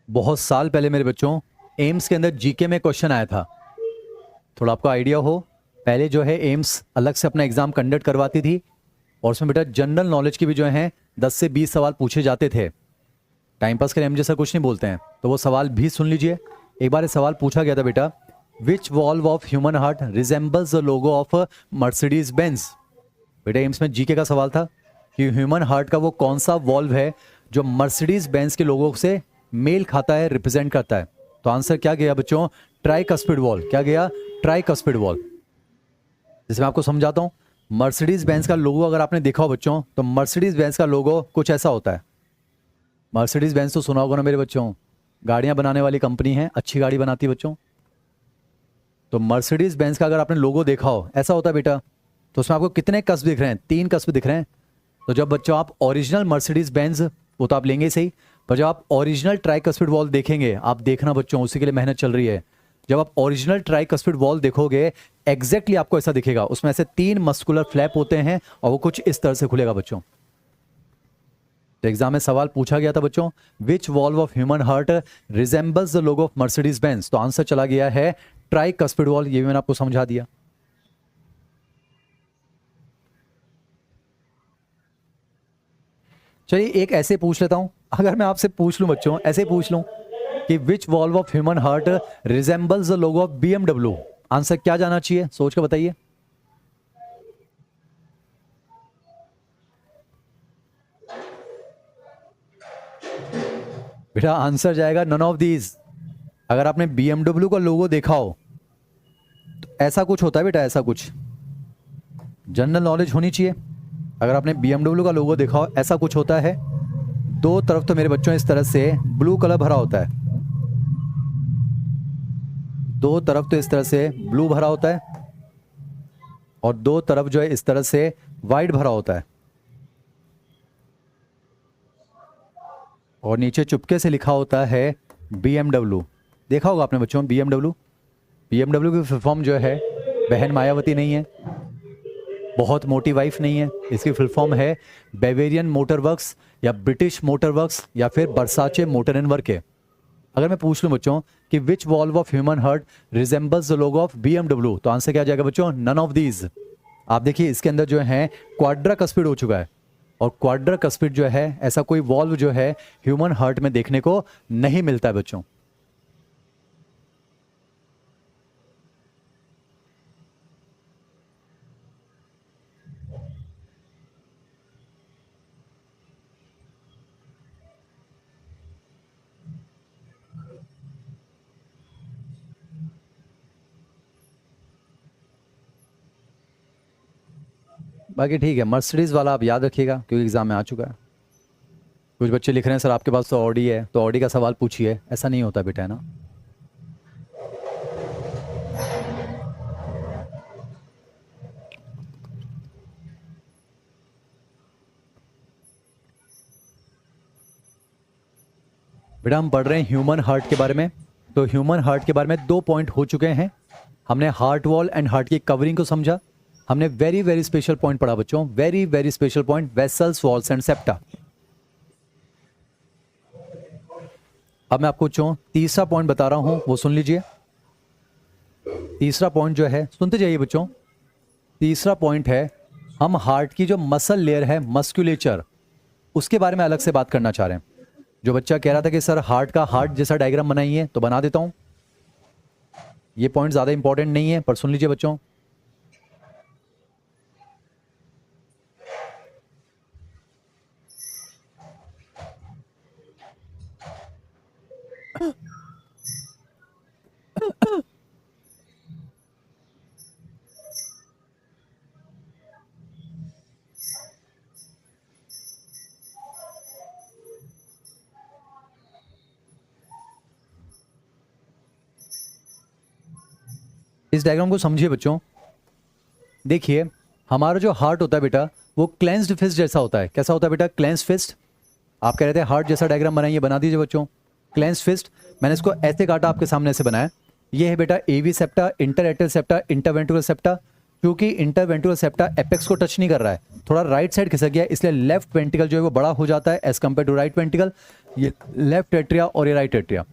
बहुत साल पहले मेरे बच्चों एम्स के अंदर जीके में क्वेश्चन आया था। थोड़ा आपको आइडिया हो, पहले जो है एम्स अलग से अपना एग्जाम कंडक्ट करवाती थी और उसमें बेटा जनरल नॉलेज की भी जो है 10 से 20 सवाल पूछे जाते थे। टाइम पास करें हम जैसा कुछ नहीं बोलते हैं, तो वो सवाल भी सुन लीजिए। एक बार सवाल पूछा गया था बेटा, which valve of human heart resembles the logo of Mercedes Benz. बेटा एम्स में जीके का सवाल था कि ह्यूमन हार्ट का वो कौन सा वॉल्व है जो मर्सिडीज बेंज के लोगों से मेल खाता है, रिप्रेजेंट करता है। तो आंसर क्या गया बच्चों? Tricuspid valve. क्या गया? Tricuspid valve. जिसमें आपको समझाता हूं, मर्सिडीज बेंज का लोगो अगर आपने देखा हो बच्चों, तो मर्सिडीज बेंज का लोगो कुछ ऐसा होता है। मर्सिडीज बेंज तो सुना होगा ना मेरे बच्चों, गाड़ियां बनाने वाली कंपनी है, अच्छी गाड़ी बनाती है बच्चों। तो मर्सिडीज बेंज का अगर आपने लोगो देखा हो, ऐसा होता है बेटा। तो उसमें आपको कितने कस्ब दिख रहे हैं? 3 कस्ब दिख रहे हैं। तो जब बच्चों आप ओरिजिनल मर्सिडीज बेंज, वो तो आप लेंगे सही, पर जब आप ओरिजिनल ट्राइकस्पिड वॉल देखेंगे, आप देखना बच्चों, उसी के लिए मेहनत चल रही है। जब आप ओरिजिनल ट्राइकस्पिड वॉल देखोगे, एग्जैक्टली आपको ऐसा दिखेगा। उसमें ऐसे 3 मस्कुलर फ्लैप होते हैं और वो कुछ इस तरह से खुलेगा बच्चों। तो एग्जाम में सवाल पूछा गया था बच्चों, which valve of human heart resembles the logo of Mercedes Benz. तो आंसर चला गया है ट्राइकस्पिड वॉल। ये भी मैंने आपको समझा दिया। चलिए एक ऐसे पूछ लेता हूं, अगर मैं आपसे पूछ लूं बच्चों, ऐसे पूछ लूं कि which valve of human heart resembles the logo of BMW, answer क्या जाना चाहिए? सोच के बताइए। बेटा आंसर जाएगा नन ऑफ दीज। अगर आपने बीएमडब्ल्यू का लोगो देखा हो तो ऐसा कुछ होता है बेटा, ऐसा कुछ जनरल नॉलेज होनी चाहिए। अगर आपने बीएमडब्ल्यू का लोगो देखा हो, ऐसा कुछ होता है। 2 तरफ तो मेरे बच्चों इस तरह से ब्लू कलर भरा होता है। 2 तरफ तो इस तरह से ब्लू भरा होता है और 2 तरफ जो है इस तरह से वाइट भरा होता है। और नीचे चुपके से लिखा होता है बीएमडब्ल्यू। देखा होगा आपने बच्चों बीएमडब्ल्यू। बीएमडब्ल्यू की फुल फॉर्म जो है बहन मायावती नहीं है, बहुत मोटी वाइफ नहीं है। इसकी फुल फॉर्म है बेवेरियन मोटर वर्क्स या ब्रिटिश मोटर वर्क्स या फिर बरसाचे मोटर एंड वर्क है। अगर मैं पूछ लूं बच्चों कि which valve of human heart resembles the logo of BMW, तो आंसर क्या जाएगा बच्चों? None of these. आप देखिए इसके अंदर जो है क्वाड्राकस्पिड हो चुका है और क्वाड्राकस्पिड जो है ऐसा कोई वॉल्व जो है ह्यूमन हार्ट में देखने को नहीं मिलता है बच्चों। बाकी ठीक है, मर्सिडीज वाला आप याद रखिएगा क्योंकि एग्जाम में आ चुका है। कुछ बच्चे लिख रहे हैं सर आपके पास तो ऑडी है, तो ऑडी का सवाल पूछिए। ऐसा नहीं होता बेटा, है ना। बेटा हम पढ़ रहे हैं ह्यूमन हार्ट के बारे में। तो ह्यूमन हार्ट के बारे में 2 पॉइंट हो चुके हैं। हमने हार्ट वॉल एंड हार्ट की कवरिंग को समझा। हमने वेरी वेरी स्पेशल पॉइंट पढ़ा बच्चों, very very special point, vessels, walls and septa. अब मैं आपको तीसरा पॉइंट बता रहा हूं, वो सुन लीजिए। तीसरा पॉइंट जो है, सुनते जाइए बच्चों। तीसरा पॉइंट है, हम हार्ट की जो मसल लेयर है, मस्कुलेचर, उसके बारे में अलग से बात करना चाह रहे हैं। जो बच्चा कह रहा था कि सर हार्ट का हार्ट जैसा डायग्राम बनाइए, तो बना देता हूं। ये पॉइंट ज्यादा इंपॉर्टेंट नहीं है, पर सुन लीजिए बच्चों। इस डायग्राम को समझिए बच्चों। देखिए हमारा जो हार्ट होता है बेटा, वो क्लेंस्ड फिस्ट जैसा होता है। कैसा होता है बेटा? Clenched fist. आप कह रहे थे हार्ट जैसा डायग्राम बनाइए, बना दीजिए बच्चों। क्लेंस्ड फिस्ट, मैंने इसको ऐसे काटा, आपके सामने ऐसे बनाया। ये है बेटा एवी सेप्टा, इंटरएट्रियल सेप्टा, इंटरवेंट्रुलर सेप्टा। क्योंकि इंटरवेंट्रुलर सेप्टा एपेक्स को टच नहीं कर रहा है, थोड़ा राइट साइड खिसक गया, इसलिए लेफ्ट वेंट्रिकल जो है वो बड़ा हो जाता है as compare to right ventricle. ये लेफ्ट एट्रिया और ये राइट एट्रिया।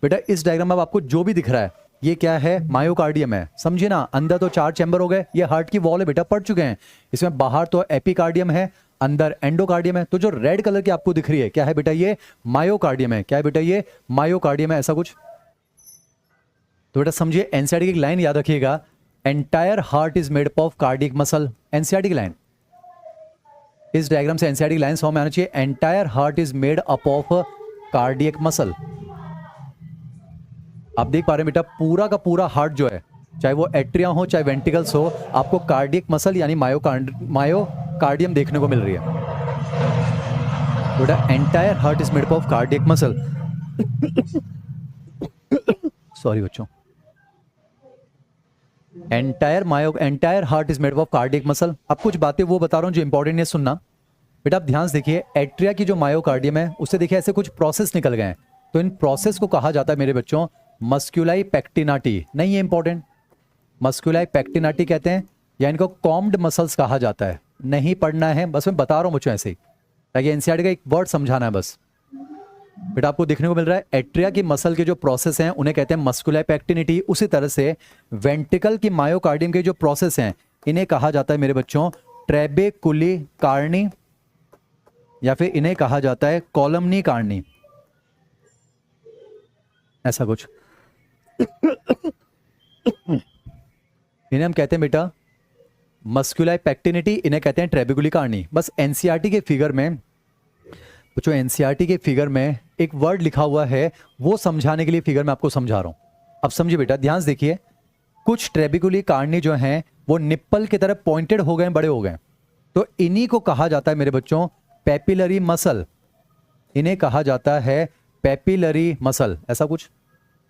बेटा इस डायग्राम में आपको जो भी दिख रहा है, ये क्या है? मायोकार्डियम है, समझिए ना। अंदर तो 4 चैम्बर हो गए, ये हार्ट की वॉल है बेटा, पढ़ चुके हैं। इसमें बाहर तो एपिकार्डियम है, अंदर एंडोकार्डियम है। तो जो रेड कलर की आपको दिख रही है, क्या है बेटा? ये मायोकार्डियम है। क्या है बेटा? ये मायोकार्डियम है, ऐसा कुछ। तो बेटा समझिए, एनसीईआरटी की लाइन याद रखिएगा, entire heart is made up of cardiac muscle. NCERT की लाइन, इस डायग्राम से एनसीईआरटी की लाइन समझ में आना चाहिए। Entire heart is made up of cardiac muscle. आप देख पा रहे हैं बेटा, पूरा का पूरा हार्ट जो है, चाहे वो एट्रिया हो चाहे वेंट्रिकल्स हो, आपको कार्डियक मसल यानी मायोकार्डियम देखने को मिल रही है। बेटा entire heart is made up of cardiac muscle. Sorry बच्चों, entire heart is made up of cardiac muscle. अब कुछ बातें वो बता रहा हूं जो इंपॉर्टेंट है, सुनना बेटा। आप ध्यान से देखिए, एट्रिया की जो मायोकार्डियम है, उससे देखिए ऐसे कुछ प्रोसेस निकल गए हैं। तो इन प्रोसेस को कहा जाता है मेरे बच्चों मस्कुलाई पेक्टिनाटी। नहीं है इंपॉर्टेंट, मस्कुलाई पेक्टिनाटी कहते हैं, या इनको कॉम्ड मसल्स कहा जाता है। नहीं पढ़ना है, बस मैं बता रहा हूं बच्चों ऐसे ही, ताकि एनसीईआरटी का एक वर्ड समझाना है बस। बेटा आपको देखने को मिल रहा है, एट्रिया की मसल के जो प्रोसेस हैं उन्हें कहते हैं मस्कुलाई पेक्टिनिटी। उसी तरह से वेंट्रिकल की मायोकार्डियम के जो प्रोसेस हैं, इन्हें कहा जाता है मेरे बच्चों ट्रेबेकुली कार्नी, या फिर इन्हें कहा जाता है कॉलमनी कार्नी, ऐसा कुछ। इन्हें हम कहते हैं बेटा मस्कुलाई पेक्टिनिटी, इन्हें कहते हैं ट्रेबेकुली कार्नी। बस एनसीईआरटी के फिगर में बच्चों, एनसीईआरटी के फिगर में एक वर्ड लिखा हुआ है, वो समझाने के लिए फिगर में आपको समझा रहा हूं। अब समझिए बेटा, ध्यान से देखिए। कुछ ट्रेबेकुली कार्नी जो हैं वो निप्पल की तरफ पॉइंटेड हो गए, बड़े हो गए। तो इन्हीं को कहा जाता है मेरे बच्चों पेपिलरी मसल। इन्हें कहा जाता है पेपिलरी मसल, ऐसा कुछ।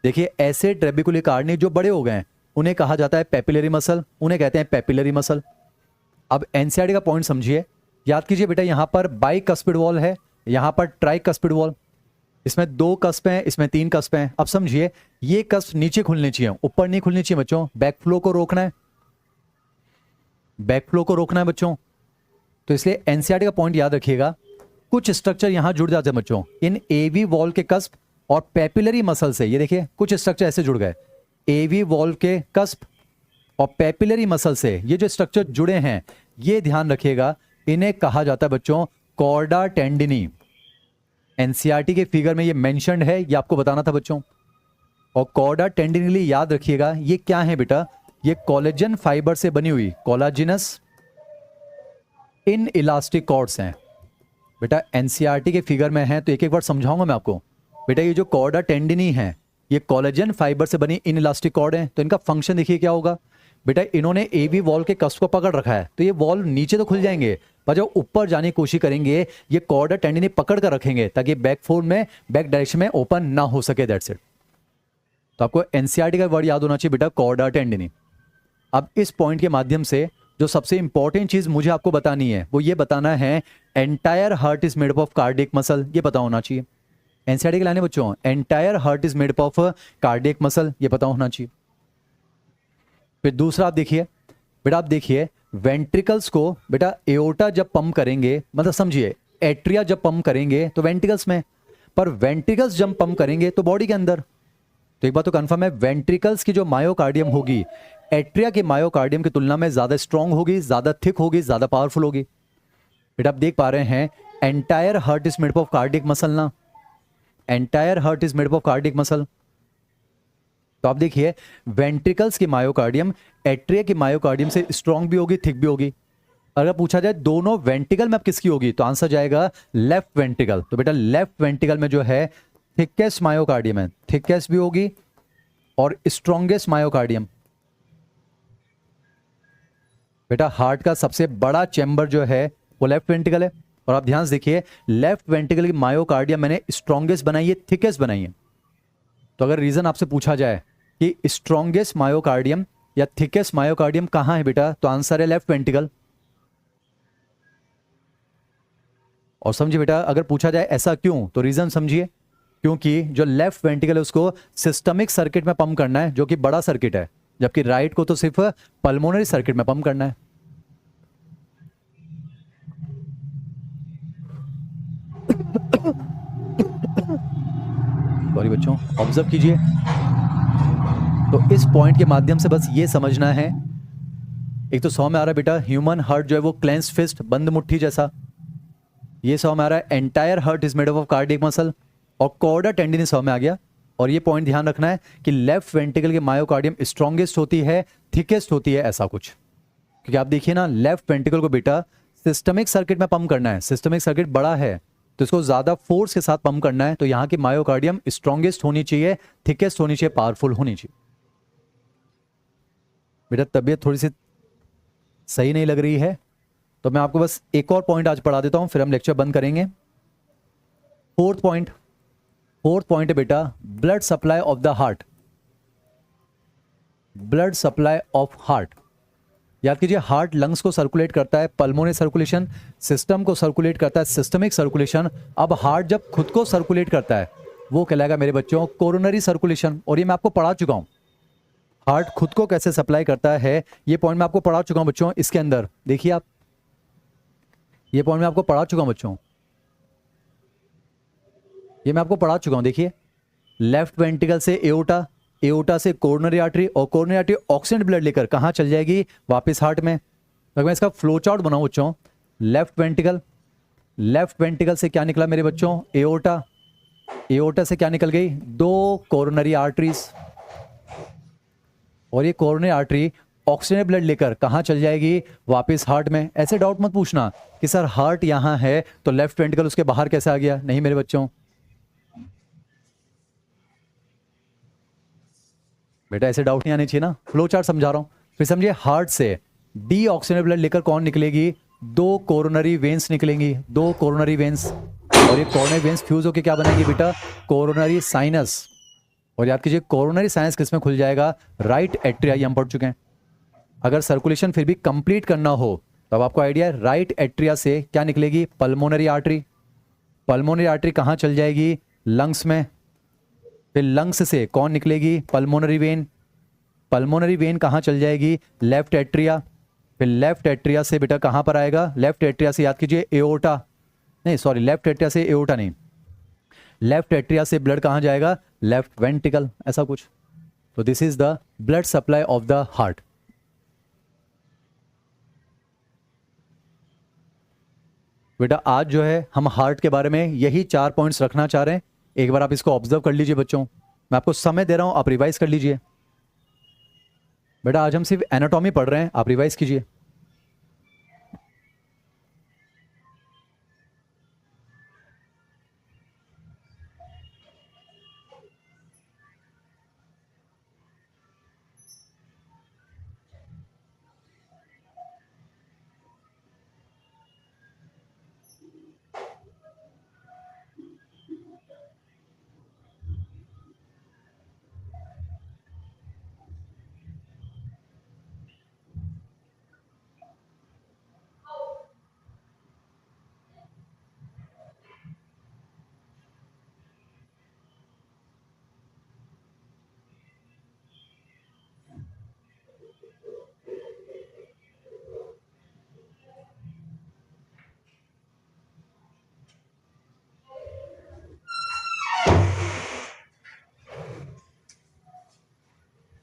देखिए ऐसे ट्रेबेकुली कार्नी जो बड़े हो गए हैं, उन्हें कहा जाता है पेपिलरी मसल, उन्हें कहते हैं पेपिलरी मसल। अब एनसीईआरटी का पॉइंट समझिए, याद कीजिए बेटा, यहां पर बाइकस्पिड वॉल है, यहां पर ट्राइकस्पिड वॉल। इसमें 2 कस्प हैं, इसमें 3 कस्प हैं। अब समझिए, ये कस्प नीचे खुलनी चाहिए, ऊपर नहीं खुलनी चाहिए बच्चों। बैक फ्लो को रोकना है, बैक फ्लो को रोकना है बच्चों। तो इसलिए एनसीईआरटी का पॉइंट याद रखिएगा, कुछ स्ट्रक्चर यहां जुड़ जाते हैं बच्चों, इन एवी वॉल के कस्प और पेपिलरी मसल से। ये देखिए कुछ स्ट्रक्चर ऐसे जुड़ गए, एवी वॉल के कस्प और पेपिलरी मसल से ये जो स्ट्रक्चर जुड़े हैं, ये ध्यान रखिएगा, इन्हें कहा जाता है बच्चों कॉर्डा टेंडिनी। एनसीईआरटी के फिगर में ये मेंशन्ड है, ये आपको बताना था बच्चों। और कॉर्डा टेंडिनी याद रखिएगा, ये क्या है बेटा? ये कोलेजन फाइबर से बनी हुई कोलाजिनस इन इलास्टिक कॉर्ड्स हैं बेटा। एनसीईआरटी के फिगर में है, तो एक एक बार समझाऊंगा मैं आपको। बेटा ये जो कॉर्डा टेंडिनी है, ये कोलेजन फाइबर से बनी इन इलास्टिक कॉर्ड है। तो इनका फंक्शन देखिए क्या होगा बेटा, इन्होंने एवी वॉल के कस्प को पकड़ रखा है, तो ये वॉल नीचे तो खुल जाएंगे, पर जब ऊपर जाने की कोशिश करेंगे ये कॉर्डा टेंडिनी पकड़ कर रखेंगे ताकि बैक फोर में, बैक डायरेक्शन में ओपन ना हो सके, दैट्स इट। तो आपको एनसीईआरटी का वर्ड याद होना चाहिए बेटा, कॉर्डा टेंडिनी। अब इस पॉइंट के माध्यम से जो सबसे इंपॉर्टेंट चीज मुझे आपको बतानी है वो ये बताना है, entire heart is made up of cardiac muscle, ये पता होना चाहिए। एनसीईआरटी के लाने बच्चों, entire heart is made up of cardiac muscle, ये पता होना चाहिए। फिर दूसरा आप देखिए बेटा, आप देखिए वेंट्रिकल्स को बेटा एओर्टा जब पंप करेंगे, मतलब समझिए एट्रिया जब पंप करेंगे तो वेंट्रिकल्स में, पर वेंट्रिकल्स जब पंप करेंगे तो बॉडी के अंदर। तो एक बात तो कंफर्म है, वेंट्रिकल्स की जो मायोकार्डियम होगी एट्रिया के मायोकार्डियम की तुलना में ज्यादा स्ट्रांग होगी, ज्यादा थिक होगी, ज्यादा पावरफुल होगी। बेटा आप देख पा रहे हैं entire heart is made of cardiac muscle ना, entire heart is made of cardiac muscle. तो आप देखिए वेंट्रिकल्स की मायोकार्डियम एट्रिया की मायोकार्डियम से स्ट्रांग भी होगी, थिक भी होगी। अगर पूछा जाए दोनों वेंट्रिकल में अब किसकी होगी तो आंसर जाएगा लेफ्ट वेंट्रिकल। तो बेटा लेफ्ट वेंट्रिकल में जो है थिकेस्ट मायोकार्डियम है, थिकेस्ट भी होगी और स्ट्रॉन्गेस्ट मायोकार्डियम। बेटा हार्ट का सबसे बड़ा चैम्बर जो है वो लेफ्ट वेंट्रिकल है, और आप ध्यान से देखिए लेफ्ट वेंट्रिकल की मायोकार्डियम मैंने स्ट्रॉन्गेस्ट बनाई है, थिकेस्ट बनाई है। तो अगर रीजन आपसे पूछा जाए कि स्ट्रॉन्गेस्ट मायोकार्डियम या थिकेस्ट मायोकार्डियम कहां है बेटा, तो आंसर है लेफ्ट वेंट्रिकल। और समझिए बेटा अगर पूछा जाए ऐसा क्यों, तो रीजन समझिए, क्योंकि जो लेफ्ट वेंट्रिकल है उसको सिस्टमिक सर्किट में पंप करना है जो कि बड़ा सर्किट है, जबकि राइट को तो सिर्फ पल्मोनरी सर्किट में पंप करना है। सॉरी बच्चों, ऑब्जर्व कीजिए। तो इस पॉइंट के माध्यम से बस ये समझना है, एक तो 100 में आ रहा है बेटा ह्यूमन हार्ट जो है वो क्लेंस फिस्ट, बंद मुट्ठी जैसा। ये 100 में आ रहा है entire heart is made of cardiac muscle, और कॉर्डा टेंडिनी 100 में आ गया। और ये पॉइंट ध्यान रखना है कि लेफ्ट वेंट्रिकल के मायोकार्डियम स्ट्रॉन्गेस्ट होती है, थिकेस्ट होती है, ऐसा कुछ। क्योंकि आप देखिए ना लेफ्ट वेंट्रिकल को बेटा सिस्टमिक सर्किट में पंप करना है, सिस्टमिक सर्किट बड़ा है तो इसको ज्यादा फोर्स के साथ पंप करना है, तो यहां की मायोकार्डियम स्ट्रॉन्गेस्ट होनी चाहिए, थिकेस्ट होनी चाहिए, पावरफुल होनी चाहिए। बेटा तबीयत थोड़ी सी सही नहीं लग रही है तो मैं आपको बस एक और पॉइंट आज पढ़ा देता हूं, फिर हम लेक्चर बंद करेंगे। फोर्थ पॉइंट है बेटा blood supply of the heart, blood supply of heart. याद कीजिए हार्ट लंग्स को सर्कुलेट करता है, पल्मोनरी सर्कुलेशन, सिस्टम को सर्कुलेट करता है, सिस्टमिक सर्कुलेशन। अब हार्ट जब खुद को सर्कुलेट करता है वो कहलाएगा मेरे बच्चों कोरोनरी सर्कुलेशन, और ये मैं आपको पढ़ा चुका हूं। हार्ट खुद को कैसे सप्लाई करता है ये पॉइंट मैं आपको पढ़ा चुका हूं बच्चों, इसके अंदर देखिए आप, ये पॉइंट मैं आपको पढ़ा चुका हूं बच्चों, ये मैं आपको पढ़ा चुका हूं। देखिए लेफ्ट वेंट्रिकल से एओर्टा, एओर्टा से कोरोनरी आर्टरी, और कोरोनरी आर्टरी ऑक्सीजन ब्लड लेकर कहां चल जाएगी, वापस हार्ट में। अगर मैं इसका फ्लो चार्ट बनाऊं बच्चों, लेफ्ट वेंट्रिकल, लेफ्ट वेंट्रिकल से क्या निकला मेरे बच्चों, एओर्टा, एओर्टा से क्या निकल गई, दो कोरोनरी आर्टरीज, और ये कोरोनरी आर्टरी ऑक्सीजन ब्लड लेकर कहां चल जाएगी, वापस हार्ट में। ऐसे डाउट मत पूछना कि सर हार्ट यहां है तो लेफ्ट वेंट्रिकल उसके बाहर कैसे आ गया, नहीं मेरे बच्चों। बेटा ऐसे डाउट नहीं आने चाहिए ना, फ्लो चार्ट समझा रहा हूं। फिर समझिए हार्ट से डी ऑक्सीजन ब्लड लेकर कौन निकलेगी, दो कोरोनरी वेन्स निकलेंगी, दो कोरोनरी वेन्स, और ये कोरोनरी वेन्स फ्यूज होकर क्या बनाएंगे बेटा, कोरोनरी साइनस। और याद कीजिए कोरोनरी साइनस किसमें खुल जाएगा, राइट एट्रिया, ये हम पढ़ चुके हैं। अगर सर्कुलेशन फिर भी कंप्लीट करना हो तब आपको आइडिया, राइट एट्रिया से क्या निकलेगी, पल्मोनरी आर्टरी, पल्मोनरी आर्टरी कहां चल जाएगी, लंग्स में। फिर लंग्स से कौन निकलेगी, पल्मोनरी वेन, पल्मोनरी वेन कहां चल जाएगी, लेफ्ट एट्रिया। फिर लेफ्ट एट्रिया से बेटा कहां पर आएगा, लेफ्ट एट्रिया से याद कीजिए एओर्टा, नहीं सॉरी लेफ्ट एट्रिया से एओर्टा नहीं, लेफ्ट एट्रिया से ब्लड कहां जाएगा, लेफ्ट वेंट्रिकल, ऐसा कुछ। तो this is the blood supply of the heart. बेटा आज जो है हम हार्ट के बारे में यही 4 पॉइंट्स रखना चाह रहे हैं, एक बार आप इसको ऑब्जर्व कर लीजिए बच्चों, मैं आपको समय दे रहा हूं, आप रिवाइज कर लीजिए। बेटा आज हम सिर्फ एनाटॉमी पढ़ रहे हैं, आप रिवाइज कीजिए।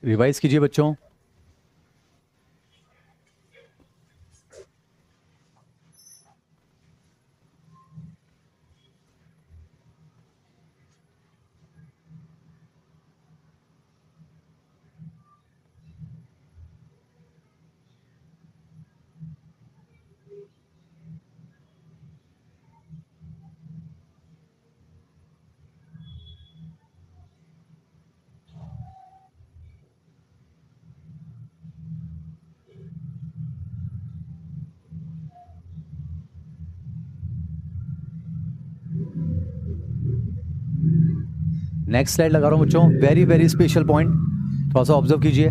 रिवाइज कीजिए बच्चों। नेक्स्ट स्लाइड लगा रहा हूं बच्चों, वेरी वेरी स्पेशल पॉइंट, थोड़ा सा ऑब्जर्व कीजिए।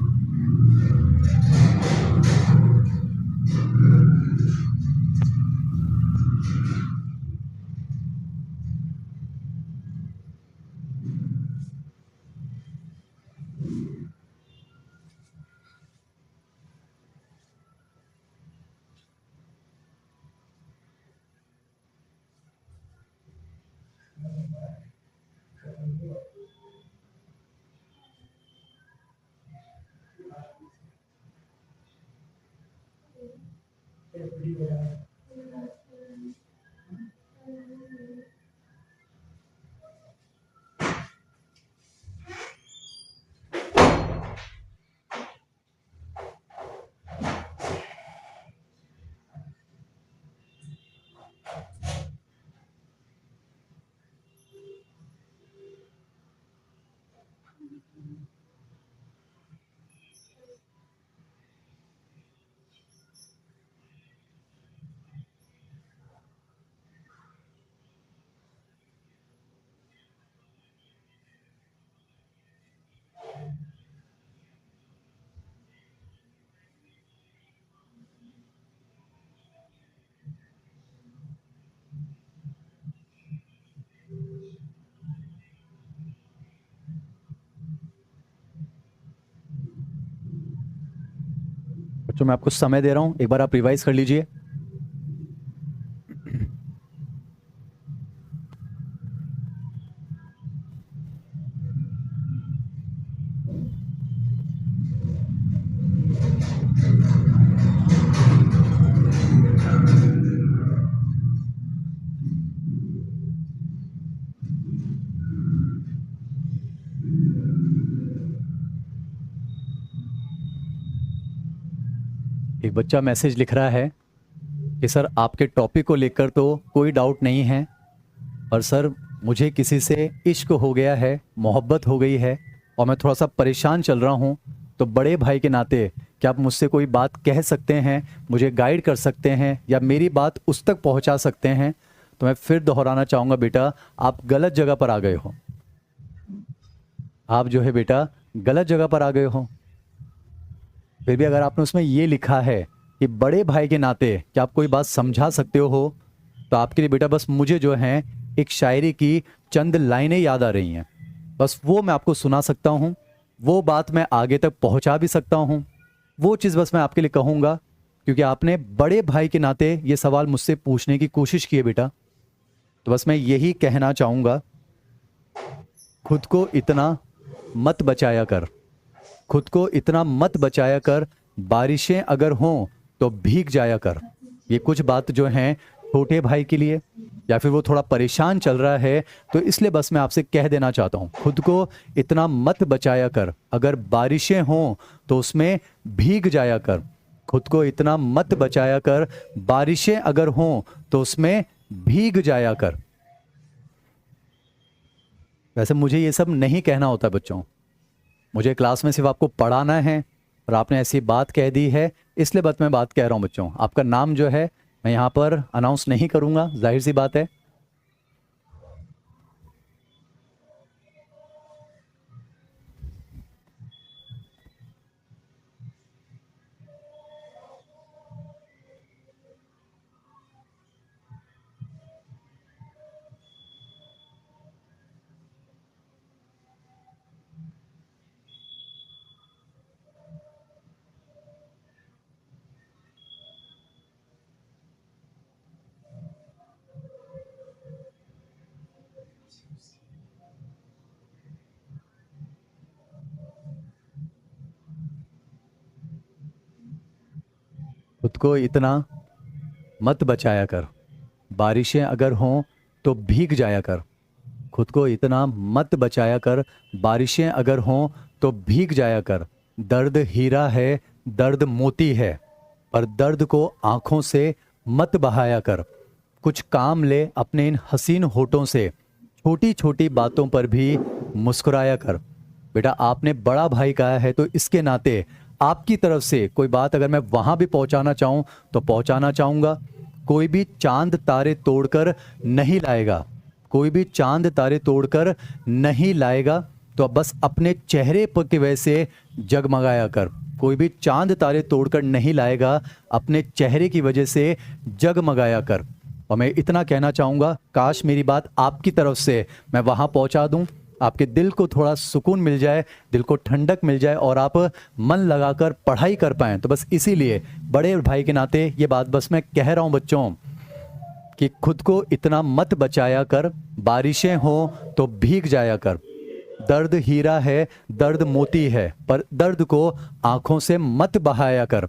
बच्चों मैं आपको समय दे रहा हूं, एक बार आप रिवाइज कर लीजिए। एक बच्चा मैसेज लिख रहा है कि सर आपके टॉपिक को लेकर तो कोई डाउट नहीं है, और सर मुझे किसी से इश्क हो गया है, मोहब्बत हो गई है, और मैं थोड़ा सा परेशान चल रहा हूँ। तो बड़े भाई के नाते क्या आप मुझसे कोई बात कह सकते हैं, मुझे गाइड कर सकते हैं, या मेरी बात उस तक पहुँचा सकते हैं? तो मैं फिर दोहराना चाहूँगा, बेटा आप गलत जगह पर आ गए हो। आप जो है बेटा गलत जगह पर आ गए हो। फिर भी अगर आपने उसमें ये लिखा है कि बड़े भाई के नाते क्या आप कोई बात समझा सकते हो, तो आपके लिए बेटा बस मुझे जो है एक शायरी की चंद लाइनें याद आ रही हैं, बस वो मैं आपको सुना सकता हूँ, वो बात मैं आगे तक पहुंचा भी सकता हूँ, वो चीज़ बस मैं आपके लिए कहूँगा, क्योंकि आपने बड़े भाई के नाते ये सवाल मुझसे पूछने की कोशिश की है बेटा। तो बस मैं यही कहना चाहूँगा, खुद को इतना मत बचाया कर, खुद को इतना मत बचाया कर, बारिशें अगर हों तो भीग जाया कर। ये कुछ बात जो हैं छोटे भाई के लिए, या फिर वो थोड़ा परेशान चल रहा है, तो इसलिए बस मैं आपसे कह देना चाहता हूँ, खुद को इतना मत बचाया कर, अगर बारिशें हों तो उसमें भीग जाया कर। खुद को इतना मत बचाया कर, बारिशें अगर हों तो उसमें भीग जाया कर। वैसे मुझे ये सब नहीं कहना होता बच्चों, मुझे क्लास में सिर्फ आपको पढ़ाना है, और आपने ऐसी बात कह दी है, इसलिए बस मैं बात कह रहा हूँ बच्चों। आपका नाम जो है मैं यहाँ पर अनाउंस नहीं करूँगा, जाहिर सी बात है। खुद को इतना मत बचाया कर, बारिशें अगर हों तो भीग जाया कर। खुद को इतना मत बचाया कर, बारिशें अगर हों तो भीग जाया कर। दर्द हीरा है, दर्द मोती है, पर दर्द को आंखों से मत बहाया कर। कुछ काम ले अपने इन हसीन होठों से, छोटी छोटी बातों पर भी मुस्कुराया कर। बेटा आपने बड़ा भाई कहा है तो इसके नाते आपकी तरफ से कोई बात अगर मैं वहां भी पहुंचाना चाहूं तो पहुंचाना चाहूंगा। कोई भी चांद तारे तोड़कर नहीं लाएगा, कोई भी चांद तारे तोड़कर नहीं लाएगा, तो बस अपने चेहरे पर की वजह से जगमगाया कर। कोई भी चांद तारे तोड़कर नहीं लाएगा, अपने चेहरे की वजह से जगमगाया कर। और मैं इतना कहना चाहूँगा, काश मेरी बात आपकी तरफ से मैं वहाँ पहुँचा दूँ, आपके दिल को थोड़ा सुकून मिल जाए, दिल को ठंडक मिल जाए और आप मन लगाकर पढ़ाई कर पाएँ। तो बस इसीलिए बड़े भाई के नाते ये बात बस मैं कह रहा हूँ बच्चों कि खुद को इतना मत बचाया कर, बारिशें हों तो भीग जाया कर। दर्द हीरा है, दर्द मोती है, पर दर्द को आंखों से मत बहाया कर।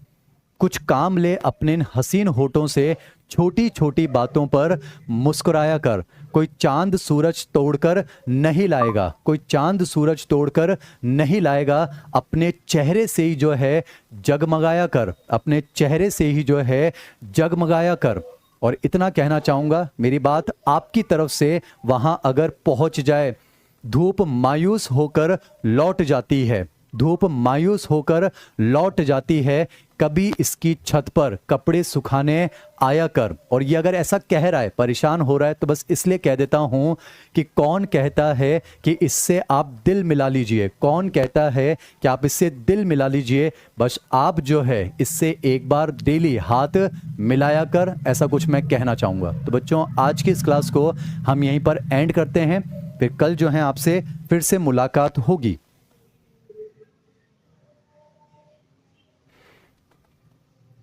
कुछ काम ले अपने इन हसीन होठों से, छोटी छोटी बातों पर मुस्कुराया कर। कोई चांद सूरज तोड़कर नहीं लाएगा, कोई चांद सूरज तोड़कर नहीं लाएगा, अपने चेहरे से ही जो है जगमगाया कर, अपने चेहरे से ही जो है जगमगाया कर। और इतना कहना चाहूँगा, मेरी बात आपकी तरफ से वहाँ अगर पहुँच जाए, धूप मायूस होकर लौट जाती है, धूप मायूस होकर लौट जाती है, कभी इसकी छत पर कपड़े सुखाने आया कर। और ये अगर ऐसा कह रहा है, परेशान हो रहा है, तो बस इसलिए कह देता हूँ कि कौन कहता है कि इससे आप दिल मिला लीजिए, कौन कहता है कि आप इससे दिल मिला लीजिए। बस आप जो है इससे एक बार डेली हाथ मिलाया कर, ऐसा कुछ मैं कहना चाहूँगा। तो बच्चों आज की इस क्लास को हम यहीं पर एंड करते हैं, फिर कल जो है आपसे फिर से मुलाकात होगी।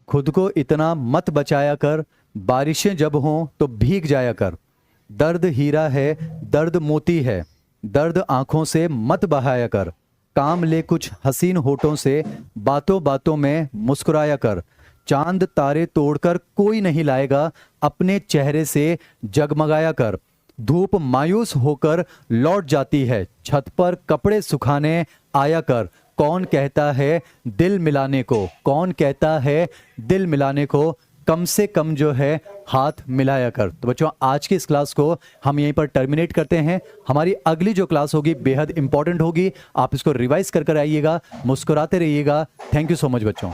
खुद को इतना मत बचाया कर, बारिशें जब हों तो भीग जाया कर। दर्द हीरा है, दर्द मोती है, दर्द आंखों से मत बहाया कर। काम ले कुछ हसीन होठों से, बातों बातों में मुस्कुराया कर। चांद तारे तोड़कर कोई नहीं लाएगा, अपने चेहरे से जगमगाया कर। धूप मायूस होकर लौट जाती है, छत पर कपड़े सुखाने आया कर। कौन कहता है दिल मिलाने को, कौन कहता है दिल मिलाने को, कम से कम जो है हाथ मिलाया कर। तो बच्चों आज की इस क्लास को हम यहीं पर टर्मिनेट करते हैं। हमारी अगली जो क्लास होगी बेहद इंपॉर्टेंट होगी, आप इसको रिवाइज कर आइएगा, मुस्कुराते रहिएगा। थैंक यू सो मच बच्चों।